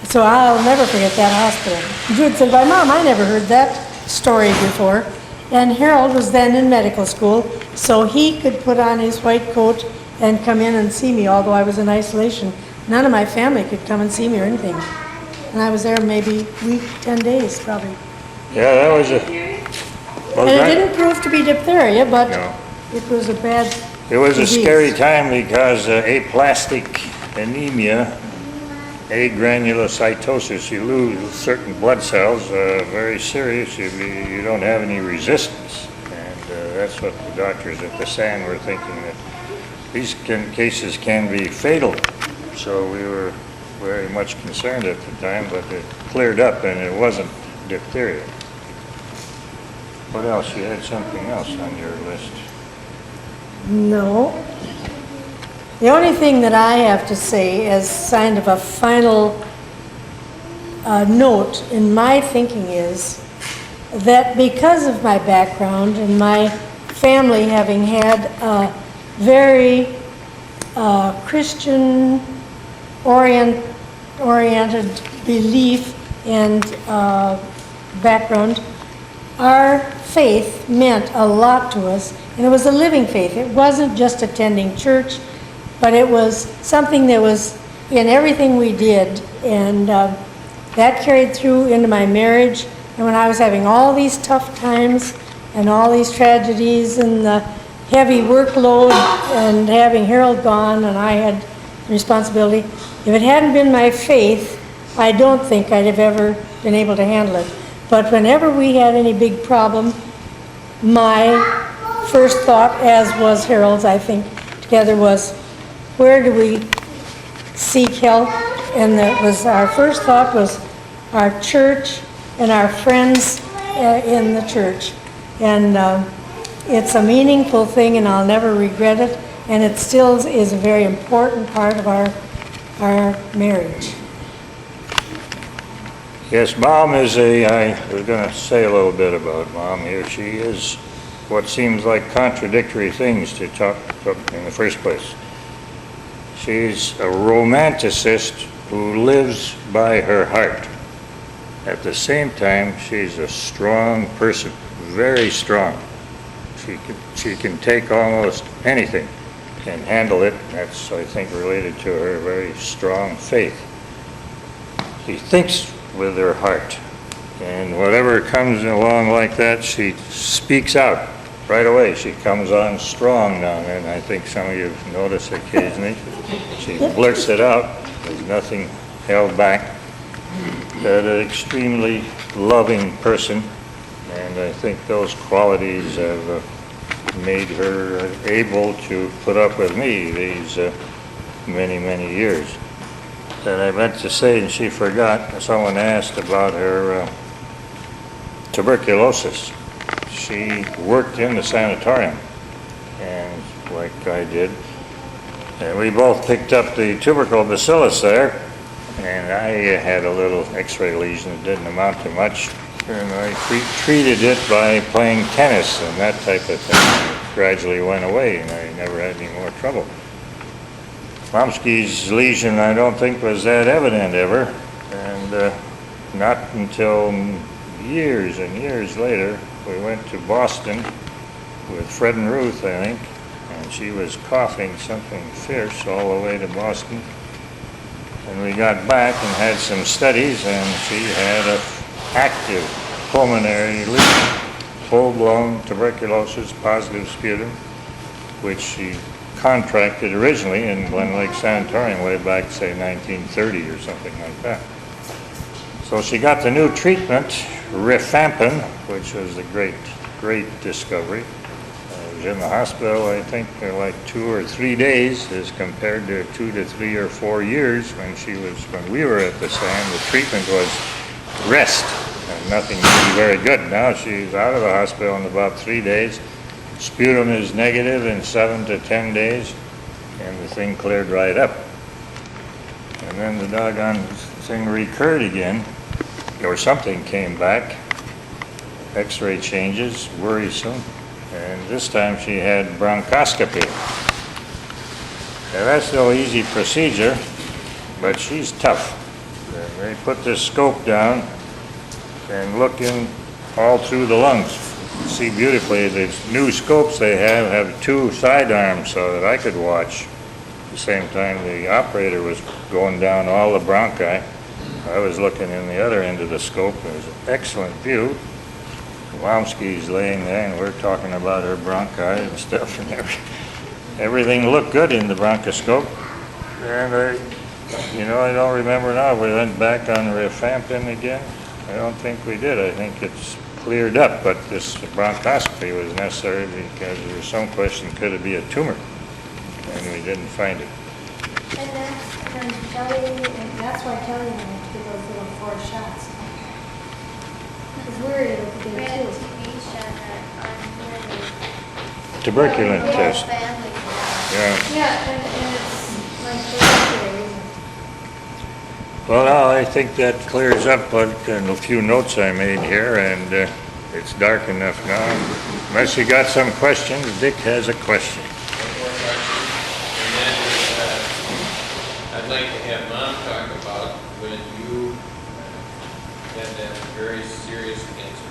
So I'll never forget that hospital. Jude said, "Why, Mom, I never heard that story before." And Harold was then in medical school, so he could put on his white coat and come in and see me, although I was in isolation. None of my family could come and see me or anything. And I was there maybe a week, 10 days probably. Yeah, that was a... And it didn't prove to be diphtheria, but No. it was a bad It was a disease. scary time because aplastic anemia, agranulocytosis, you lose certain blood cells, very serious, you don't have any resistance. And that's what the doctors at the SAN were thinking, that these cases can be fatal. So we were very much concerned at the time, but it cleared up and it wasn't diphtheria. What else? You had something else on your list. No. The only thing that I have to say as kind of a final note in my thinking is that because of my background and my family having had a very Christian oriented belief and background, our faith meant a lot to us, and it was a living faith. It wasn't just attending church, but it was something that was in everything we did, and that carried through into my marriage. And when I was having all these tough times and all these tragedies and the heavy workload and having Harold gone and I had responsibility, if it hadn't been my faith, I don't think I'd have ever been able to handle it. But whenever we had any big problem, my first thought, as was Harold's, I think, together was, where do we seek help? And that was our first thought was our church and our friends in the church. And it's a meaningful thing, and I'll never regret it. And it still is a very important part of our marriage. Yes, Mom is I was going to say a little bit about Mom here. She is what seems like contradictory things to talk about in the first place. She's a romanticist who lives by her heart. At the same time, she's a strong person, very strong. She can take almost anything and handle it. That's, I think, related to her very strong faith. She thinks with her heart, and whatever comes along like that, she speaks out right away. She comes on strong now, and I think some of you have noticed occasionally. She blurts it out. There's nothing held back. An extremely loving person, and I think those qualities have made her able to put up with me these many, many years. And I meant to say, and she forgot, someone asked about her tuberculosis. She worked in the sanatorium, and like I did, and we both picked up the tubercle bacillus there, and I had a little x-ray lesion that didn't amount to much, and I treated it by playing tennis and that type of thing. It gradually went away, and I never had any more trouble. Momsky's lesion, I don't think, was that evident ever, and not until years and years later, we went to Boston with Fred and Ruth, I think, and she was coughing something fierce all the way to Boston. And we got back and had some studies, and she had a active pulmonary leak, full-blown tuberculosis, positive sputum, which she contracted originally in Glen Lake Sanatorium way back, say, 1930 or something like that. So she got the new treatment, rifampin, which was a great discovery. I was in the hospital, I think, for like 2 or 3 days, as compared to 2 to 3 or 4 years when we were at the SAN. The treatment was rest, and nothing really very good. Now she's out of the hospital in about 3 days. Sputum is negative in 7 to 10 days, and the thing cleared right up. And then the doggone thing recurred again, or something came back. X-ray changes, worrisome, and this time she had bronchoscopy. Now that's no easy procedure, but she's tough. And they put this scope down and look in all through the lungs. You see beautifully, these new scopes they have 2 side arms so that I could watch. At the same time the operator was going down all the bronchi. I was looking in the other end of the scope. It was an excellent view. Womsky's laying there, and we're talking about her bronchi and stuff, and everything looked good in the bronchoscope. And I don't remember now. We went back on rifampin again. I don't think we did. I think it's cleared up, but this bronchoscopy was necessary because there was some question, could it be a tumor? And we didn't find it. And then Kelly, and that's why Kelly and I went to those little 4 shots. Because we're able to We get had a 2. TV show that on Tuberculin the test. family. Yeah. Yeah, and it's like hereditary, isn't it? Well, now I think that clears up a few notes I made here, and it's dark enough now. Unless you got some questions, Dick has a question. One more question, and that is, I'd like to have Mom talk about when you had that very serious cancer.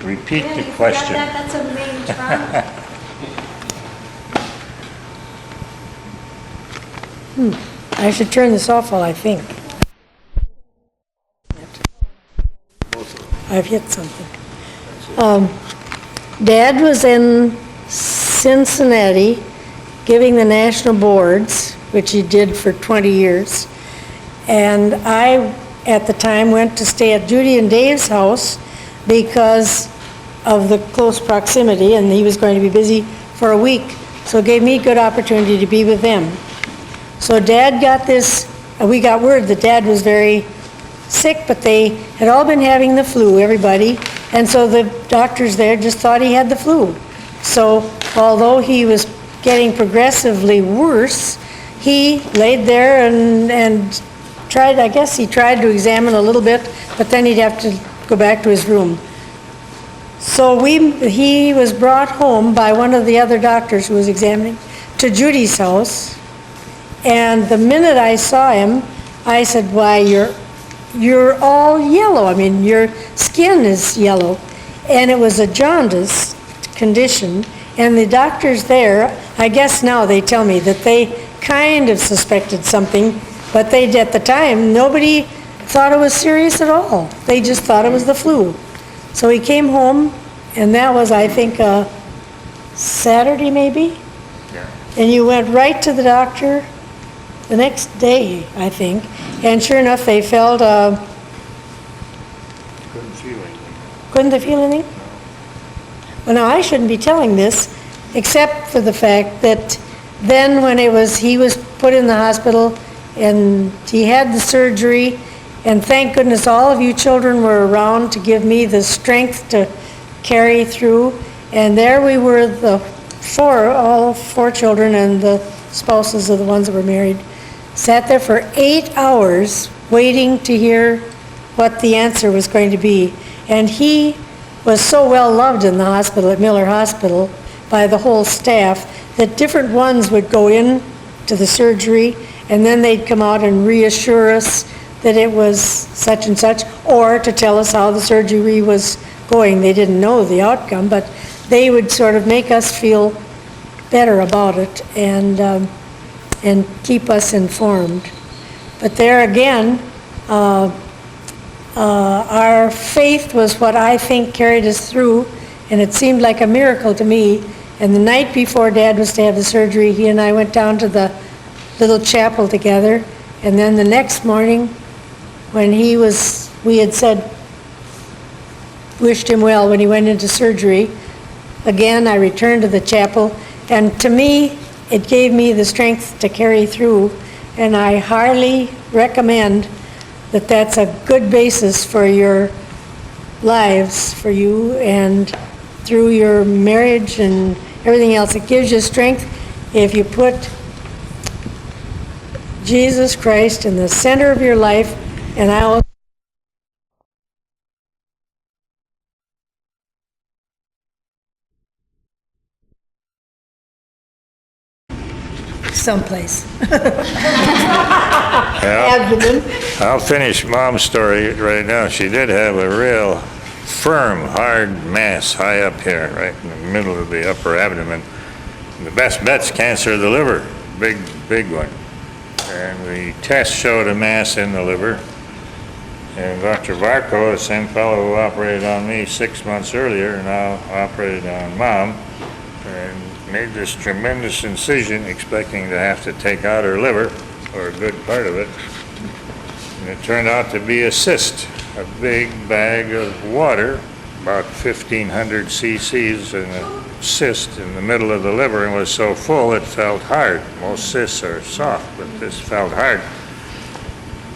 Repeat Yeah, the you forgot question. That's a main trauma. I should turn this off while I think. I've hit something. Dad was in Cincinnati giving the national boards, which he did for 20 years. And I, at the time, went to stay at Judy and Dave's house because of the close proximity, and he was going to be busy for a week. So it gave me a good opportunity to be with them. So Dad got this, we got word that Dad was very sick, but they had all been having the flu, everybody. And so the doctors there just thought he had the flu. So although he was getting progressively worse, he laid there and tried, I guess he tried to examine a little bit, but then he'd have to go back to his room. So he was brought home by one of the other doctors who was examining to Judy's house. And the minute I saw him, I said, "Why, you're all yellow. I mean, your skin is yellow." And it was a jaundice condition. And the doctors there, I guess now they tell me that they kind of suspected something, but at the time, nobody thought it was serious at all. They just thought it was the flu. So he came home, and that was, I think, Saturday maybe? Yeah. And you went right to the doctor the next day, I think, and sure enough, they felt, Couldn't feel anything. couldn't they feel anything? Well, now, I shouldn't be telling this, except for the fact that then when he was put in the hospital, and he had the surgery, and thank goodness all of you children were around to give me the strength to carry through, and there we were, all 4 children and the spouses of the ones that were married, sat there for 8 hours waiting to hear what the answer was going to be. And he was so well loved in the hospital, at Miller Hospital, by the whole staff, that different ones would go in to the surgery, and then they'd come out and reassure us that it was such and such, or to tell us how the surgery was going. They didn't know the outcome, but they would sort of make us feel better about it. And and keep us informed. But there again, our faith was what I think carried us through, and it seemed like a miracle to me. And the night before Dad was to have the surgery, he and I went down to the little chapel together. And then the next morning, when we had said, wished him well when he went into surgery, again, I returned to the chapel. And to me, it gave me the strength to carry through. And I highly recommend that that's a good basis for your lives, for you, and through your marriage and everything else. It gives you strength if you put Jesus Christ in the center of your life. And I will someplace. Abdomen. I'll finish Mom's story right now. She did have a real firm, hard mass high up here, right in the middle of the upper abdomen. And the best bet's cancer of the liver, big one. And the test showed a mass in the liver. And Dr. Barco, the same fellow who operated on me 6 months earlier, now operated on Mom, and made this tremendous incision, expecting to have to take out her liver, or a good part of it. And it turned out to be a cyst, a big bag of water, about 1,500 cc's, and a cyst in the middle of the liver, and was so full it felt hard. Most cysts are soft, but this felt hard.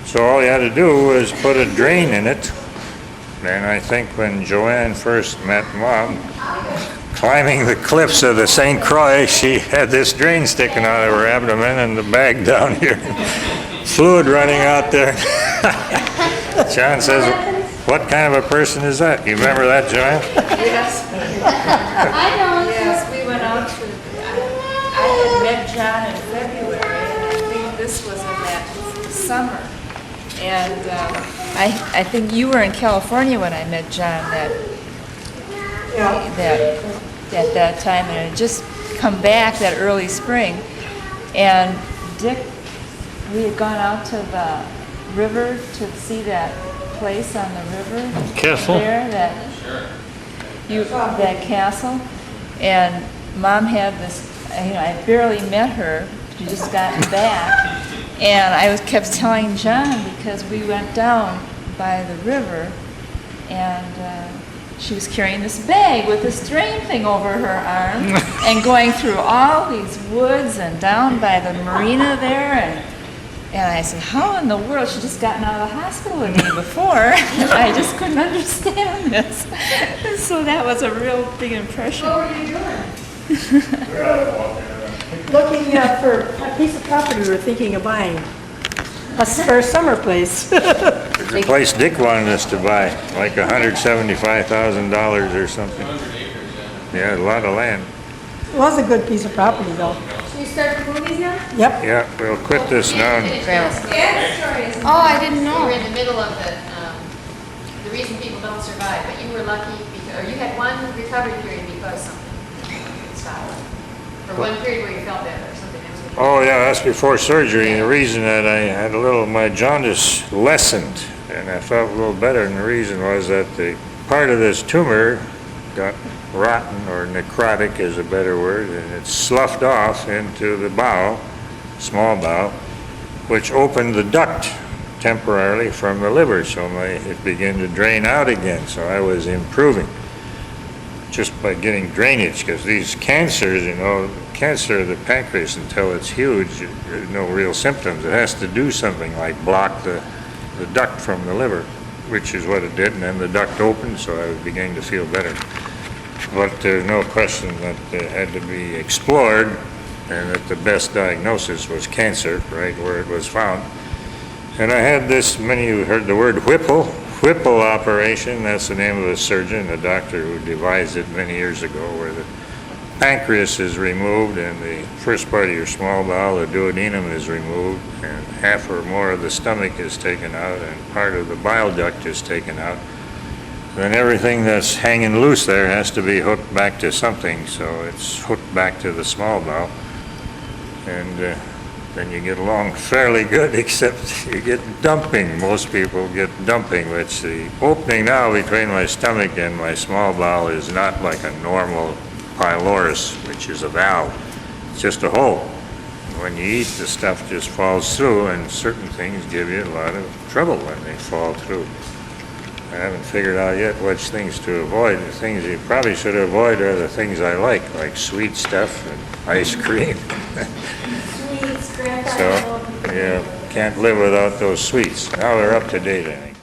So all you had to do was put a drain in it. And I think when Joanne first met Mom, climbing the cliffs of the St. Croix, she had this drain sticking out of her abdomen and the bag down here. Fluid running out there. John says, what kind of a person is that? You remember that, Joanne? Yes. I know. Yes, we went out to, I had met John in February, and I think this was in that summer. And I think you were in California when I met John at that time, and it had just come back that early spring. And Dick, we had gone out to the river to see that place on the river. Castle? There, that castle. And Mom had this, I barely met her. She just gotten back. And I kept telling John, because we went down by the river, and she was carrying this bag with this drain thing over her arm, and going through all these woods and down by the marina there, and I said, how in the world? She'd just gotten out of the hospital the day before. I just couldn't understand this. So that was a real big impression. What were you doing? Looking for a piece of property we were thinking of buying. For a summer place. It's a place Dick wanted us to buy, like $175,000 or something. 200 acres, Yeah, a lot of land. It was a good piece of property, though. So you start the movies now? Yep. Yeah, we'll quit this now. Oh, I didn't You know. were in the middle of the reason people don't survive, but you were lucky, or you had one recovery period because something stopped. Or one period where you felt better, or something else. Oh, yeah, that's before surgery. The reason that I had my jaundice lessened and I felt a little better, and the reason was that the part of this tumor got rotten, or necrotic is a better word, and it sloughed off into the bowel, small bowel, which opened the duct temporarily from the liver, so it began to drain out again, so I was improving just by getting drainage, because these cancers, cancer of the pancreas, until it's huge, there's no real symptoms. It has to do something like block the duct from the liver, which is what it did, and then the duct opened, so I was beginning to feel better. But there's no question that it had to be explored, and that the best diagnosis was cancer, right where it was found. And I had this, many of you heard the word Whipple operation. That's the name of the surgeon, the doctor who devised it many years ago, where the pancreas is removed and the first part of your small bowel, the duodenum, is removed, and half or more of the stomach is taken out, and part of the bile duct is taken out. Then everything that's hanging loose there has to be hooked back to something, so it's hooked back to the small bowel. And then you get along fairly good, except you get dumping. Most people get dumping, which the opening now between my stomach and my small bowel is not like a normal pylorus, which is a valve. It's just a hole. When you eat, the stuff just falls through, and certain things give you a lot of trouble when they fall through. I haven't figured out yet which things to avoid. The things you probably should avoid are the things I like sweet stuff and ice cream. Sweets, Grandpa. So, yeah, can't live without those sweets. Now they're up to date, I think.